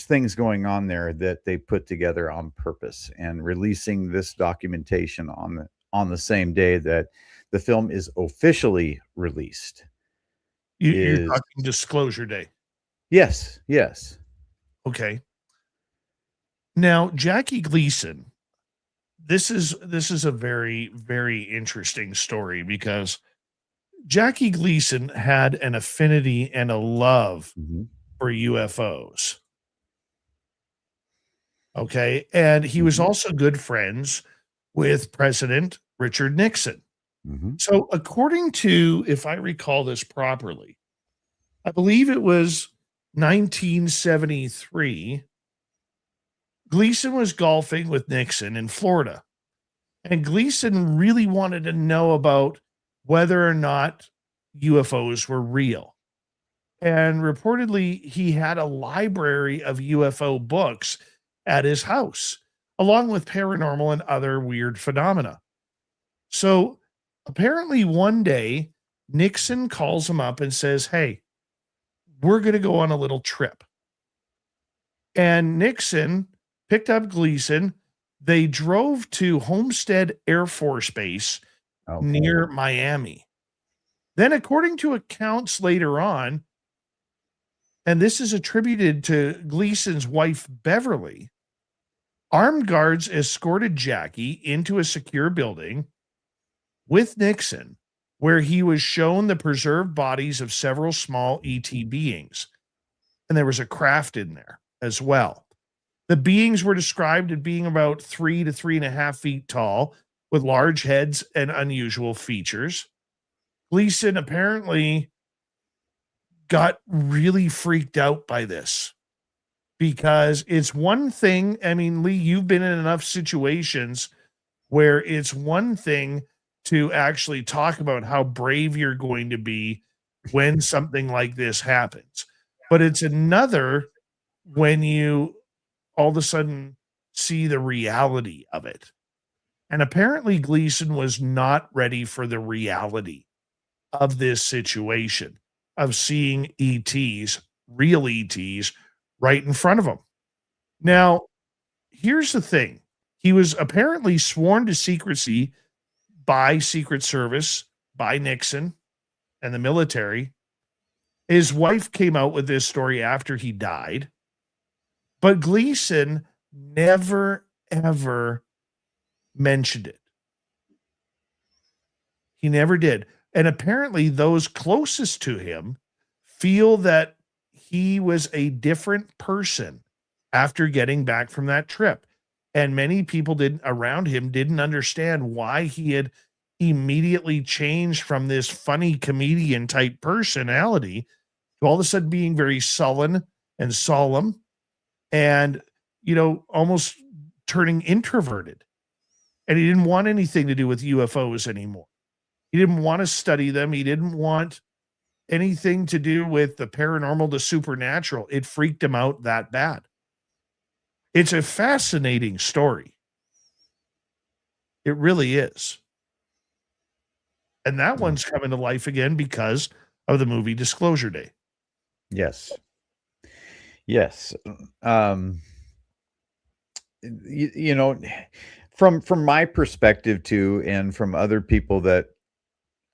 things going on there that they put together on purpose, and releasing this documentation on the same day that the film is officially released. You're talking disclosure day. Yes. Okay. Now, Jackie Gleason, this is a very, very interesting story, because Jackie Gleason had an affinity and a love for UFOs. Okay. And he was also good friends with President Richard Nixon. So according to, if I recall this properly, I believe it was 1973, Gleason was golfing with Nixon in Florida. And Gleason really wanted to know about whether or not UFOs were real. And reportedly, he had a library of UFO books at his house, along with paranormal and other weird phenomena. So apparently one day, Nixon calls him up and says, "Hey, we're going to go on a little trip." And Nixon picked up Gleason. They drove to Homestead Air Force Base near Miami. Then, according to accounts later on, and this is attributed to Gleason's wife, Beverly, armed guards escorted Jackie into a secure building with Nixon, where he was shown the preserved bodies of several small ET beings. And there was a craft in there as well. The beings were described as being about 3 to 3.5 feet tall, with large heads and unusual features. Gleason apparently got really freaked out by this, because it's one thing. I mean, Lee, you've been in enough situations where it's one thing to actually talk about how brave you're going to be when something like this happens, but it's another when you all of a sudden see the reality of it. And apparently Gleason was not ready for the reality of this situation, of seeing ETs, real ETs, right in front of him. Now, here's the thing. He was apparently sworn to secrecy by Secret Service, by Nixon and the military. His wife came out with this story after he died, but Gleason never, ever mentioned it. He never did. And apparently those closest to him feel that he was a different person after getting back from that trip. And many people around him didn't understand why he had immediately changed from this funny comedian type personality to all of a sudden being very sullen and solemn and, almost turning introverted. And he didn't want anything to do with UFOs anymore. He didn't want to study them. He didn't want anything to do with the paranormal, the supernatural. It freaked him out that bad. It's a fascinating story. It really is. And that one's coming to life again because of the movie Disclosure Day. Yes. From my perspective too, and from other people that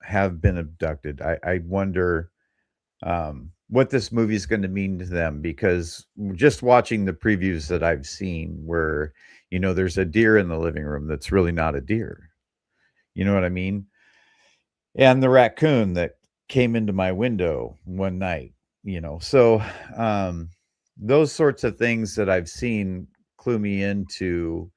have been abducted, I wonder, what this movie is going to mean to them, because just watching the previews that I've seen where, there's a deer in the living room that's really not a deer. You know what I mean? And the raccoon that came into my window one night, So those sorts of things that I've seen clue me into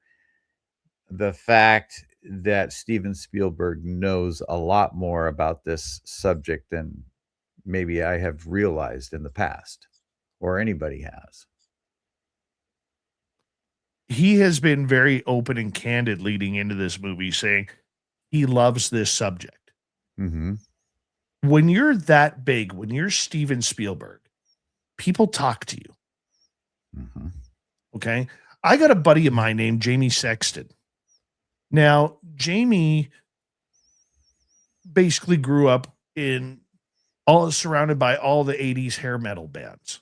the fact that Steven Spielberg knows a lot more about this subject than maybe I have realized in the past, or anybody has. He has been very open and candid leading into this movie, saying he loves this subject. Mm-hmm. When you're that big, when you're Steven Spielberg, people talk to you. Mm-hmm. Okay. I got a buddy of mine named Jamie Sexton. Now, Jamie basically grew up surrounded by all the 80s hair metal bands.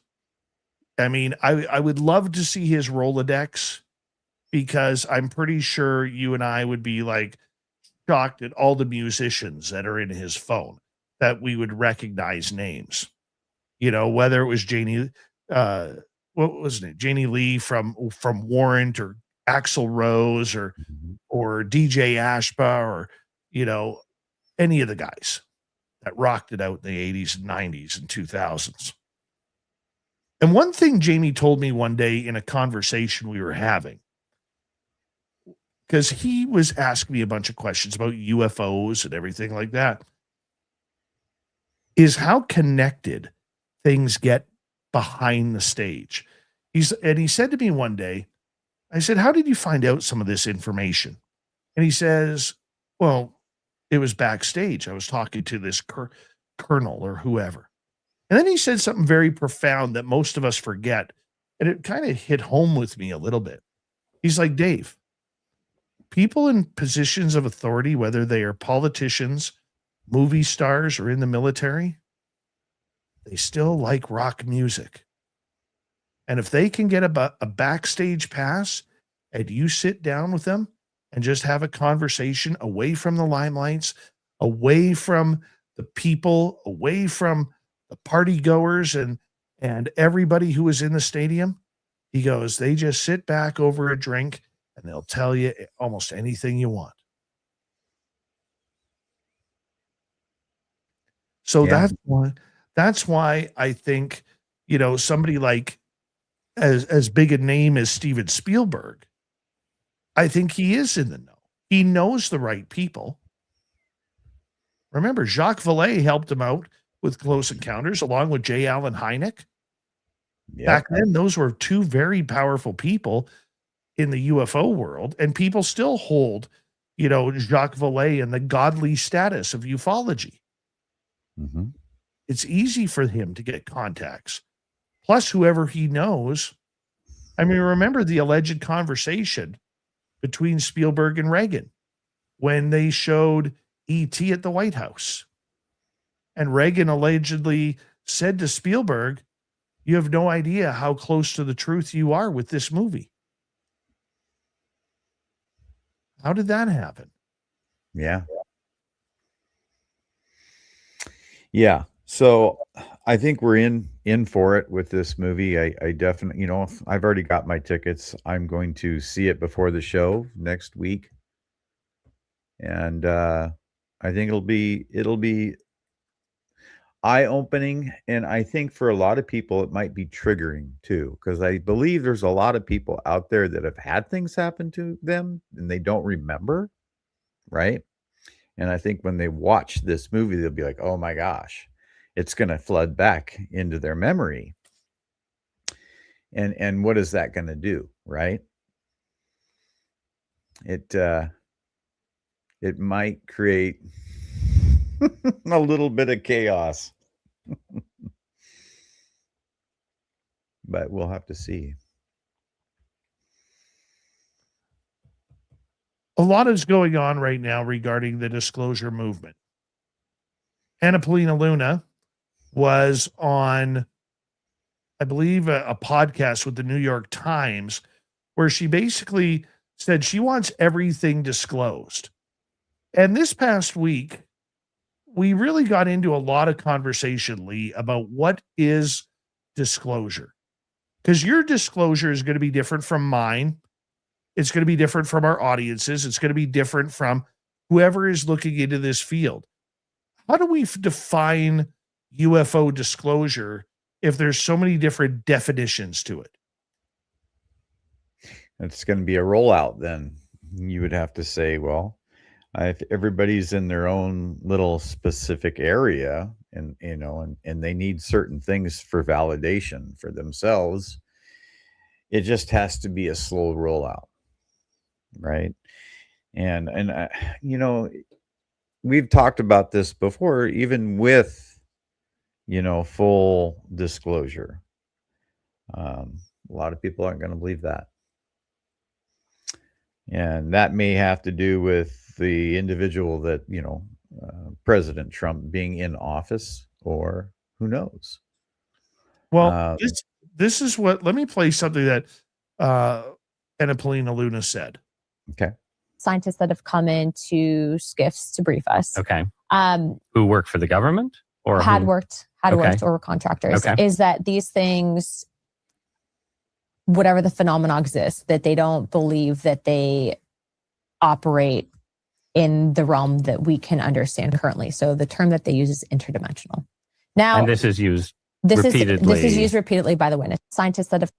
I mean, I would love to see his Rolodex, because I'm pretty sure you and I would be like shocked at all the musicians that are in his phone, that we would recognize names. Whether it was Janie, what was it? Janie Lee from Warrant, or Axl Rose, or DJ Ashba, or any of the guys that rocked it out in the 80s and 90s and 2000s. And one thing Jamie told me one day in a conversation we were having, because he was asking me a bunch of questions about UFOs and everything like that, is how connected things get behind the stage. He said to me one day, I said, how did you find out some of this information? And he says, well, it was backstage. I was talking to this colonel or whoever. And then he said something very profound that most of us forget. And it kind of hit home with me a little bit. He's like, Dave, people in positions of authority, whether they are politicians, movie stars, or in the military, they still like rock music. And if they can get a backstage pass and you sit down with them and just have a conversation away from the limelights, away from the people, away from the party goers and everybody who was in the stadium, he goes, they just sit back over a drink and they'll tell you almost anything you want. So that's why I think, somebody like as big a name as Steven Spielberg, I think he is in the know. He knows the right people. Remember, Jacques Vallée helped him out with Close Encounters, along with J. Allen Hynek. Yep. Back then, those were two very powerful people in the UFO world, and people still hold, Jacques Vallée in the godly status of ufology. Mm-hmm. It's easy for him to get contacts. Plus, whoever he knows. I mean, remember the alleged conversation between Spielberg and Reagan when they showed E.T. at the White House. And Reagan allegedly said to Spielberg, you have no idea how close to the truth you are with this movie. How did that happen? Yeah. Yeah. So I think we're in for it with this movie. I definitely, I've already got my tickets. I'm going to see it before the show next week. And I think it'll be eye-opening, and I think for a lot of people it might be triggering too, because I believe there's a lot of people out there that have had things happen to them and they don't remember, right? And I think when they watch this movie, they'll be like, oh my gosh, it's going to flood back into their memory. And what is that going to do, right? It might create a little bit of chaos. But we'll have to see. A lot is going on right now regarding the disclosure movement. Anna Paulina Luna was on, I believe, a podcast with the New York Times, where she basically said she wants everything disclosed. And this past week, we really got into a lot of conversation, Lee, about what is disclosure. Because your disclosure is going to be different from mine. It's going to be different from our audiences. It's going to be different from whoever is looking into this field. How do we define UFO disclosure if there's so many different definitions to it? It's going to be a rollout then. You would have to say, well, if everybody's in their own little specific area and, and they need certain things for validation for themselves, it just has to be a slow rollout. Right. And we've talked about this before, even with, full disclosure. A lot of people aren't going to believe that. And that may have to do with the individual that, President Trump being in office, or who knows? Well, this is what, let me play something that Anna Paulina Luna said. Okay. Scientists that have come into SCIFs to brief us. Okay. Who work for the government or had who? worked or were contractors. Okay. Is that these things, whatever the phenomena exists, that they don't believe that they operate in the realm that we can understand currently. So the term that they use is interdimensional. Now, And this is used repeatedly. This is used repeatedly by the witness. Scientists that have.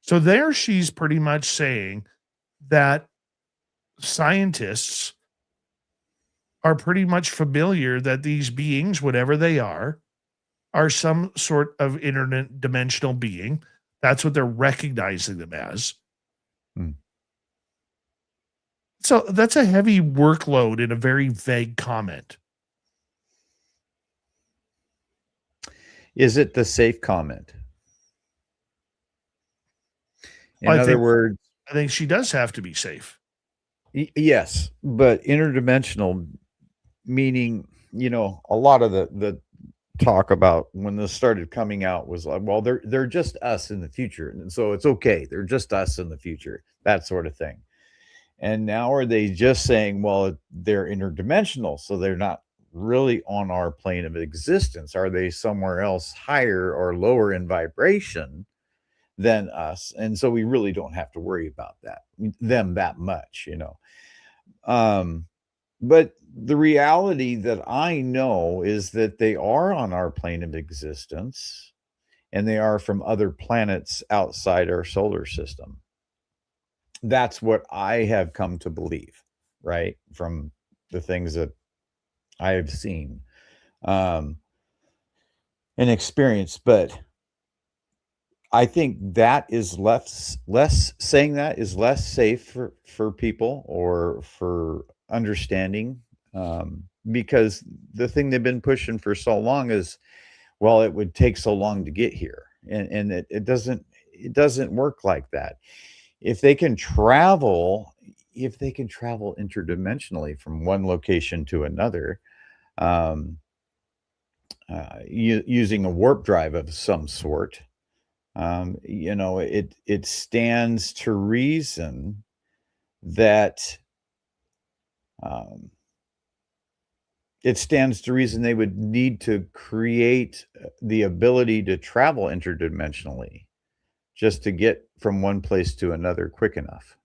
So there she's pretty much saying that scientists are pretty much familiar that these beings, whatever they are some sort of interdimensional being. That's what they're recognizing them as. So that's a heavy workload in a very vague comment. Is it the safe comment? In I other words, I think she does have to be safe. Yes, but interdimensional meaning, a lot of the talk about when this started coming out was like, well, they're just us in the future, and so it's okay. They're just us in the future, that sort of thing. And now are they just saying, well, they're interdimensional, so they're not really on our plane of existence? Are they somewhere else higher or lower in vibration than us? And so we really don't have to worry about them that much, But the reality that I know is that they are on our plane of existence, and they are from other planets outside our solar system. That's what I have come to believe, right? From the things that I have seen and experienced. But I think that is less saying that is less safe for people or for understanding, because the thing they've been pushing for so long is, well, it would take so long to get here, and it doesn't work like that. If they can travel interdimensionally from one location to another, using a warp drive of some sort, it stands to reason that they would need to create the ability to travel interdimensionally just to get from one place to another quick enough.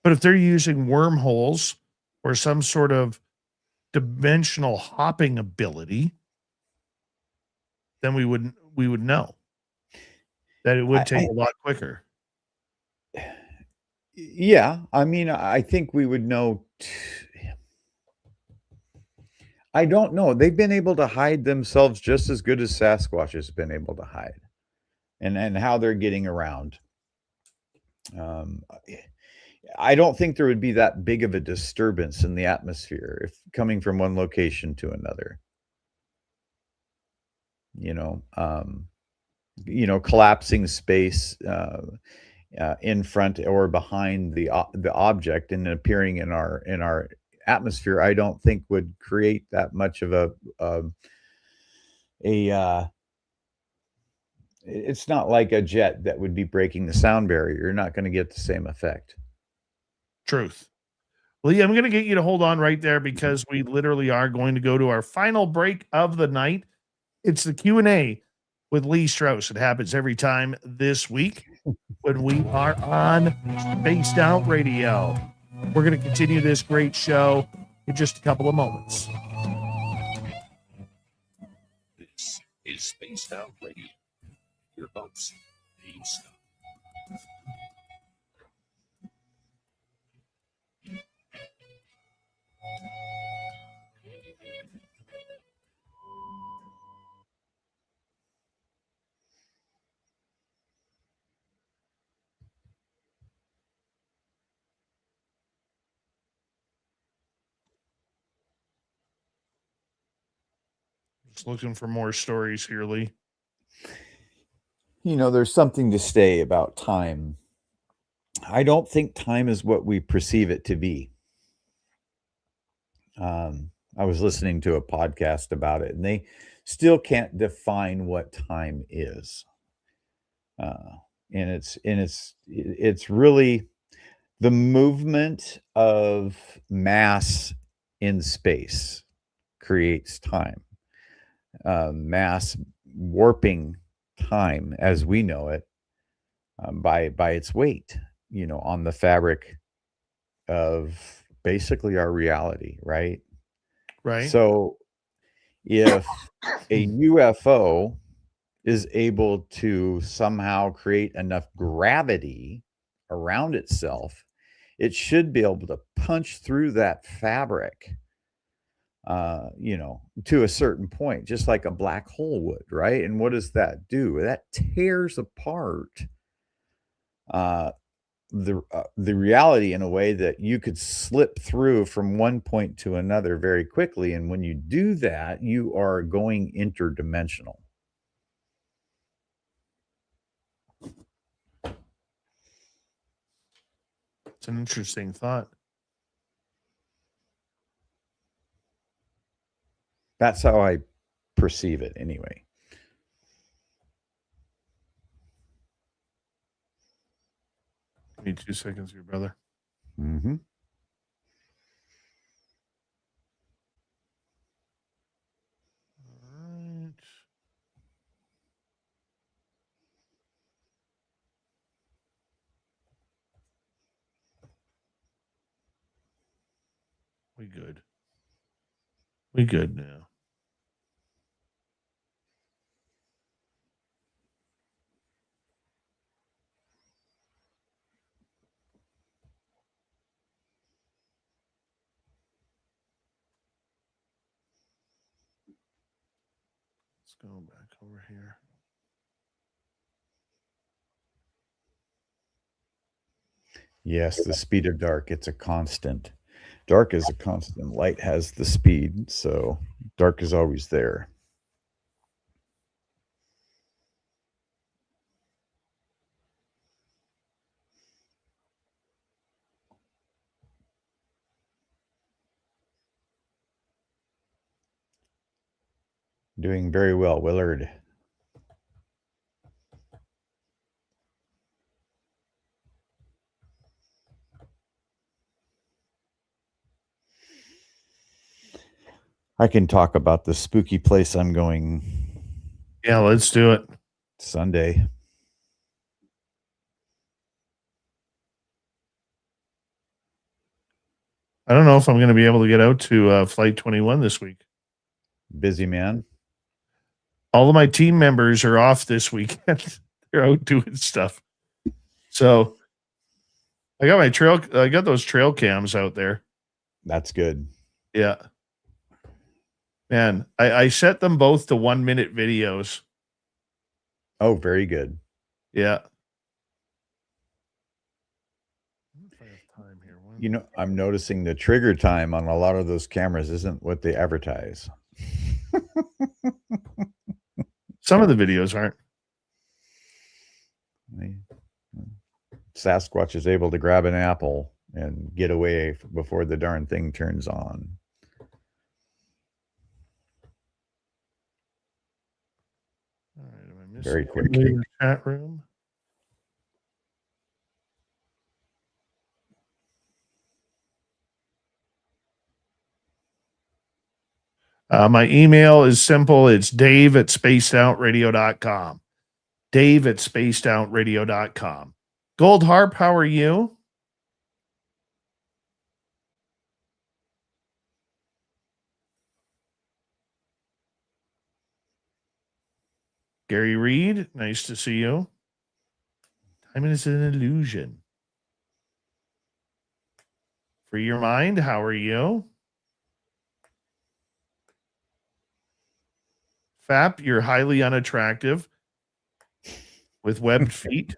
But if they're using wormholes or some sort of dimensional hopping ability, then we would know that it would take a lot quicker. Yeah, I mean, I think we would know. I don't know. They've been able to hide themselves just as good as Sasquatch has been able to hide, and how they're getting around. I don't think there would be that big of a disturbance in the atmosphere if coming from one location to another. Collapsing space in front or behind the object and appearing in our atmosphere, I don't think would create that much of it's not like a jet that would be breaking the sound barrier. You're not going to get the same effect. Truth. Lee, I'm going to get you to hold on right there because we literally are going to go to our final break of the night. It's the Q&A with Lee Strauss. It happens every time this week when we are on Spaced Out Radio. We're going to continue this great show in just a couple of moments. This is Spaced Out Radio. Your host, Dave Scott. Just looking for more stories here, Lee. You know, there's something to say about time. I don't think time is what we perceive it to be. I was listening to a podcast about it, and they still can't define what time is. And it's really the movement of mass in space creates time. Mass warping time as we know it by its weight, you know, on the fabric of basically our reality, right? Right. So if a UFO is able to somehow create enough gravity around itself, it should be able to punch through that fabric, you know, to a certain point, just like a black hole would, right? And what does that do? That tears apart the reality in a way that you could slip through from one point to another very quickly. And when you do that, you are going interdimensional. It's an interesting thought. That's how I perceive it anyway. Give me 2 seconds here, brother. Mm-hmm. All right. We good. We good now. Let's go back over here. Yes, the speed of dark, it's a constant. Dark is a constant. Light has the speed, so dark is always there. Doing very well, Willard. I can talk about the spooky place I'm going. Yeah, let's do it. Sunday. I don't know if I'm going to be able to get out to Flight 21 this week. Busy man. All of my team members are off this weekend. They're out doing stuff. So I got those trail cams out there. That's good. Yeah. Man, I set them both to 1 minute videos. Oh, very good. Yeah. You know, I'm noticing the trigger time on a lot of those cameras isn't what they advertise. Some of the videos aren't. Sasquatch is able to grab an apple and get away before the darn thing turns on. All right, am I missing Very quick. in the chat room? My email is simple. It's dave@spacedoutradio.com. dave@spacedoutradio.com. Gold Harp, how are you? Gary Reed, nice to see you. Time is an illusion. Free your mind, how are you? Fap, you're highly unattractive with webbed feet.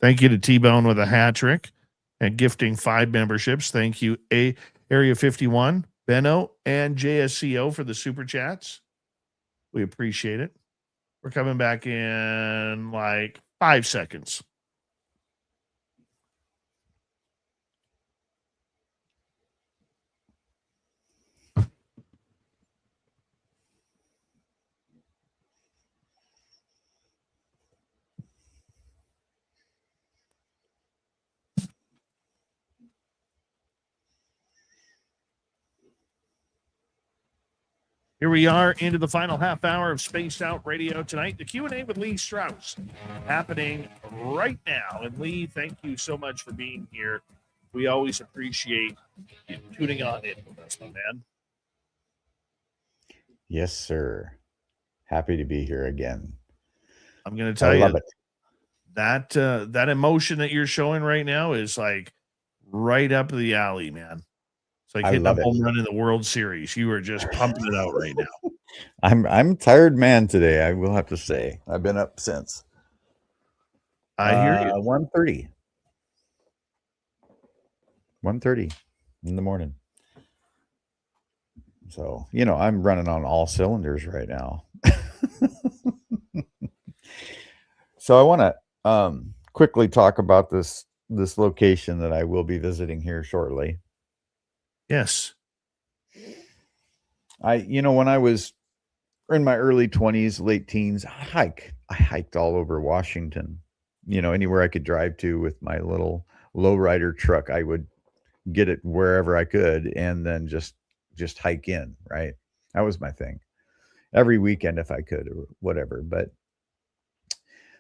Thank you to T-Bone with a hat trick and gifting 5 memberships. Thank you, Area 51, Benno, and JSCO for the super chats. We appreciate it. We're coming back in like 5 seconds. Here we are into the final half hour of Spaced Out Radio tonight. The Q&A with Lee Strauss happening right now. And Lee, thank you so much for being here. We always appreciate you tuning on in with us, my man. Yes, sir. Happy to be here again. I'm going to tell I you love it. that emotion that you're showing right now is like right up the alley, man. It's like I hitting a love it. home run in the World Series. You are just pumping it out right now. I'm a tired man today, I will have to say. I've been up since I hear you. 1:30. 1:30 in the morning. So, I'm running on all cylinders right now. So I want to quickly talk about this location that I will be visiting here shortly. Yes. When I was in my early 20s, late teens, I hiked all over Washington. Anywhere I could drive to with my little lowrider truck, I would get it wherever I could and then just hike in, right? That was my thing. Every weekend if I could or whatever. But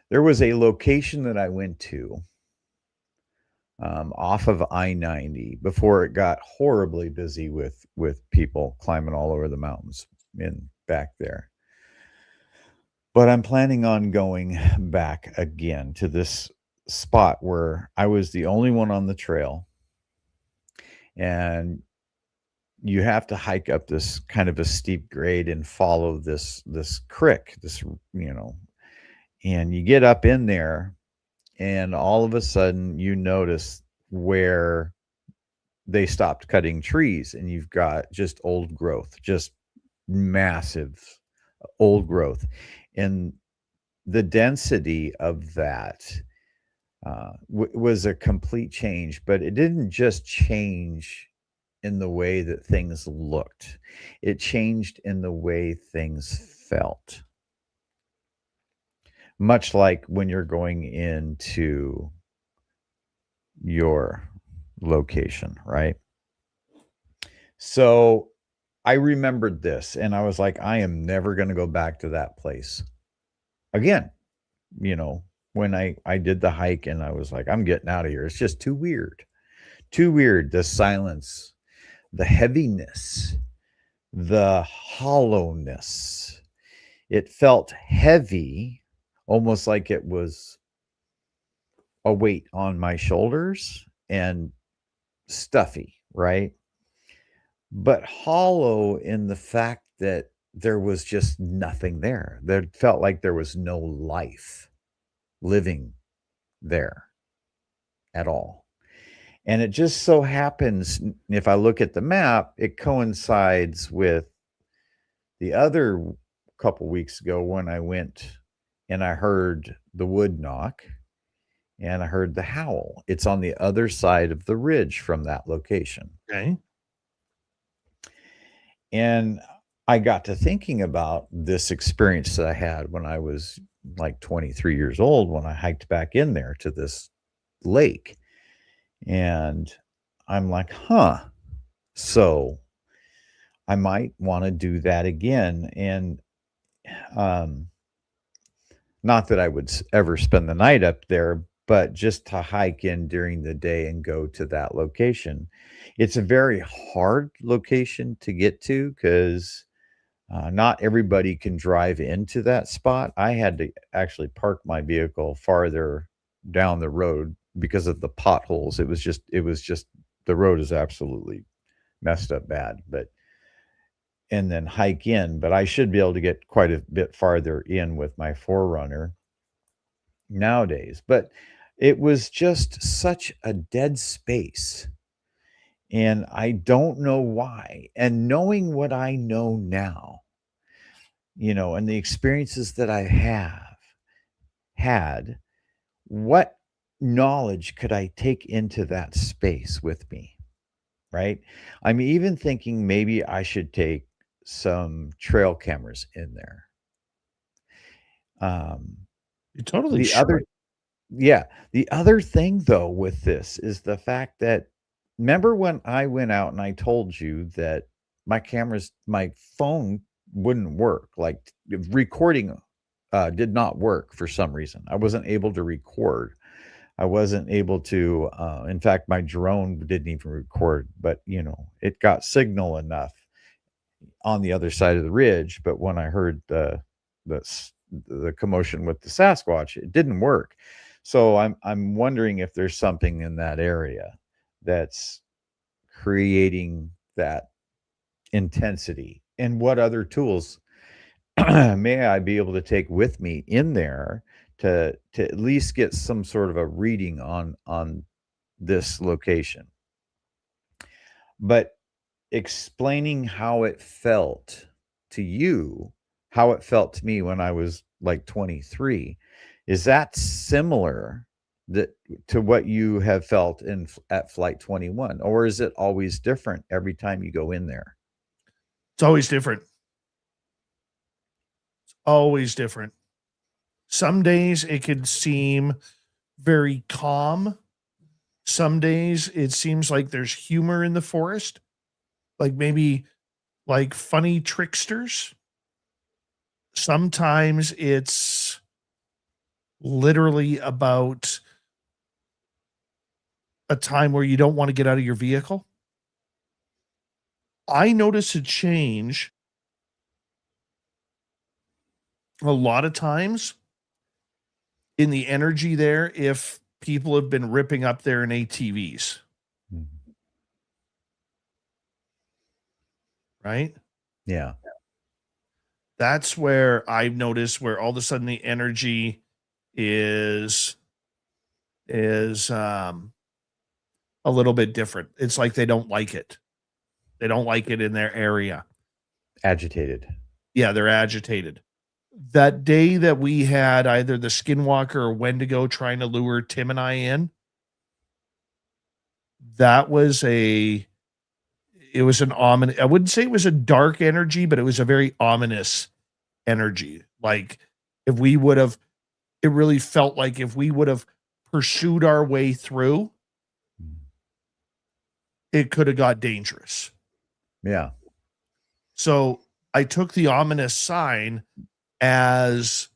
there was a location that I went to off of I-90 before it got horribly busy with people climbing all over the mountains in back there. But I'm planning on going back again to this spot where I was the only one on the trail. And you have to hike up this kind of a steep grade and follow this creek, and you get up in there and all of a sudden you notice where they stopped cutting trees and you've got just old growth, just massive old growth. And the density of that was a complete change, but it didn't just change in the way that things looked. It changed in the way things felt. Much like when you're going into your location, right? So I remembered this and I was like, I am never going to go back to that place again. When I did the hike and I was like, I'm getting out of here. It's just too weird. Too weird. The silence, the heaviness, the hollowness. It felt heavy, almost like it was a weight on my shoulders and stuffy, right? But hollow in the fact that there was just nothing there. There felt like there was no life living there at all. And it just so happens, if I look at the map, it coincides with the other couple weeks ago when I went and I heard the wood knock and I heard the howl. It's on the other side of the ridge from that location. Okay. And I got to thinking about this experience that I had when I was like 23 years old when I hiked back in there to this lake. And I'm like, huh. So I might want to do that again. And not that I would ever spend the night up there, but just to hike in during the day and go to that location. It's a very hard location to get to because not everybody can drive into that spot. I had to actually park my vehicle farther down the road because of the potholes. It was just the road is absolutely messed up bad, and then hike in, but I should be able to get quite a bit farther in with my 4Runner nowadays. But it was just such a dead space. And I don't know why. And knowing what I know now, and the experiences that I have had, what knowledge could I take into that space with me? Right? I'm even thinking maybe I should take some trail cameras in there. You totally The should. other, yeah, the other thing though with this is the fact that remember when I went out and I told you that my phone wouldn't work, like recording did not work for some reason. I wasn't able to record. I wasn't able to, in fact, my drone didn't even record, but it got signal enough on the other side of the ridge. But when I heard the commotion with the Sasquatch, it didn't work. So I'm wondering if there's something in that area that's creating that intensity, and what other tools may I be able to take with me in there to at least get some sort of a reading on this location. But explaining how it felt to you, how it felt to me when I was like 23, is that similar to what you have felt at Flight 21, or is it always different every time you go in there? It's always different. It's always different. Some days it can seem very calm. Some days it seems like there's humor in the forest, like maybe like funny tricksters. Sometimes it's literally about a time where you don't want to get out of your vehicle. I notice a change a lot of times in the energy there if people have been ripping up there in ATVs. Right? Yeah. That's where I've noticed where all of a sudden the energy is a little bit different. It's like they don't like it. They don't like it in their area. Agitated. Yeah, they're agitated. That day that we had either the Skinwalker or Wendigo trying to lure Tim and I in, that was it was an ominous, I wouldn't say it was a dark energy, but it was a very ominous energy. Like if we would have, it really felt like if we would have pursued our way through, it could have got dangerous. Yeah. So I took the ominous sign as,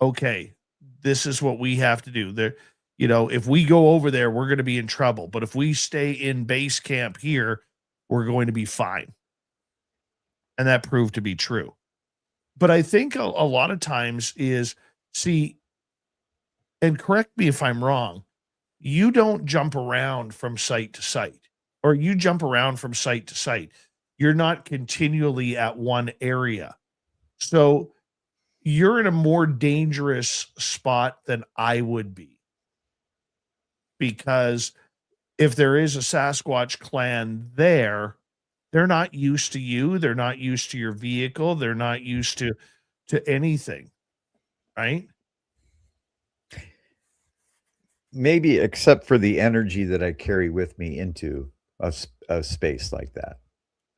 okay, this is what we have to do. There, if we go over there, we're going to be in trouble. But if we stay in base camp here, we're going to be fine. And that proved to be true. But I think a lot of times is, see, and correct me if I'm wrong, you don't jump around from site to site, or you jump around from site to site. You're not continually at one area. So you're in a more dangerous spot than I would be. Because if there is a Sasquatch clan there, they're not used to you. They're not used to your vehicle. They're not used to anything. Right? Maybe except for the energy that I carry with me into a space like that.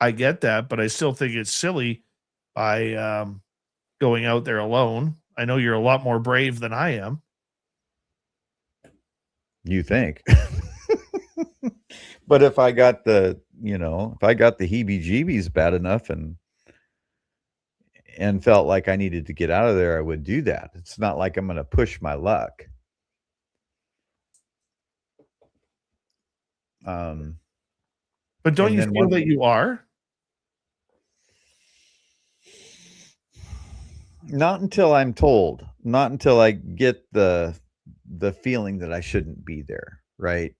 I get that, but I still think it's silly by going out there alone I know you're a lot more brave than I am. You think? But if I got the, if I got the heebie-jeebies bad enough and felt like I needed to get out of there, I would do that. It's not like I'm going to push my luck. But don't you feel that you are? Not until I'm told. Not until I get the feeling that I shouldn't be there, right?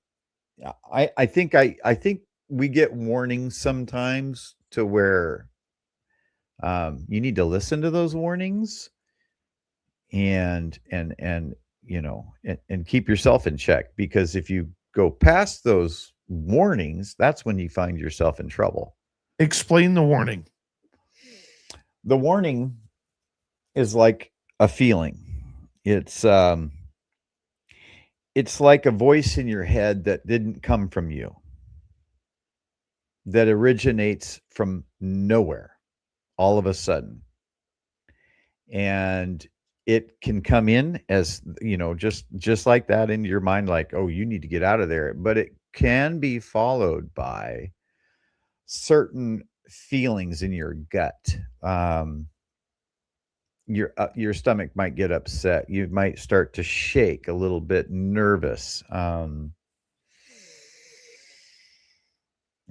I think we get warnings sometimes to where you need to listen to those warnings and keep yourself in check, because if you go past those warnings, that's when you find yourself in trouble. Explain the warning. The warning is like a feeling. It's like a voice in your head that didn't come from you, that originates from nowhere all of a sudden. And it can come in as, just like that into your mind, like, oh, you need to get out of there. But it can be followed by certain feelings in your gut. Your stomach might get upset. You might start to shake a little bit, nervous, a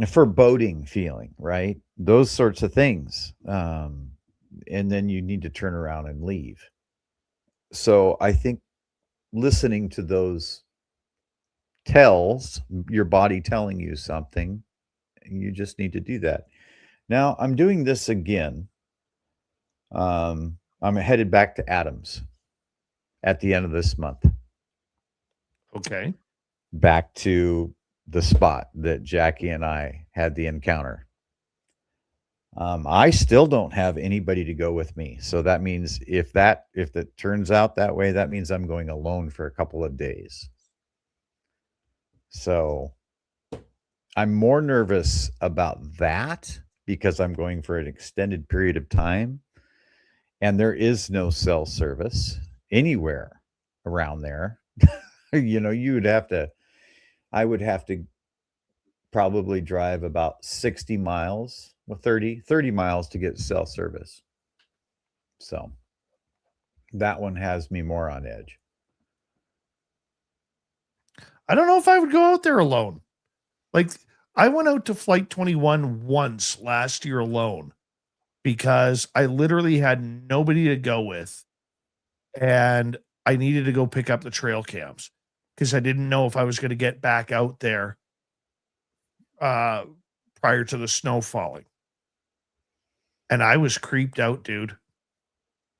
foreboding feeling, right? Those sorts of things. And then you need to turn around and leave. So I think listening to those tells, your body telling you something, you just need to do that. Now I'm doing this again. I'm headed back to Adams at the end of this month. Okay. Back to the spot that Jackie and I had the encounter. I still don't have anybody to go with me. So that means if it turns out that way, that means I'm going alone for a couple of days. So I'm more nervous about that because I'm going for an extended period of time. And there is no cell service anywhere around there. I would have to probably drive about 60 miles, 30 miles to get cell service. So that one has me more on edge. I don't know if I would go out there alone. Like, I went out to Flight 21 once last year alone because I literally had nobody to go with, and I needed to go pick up the trail cams because I didn't know if I was going to get back out there prior to the snow falling. And I was creeped out, dude.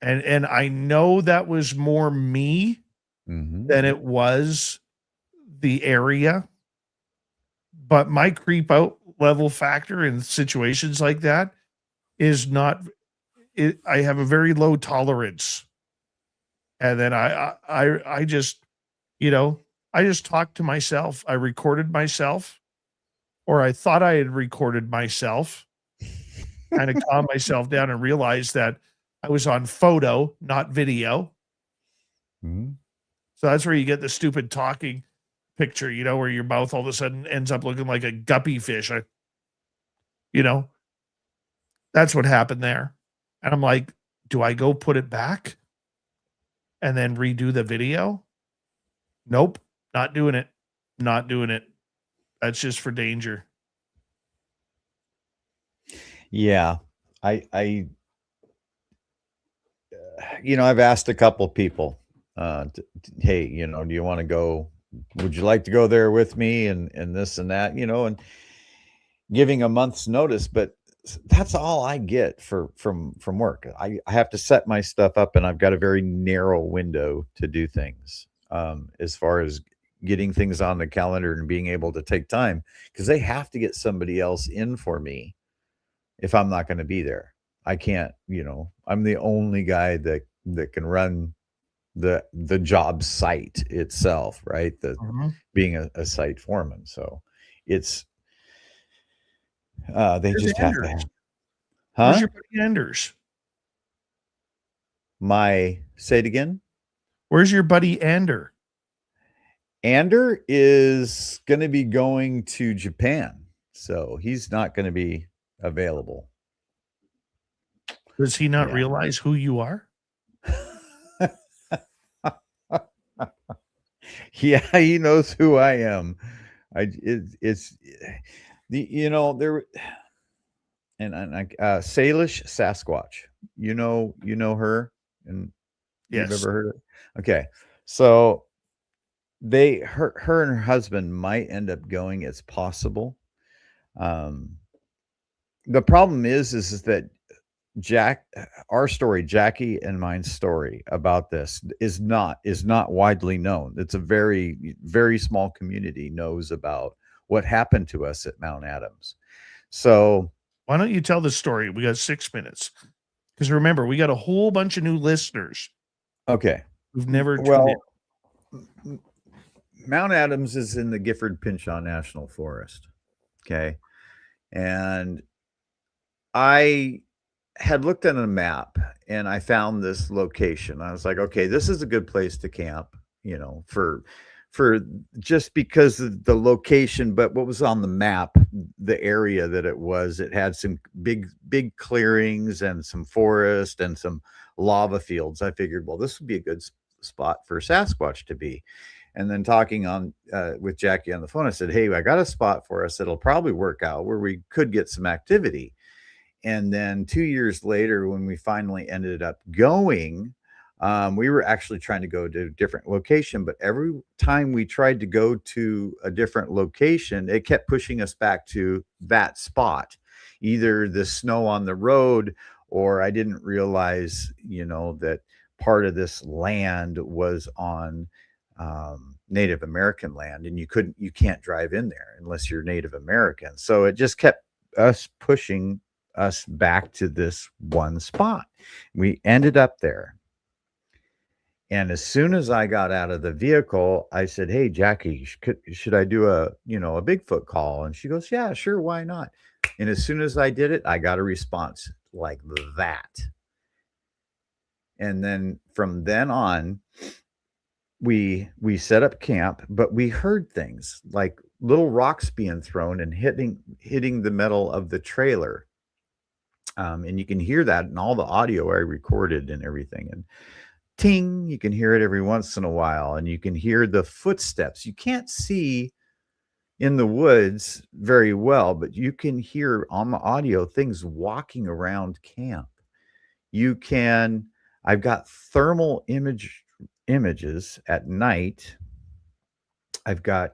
And I know that was more me than it was the area. But my creep out level factor in situations like that is not it. I have a very low tolerance. And then I just, I just talked to myself. I recorded myself, or I thought I had recorded myself, kind of calmed myself down and realized that I was on photo, not video. Mm-hmm. So that's where you get the stupid talking picture, where your mouth all of a sudden ends up looking like a guppy fish. That's what happened there. And I'm like, do I go put it back and then redo the video? Nope, not doing it. Not doing it. That's just for danger. Yeah. I've asked a couple people, hey, do you want to go? Would you like to go there with me? And this and that, and giving a month's notice, but that's all I get from work. I have to set my stuff up, and I've got a very narrow window to do things, as far as getting things on the calendar and being able to take time, because they have to get somebody else in for me if I'm not going to be there. I can't, I'm the only guy that can run the job site itself, right? Being a site foreman. So it's they just have to have. Where's your buddy Anders? Say it again. Where's your buddy Ander? Ander is going to be going to Japan, so he's not going to be available. Does he not realize who you are? Yeah, he knows who I am. It's there, and Salish Sasquatch. You know her, and yes. You've ever heard of it? Okay, so her and her husband might end up going. It's possible. The problem is that our story, Jackie and mine's story about this is not widely known. It's a very, very small community knows about what happened to us at Mount Adams. So why don't you tell the story? We got 6 minutes. Because remember, we got a whole bunch of new listeners. Okay. Who've never Mount Adams is in the Gifford-Pinchot National Forest. Okay. And I had looked at a map and I found this location. I was like, okay, this is a good place to camp, for just because of the location, but what was on the map, the area that it had some big clearings and some forest and some lava fields. I figured, well, this would be a good spot for Sasquatch to be. And then talking with Jackie on the phone, I said, hey, I got a spot for us that'll probably work out where we could get some activity. And then 2 years later, when we finally ended up going, we were actually trying to go to a different location. But every time we tried to go to a different location, it kept pushing us back to that spot, either the snow on the road, or I didn't realize, that part of this land was on Native American land, and you can't drive in there unless you're Native American. So it just kept pushing us back to this one spot. We ended up there. And as soon as I got out of the vehicle, I said, hey, Jackie, should I do a Bigfoot call? And she goes, yeah, sure. Why not? And as soon as I did it, I got a response like that. And then from then on, we set up camp, but we heard things like little rocks being thrown and hitting the metal of the trailer. And you can hear that in all the audio I recorded and everything. And ting, you can hear it every once in a while. And you can hear the footsteps. You can't see in the woods very well, but you can hear on the audio things walking around camp. I've got thermal images at night. I've got,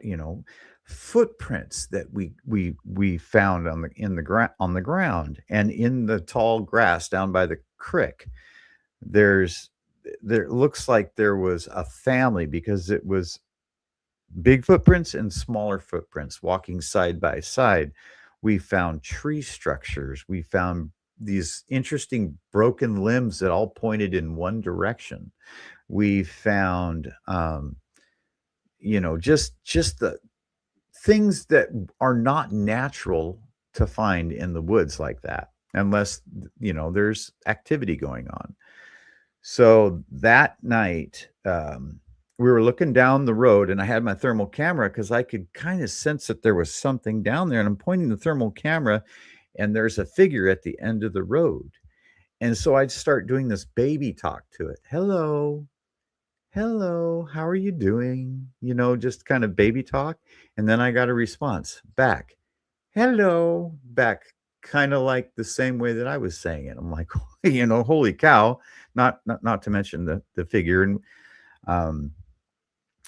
footprints that we found on the ground and in the tall grass down by the creek. There looks like there was a family, because it was big footprints and smaller footprints walking side by side. We found tree structures. We found these interesting broken limbs that all pointed in one direction. We found just the things that are not natural to find in the woods like that, unless there's activity going on. So that night, we were looking down the road, and I had my thermal camera because I could kind of sense that there was something down there, and I'm pointing the thermal camera, and there's a figure at the end of the road. And so I'd start doing this baby talk to it. Hello, how are you doing? Just kind of baby talk. And then I got a response back. Hello, back, kind of like the same way that I was saying it. I'm like, holy cow, not to mention the figure. And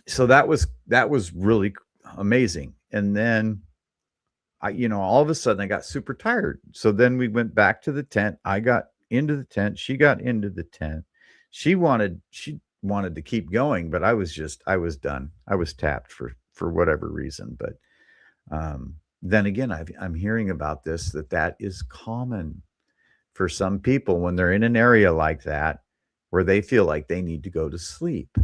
so that was really amazing. And then all of a sudden I got super tired. So then we went back to the tent. I got into the tent. She got into the tent. She wanted to keep going, but I was done. I was tapped for whatever reason. But then again, I'm hearing about this, that is common for some people when they're in an area like that where they feel like they need to go to sleep.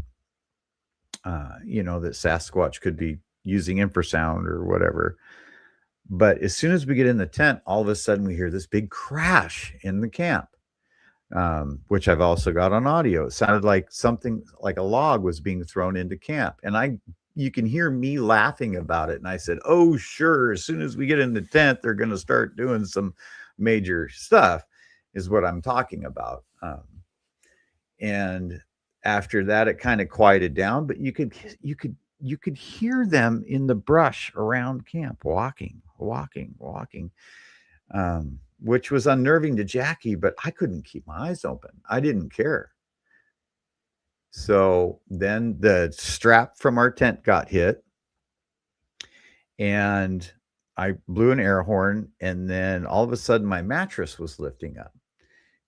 That Sasquatch could be using infrasound or whatever. But as soon as we get in the tent, all of a sudden we hear this big crash in the camp. which I've also got on audio. It sounded like something like a log was being thrown into camp. And you can hear me laughing about it. And I said, oh, sure. As soon as we get in the tent, they're going to start doing some major stuff, is what I'm talking about. And after that, it kind of quieted down, but you could hear them in the brush around camp, walking, which was unnerving to Jackie, but I couldn't keep my eyes open. I didn't care. So then the strap from our tent got hit, and I blew an air horn, and then all of a sudden my mattress was lifting up.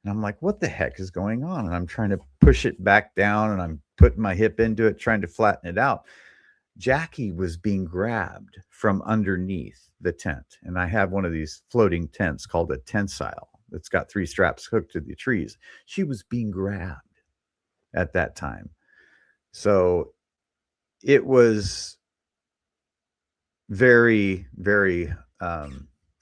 And I'm like, what the heck is going on? And I'm trying to push it back down, and I'm putting my hip into it, trying to flatten it out. Jackie was being grabbed from underneath the tent. And I have one of these floating tents called a tensile. It's got 3 straps hooked to the trees. She was being grabbed at that time. So it was very, very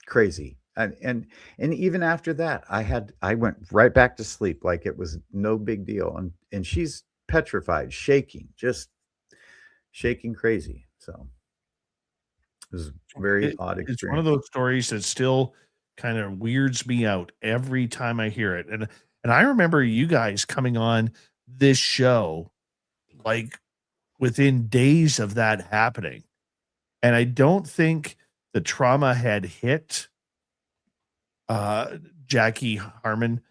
crazy. And even after that, I went right back to sleep like it was no big deal. And she's petrified, shaking, just shaking crazy. So it was a very odd experience. It's one of those stories that still kind of weirds me out every time I hear it. And I remember you guys coming on this show like within days of that happening. And I don't think the trauma had hit Jackie Harmon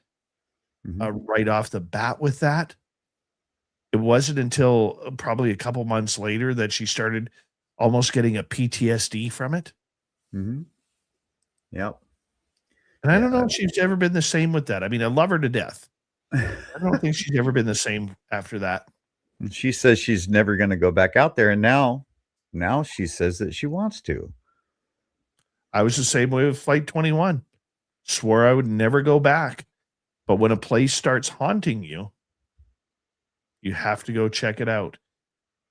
right off the bat with that. It wasn't until probably a couple months later that she started almost getting a PTSD from it. Yep. And I don't know if she's ever been the same with that. I mean, I love her to death. I don't think she's ever been the same after that. And she says she's never going to go back out there. And now she says that she wants to. I was the same way with Flight 21. Swore I would never go back. But when a place starts haunting you, you have to go check it out.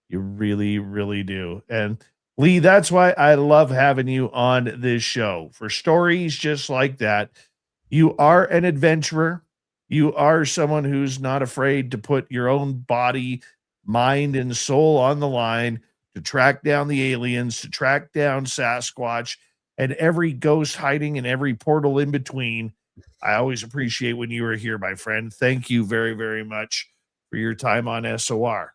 You really, really do. And Lee, that's why I love having you on this show, for stories just like that. You are an adventurer. You are someone who's not afraid to put your own body, mind, and soul on the line to track down the aliens, to track down Sasquatch, and every ghost hiding in every portal in between. I always appreciate when you are here, my friend. Thank you very, very much for your time on SOR.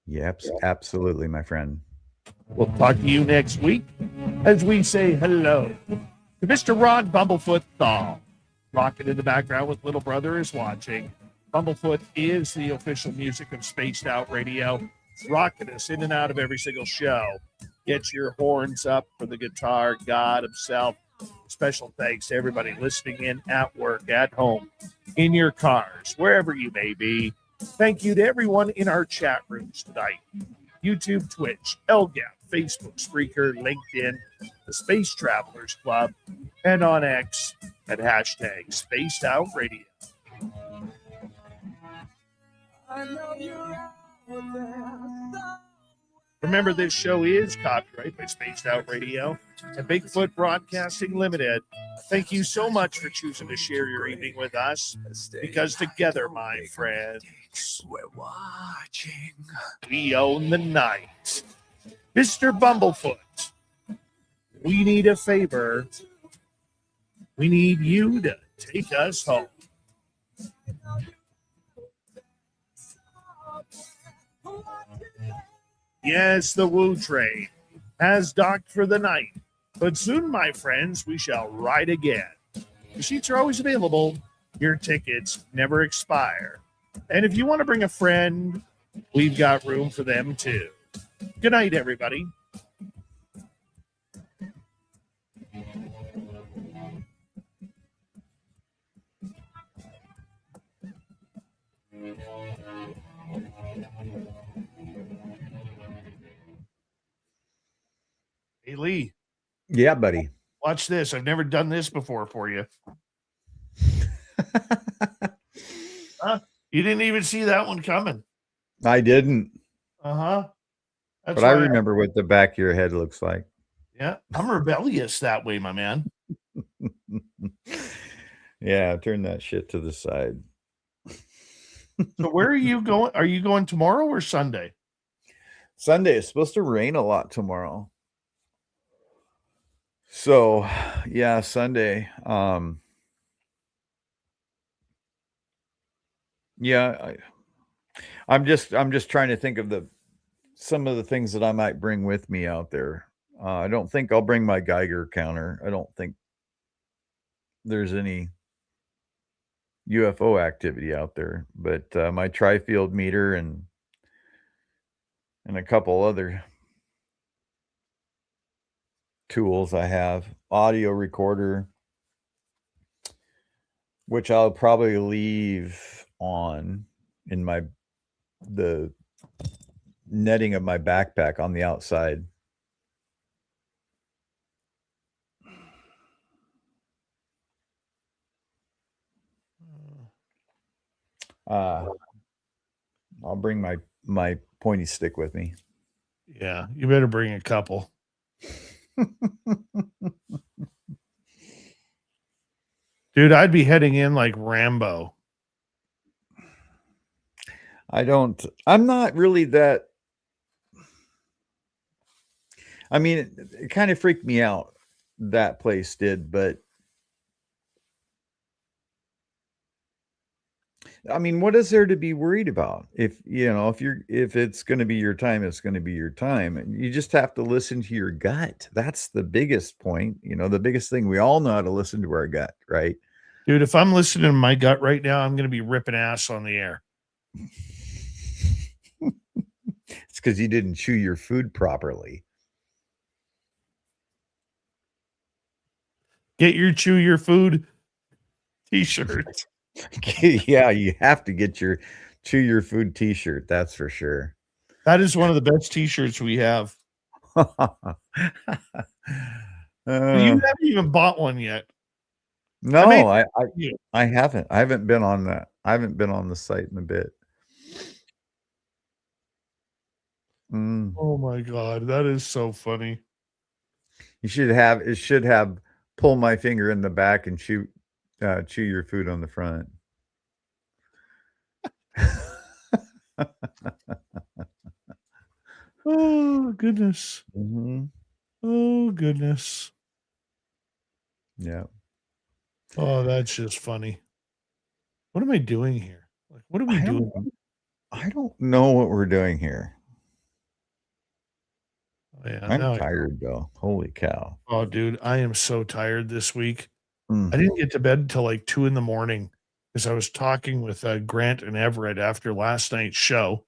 Yep, absolutely, my friend. We'll talk to you next week as we say hello to Mr. Ron Bumblefoot Thal. Rocking in the background with Little Brother is Watching. Bumblefoot is the official music of Spaced Out Radio. Rocking us in and out of every single show. Get your horns up for the guitar god himself. Special thanks to everybody listening in at work, at home, in your cars, wherever you may be. Thank you to everyone in our chat rooms tonight. YouTube, Twitch, LGAP, Facebook, Spreaker, LinkedIn, the Space Travelers Club, and on X at hashtag Spaced Out Radio. Remember, this show is copyright by Spaced Out Radio and Bigfoot Broadcasting Limited. Thank you so much for choosing to share your evening with us, because together, my friends, we're watching. We own the night. Mr. Bumblefoot, we need a favor. We need you to take us home. Yes, the Woo Train has docked for the night, but soon, my friends, we shall ride again. The seats are always available. Your tickets never expire. And if you want to bring a friend, we've got room for them too. Good night, everybody. Hey, Lee. Yeah, buddy. Watch this. I've never done this before for you. Huh? You didn't even see that one coming. I didn't. Uh-huh. But I remember what the back of your head looks like. Yeah, I'm rebellious that way, my man. Yeah, turn that shit to the side. So where are you going? Are you going tomorrow or Sunday? Sunday. It's supposed to rain a lot tomorrow. So, yeah, Sunday. Yeah, I'm just trying to think of some of the things that I might bring with me out there. I don't think I'll bring my Geiger counter. I don't think there's any UFO activity out there, but my tri-field meter and a couple other tools I have, audio recorder, which I'll probably leave on in the netting of my backpack on the outside. I'll bring my pointy stick with me. Yeah, you better bring a couple. Dude, I'd be heading in like Rambo. I'm not really that. I mean, it kind of freaked me out. That place did, but I mean, what is there to be worried about? If it's going to be your time, it's going to be your time. And you just have to listen to your gut. That's the biggest point. The biggest thing, we all know how to listen to our gut, right? Dude, if I'm listening to my gut right now, I'm going to be ripping ass on the air. It's because you didn't chew your food properly. Get your chew your food t-shirt. Yeah, you have to get your chew your food t-shirt. That's for sure. That is one of the best t-shirts we have. You haven't even bought one yet. No, I haven't. I haven't been on that. I haven't been on the site in a bit. Oh my God, that is so funny. It should have pull my finger in the back and chew your food on the front. Oh goodness. Mm-hmm. Oh goodness. Yeah. Oh, that's just funny. What am I doing here? Like, what are we doing? I don't know what we're doing here. Oh, yeah, I'm tired though. Holy cow. Oh, dude, I am so tired this week. Mm. I didn't get to bed until like 2 a.m. because I was talking with Grant and Everett after last night's show.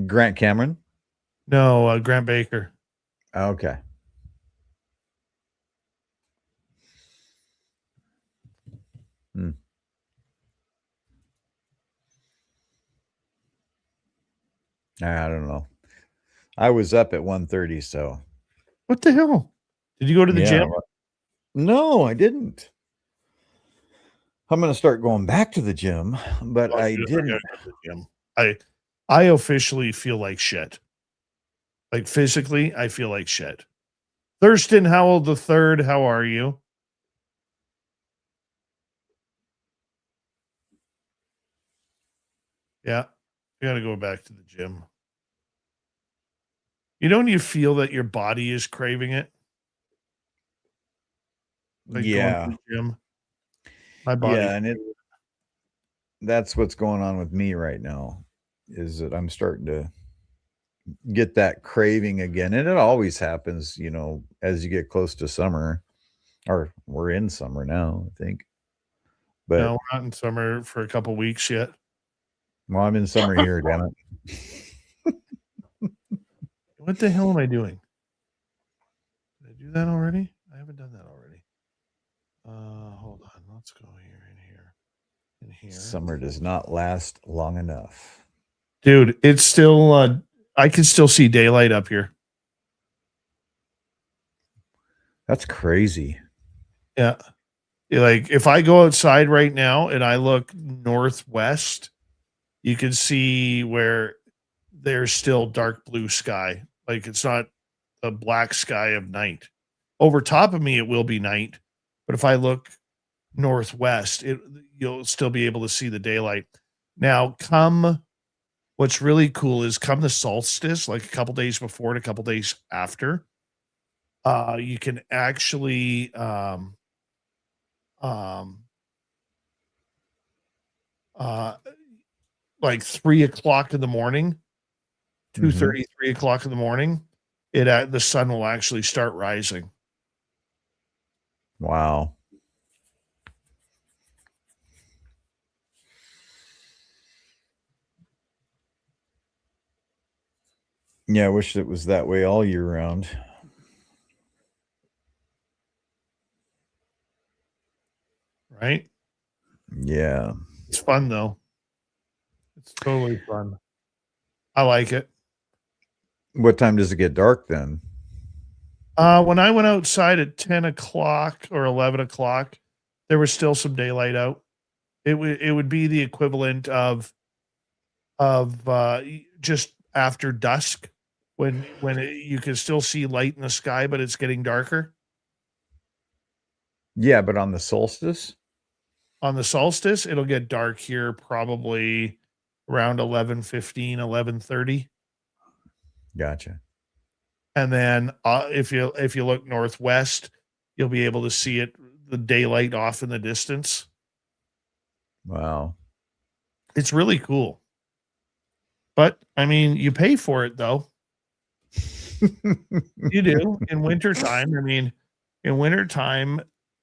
Grant Cameron? No, Grant Baker. Okay. I don't know. I was up at 1:30, so. What the hell? Did you go to the gym? No, I didn't. I'm going to start going back to the gym, but I didn't. I officially feel like shit. Like physically, I feel like shit. Thurston Howell III, how are you? Yeah, you got to go back to the gym. You know when you feel that your body is craving it? Like yeah. going to the gym. My body. Yeah, and that's what's going on with me right now, is that I'm starting to get that craving again. And it always happens, as you get close to summer, or we're in summer now, I think. But no, we're not in summer for a couple weeks yet. Well, I'm in summer here, damn it. What the hell am I doing? Did I do that already? I haven't done that already. Hold on. Let's go here. Summer does not last long enough. Dude, it's still I can still see daylight up here. That's crazy. Yeah. Like if I go outside right now and I look northwest, you can see where there's still dark blue sky. Like it's not a black sky of night. over top of me, it will be night. But if I look northwest, you'll still be able to see the daylight. Now, what's really cool is come the solstice, like a couple days before and a couple days after, you can actually like 3:00 in the morning, 2:30, 3:00 in the morning, the sun will actually start rising. Wow. Yeah, I wish it was that way all year round. Right? Yeah. It's fun though. It's totally fun. I like it. What time does it get dark then? When I went outside at 10:00 or 11:00, there was still some daylight out. It would be the equivalent of just after dusk when you can still see light in the sky, but it's getting darker. Yeah, but on the solstice? On the solstice, it'll get dark here probably around 11:15, 11:30. Gotcha. And then if you look northwest, you'll be able to see the daylight off in the distance. Wow. It's really cool. But I mean, you pay for it though. You do in wintertime. I mean, in wintertime,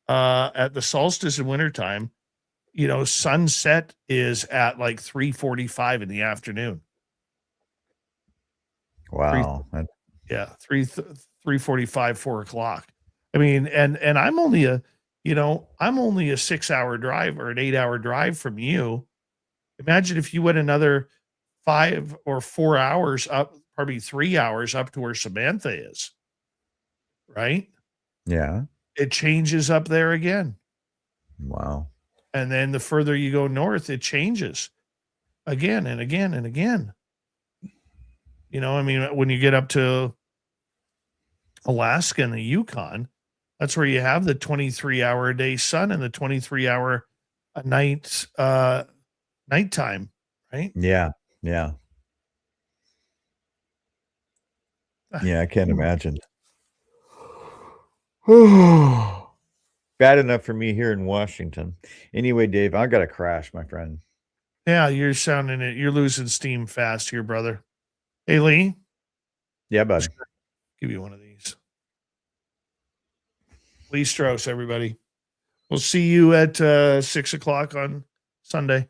at the solstice in wintertime, sunset is at like 3:45 in the afternoon. Wow. 3:45, 4:00. I mean, and I'm only a 6-hour drive or an 8-hour drive from you. Imagine if you went another 5 or 4 hours up, probably 3 hours up to where Samantha is. Right? Yeah. It changes up there again. Wow. And then the further you go north, it changes again and again and again. I mean, when you get up to Alaska and the Yukon, that's where you have the 23-hour a day sun and the 23-hour a night nighttime, right? Yeah. Yeah. Yeah, I can't imagine. Bad enough for me here in Washington. Anyway, Dave, I got to crash, my friend. Yeah, you're sounding it. You're losing steam fast here, brother. Hey, Lee. Yeah, bud. Give you one of these. Lee Strauss, everybody. We'll see you at 6:00 on Sunday.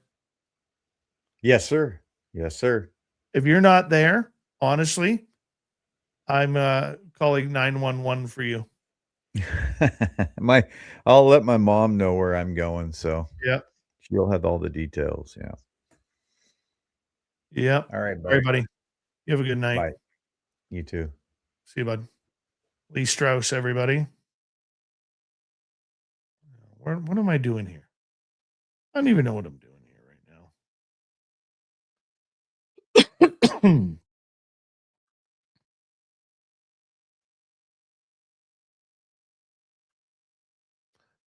Yes, sir. Yes, sir. If you're not there, honestly, I'm calling 911 for you. I'll let my mom know where I'm going, so yeah, she'll have all the details. Yeah. Yeah. All right, buddy. Everybody. You have a good night. Bye. You too. See you, bud. Lee Strauss, everybody. What am I doing here? I don't even know what I'm doing here right now.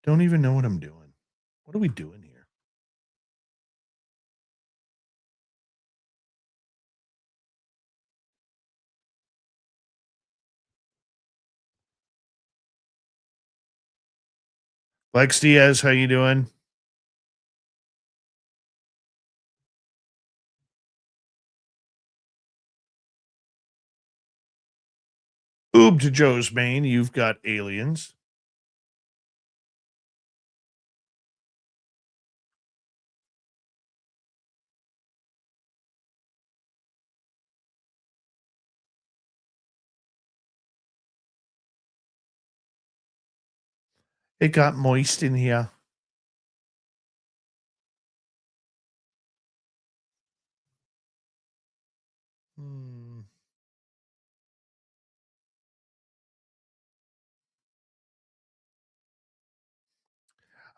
Don't even know what I'm doing. What are we doing here? Lex Diaz, how you doing? Oob to Joe's Maine. You've got aliens. It got moist in here.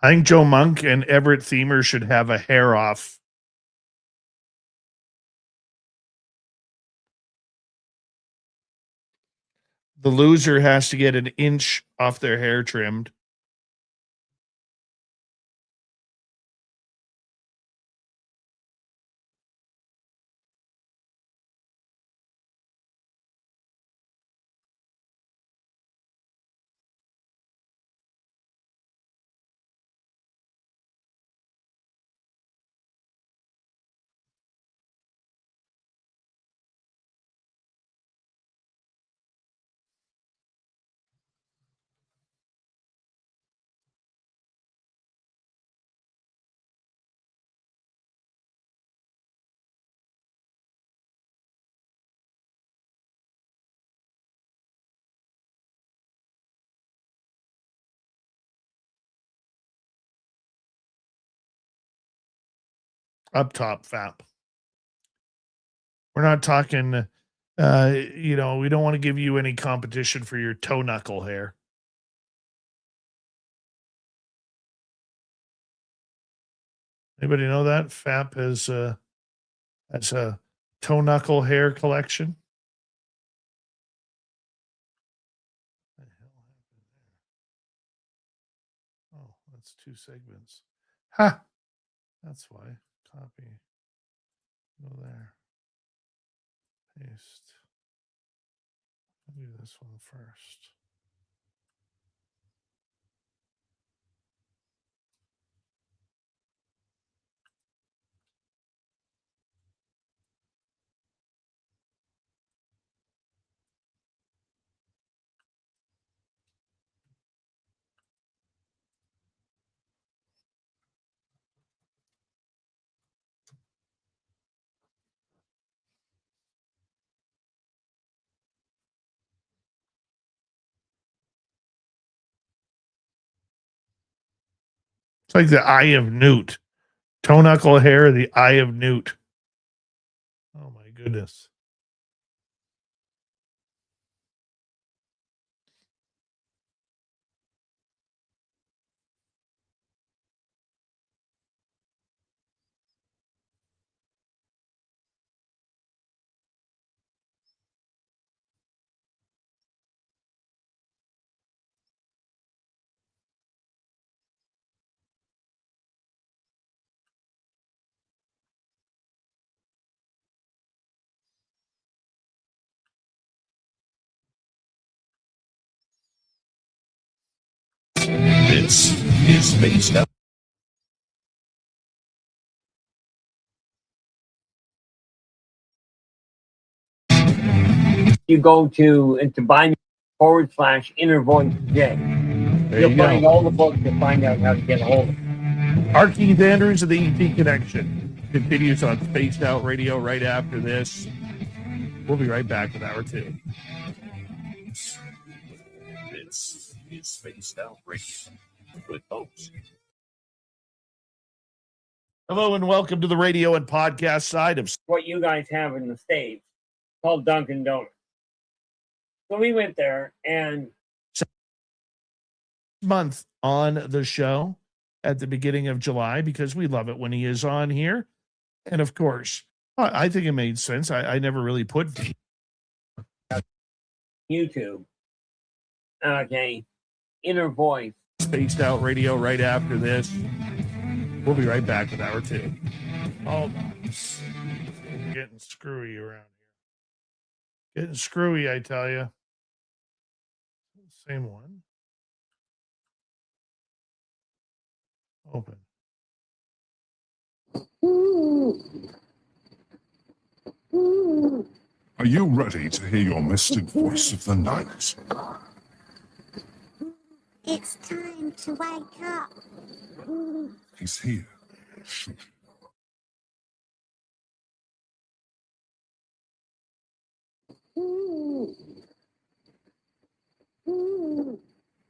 I think Joe Monk and Everett Themer should have a hair off. the loser has to get an inch off their hair trimmed. Up top, FAP. We're not talking, we don't want to give you any competition for your toe knuckle hair. Anybody know that FAP has a toe knuckle hair collection? Oh, that's 2 segments. Ha! That's why. Copy. Go there. Paste. I'll do this one first. It's like the eye of Newt. Toe knuckle hair, the eye of Newt. Oh my goodness. This is Spaced Out. You go to buy /inner voice J. You'll find all the books to find out how to get a hold of it. Our Keith Andrews of the ET Connection continues on Spaced Out Radio right after this. We'll be right back with hour 2. This is Spaced Out Radio with host. Hello and welcome to the radio and podcast side of what you guys have in the States called Dunkin' Donuts. So we went there and month on the show at the beginning of July because we love it when he is on here. And of course, I think it made sense. I never really put YouTube. Okay. Inner voice. Spaced Out Radio right after this. We'll be right back with hour 2. Hold on. Getting screwy around here. Getting screwy, I tell you. Same one. Open. Are you ready to hear your mystic voice of the night? It's time to wake up. He's here. Shh.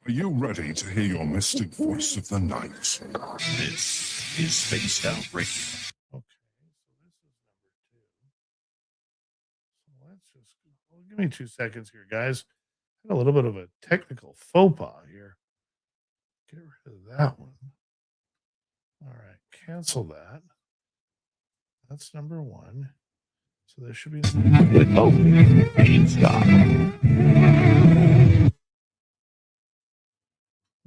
Are you ready to hear your mystic voice of the night? This is Spaced Out Radio. Give me 2 seconds here, guys. Had a little bit of a technical faux pas here. Get rid of that one. All right, cancel that. That's number 1. So there should be with hope and Scott.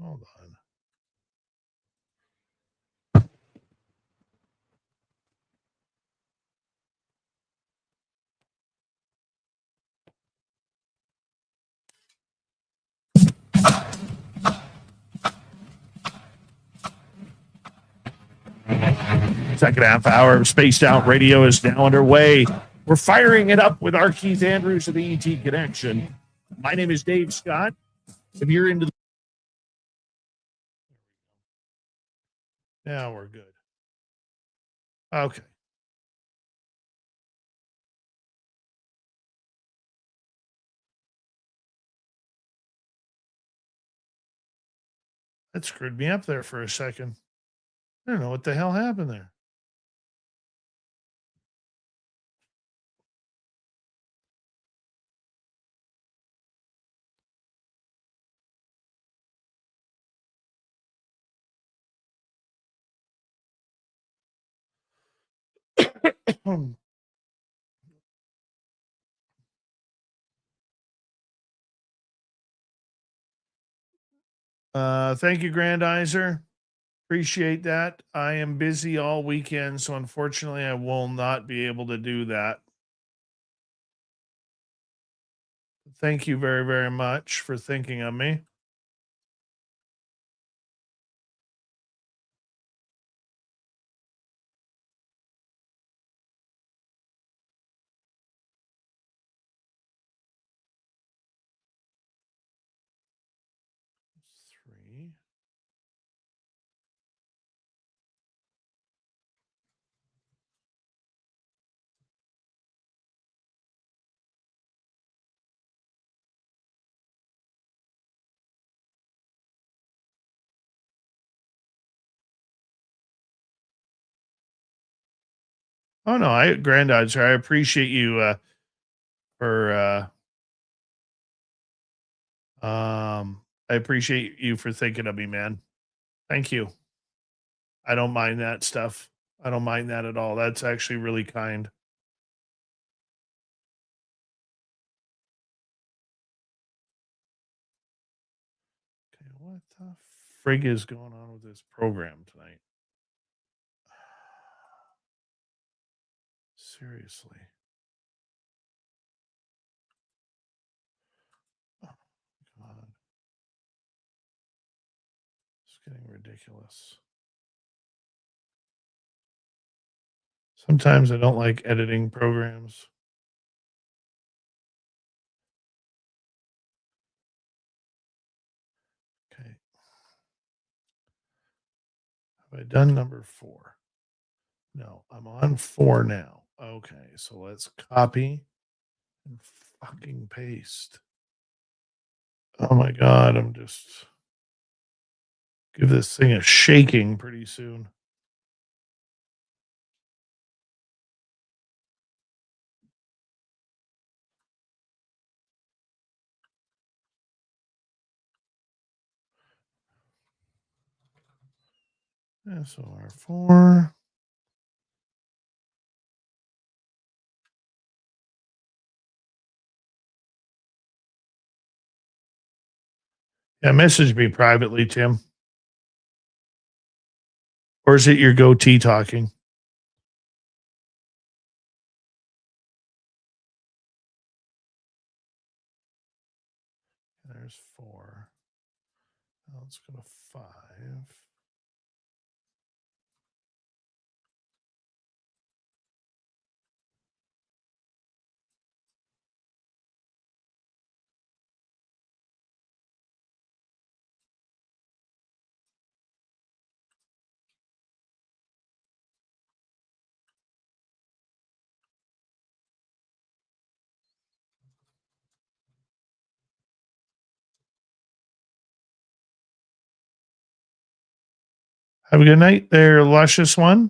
Hold on. Second half hour of Spaced Out Radio is now underway. We're firing it up with our Keith Andrews of the ET Connection. My name is Dave Scott. If you're into the... Now we're good. Okay. That screwed me up there for a second. I don't know what the hell happened there. Thank you, Grandizer. Appreciate that. I am busy all weekend, so unfortunately I will not be able to do that. Thank you very, very much for thinking of me. Three. Oh no, Grandizer, I appreciate you for I appreciate you for thinking of me, man. Thank you. I don't mind that stuff. I don't mind that at all. That's actually really kind. Okay, what the frig is going on with this program tonight? Seriously. Oh, God. It's getting ridiculous. Sometimes I don't like editing programs. Okay. Have I done number 4? No, I'm on 4 now. Okay, so let's copy and fucking paste. Oh my God, I'm just give this thing a shaking pretty soon. SOR4. Yeah, message me privately, Tim. Or is it your goatee talking? There's 4. Now let's go to 5. Have a good night there, luscious one.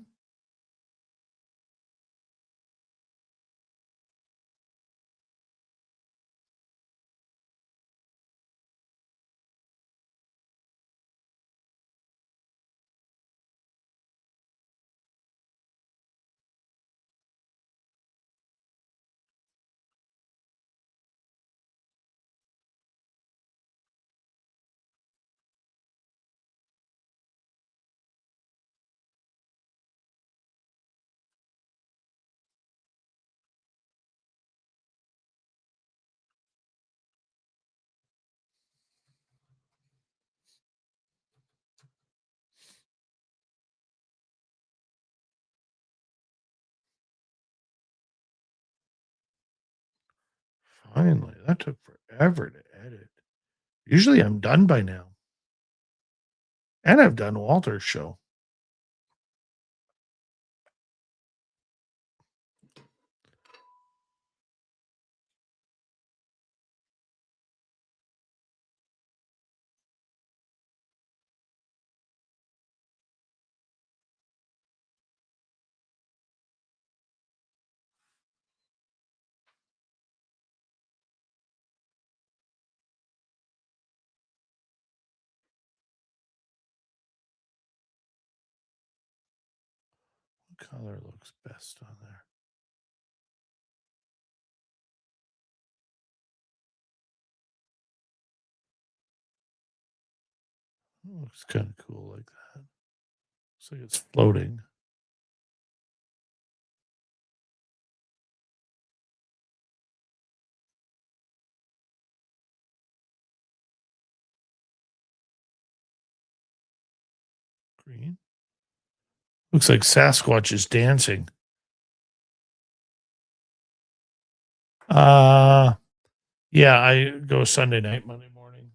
Finally, that took forever to edit. Usually I'm done by now. And I've done Walter's show. What color looks best on there? It looks kind of cool like that. Looks like it's floating. Green. Looks like Sasquatch is dancing. Yeah, I go Sunday night, Monday morning.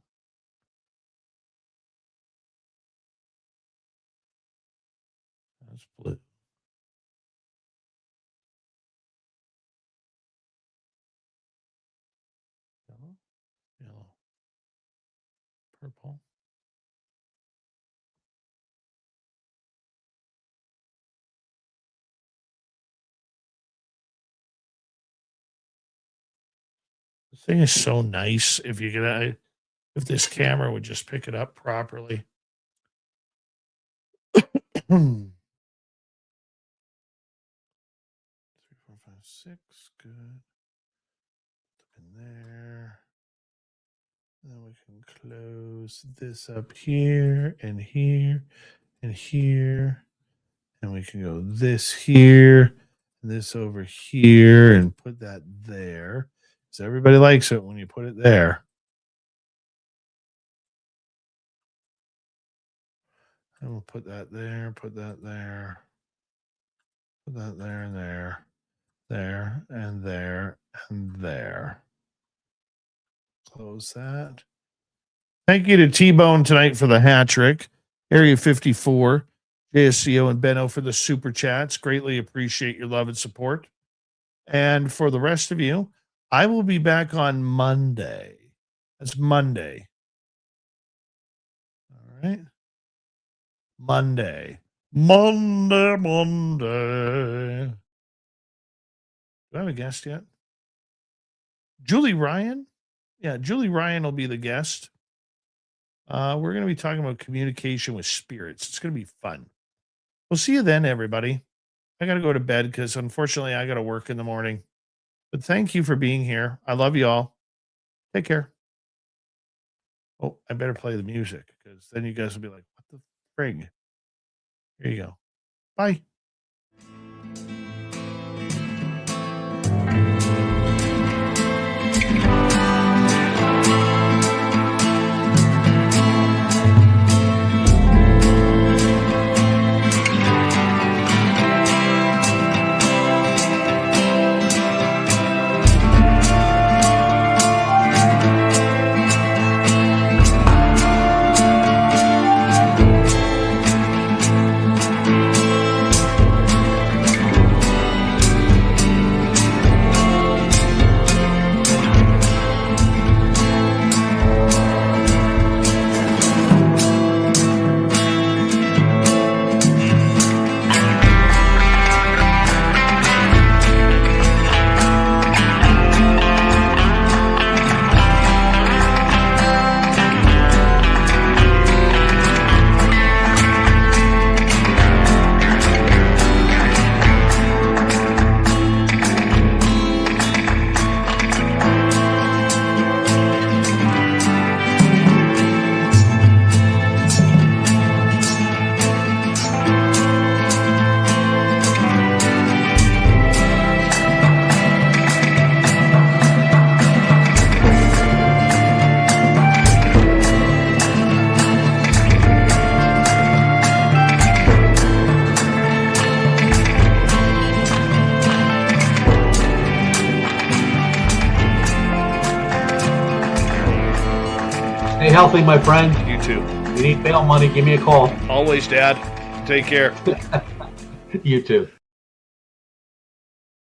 That's blue. Yellow. Purple. This thing is so nice. If you could, if this camera would just pick it up properly. 3, 4, 5, 6. Good. In there. Then we can close this up here and here and here. And we can go this here, and this over here, and put that there. Because everybody likes it when you put it there. And we'll put that there, put that there, put that there and there, there and there and there. Close that. Thank you to T-Bone tonight for the hat trick. Area 54, JSCO and Benno for the super chats. Greatly appreciate your love and support. And for the rest of you, I will be back on Monday. That's Monday. All right. Monday. Do I have a guest yet? Julie Ryan? Yeah, Julie Ryan will be the guest. We're going to be talking about communication with spirits. It's going to be fun. We'll see you then, everybody. I got to go to bed because unfortunately I got to work in the morning. But thank you for being here. I love you all. Take care. Oh, I better play the music because then you guys will be like, what the frig? Here you go. Bye. healthy, my friend. You too. If you need bail money, give me a call. Always, Dad. Take care. You too.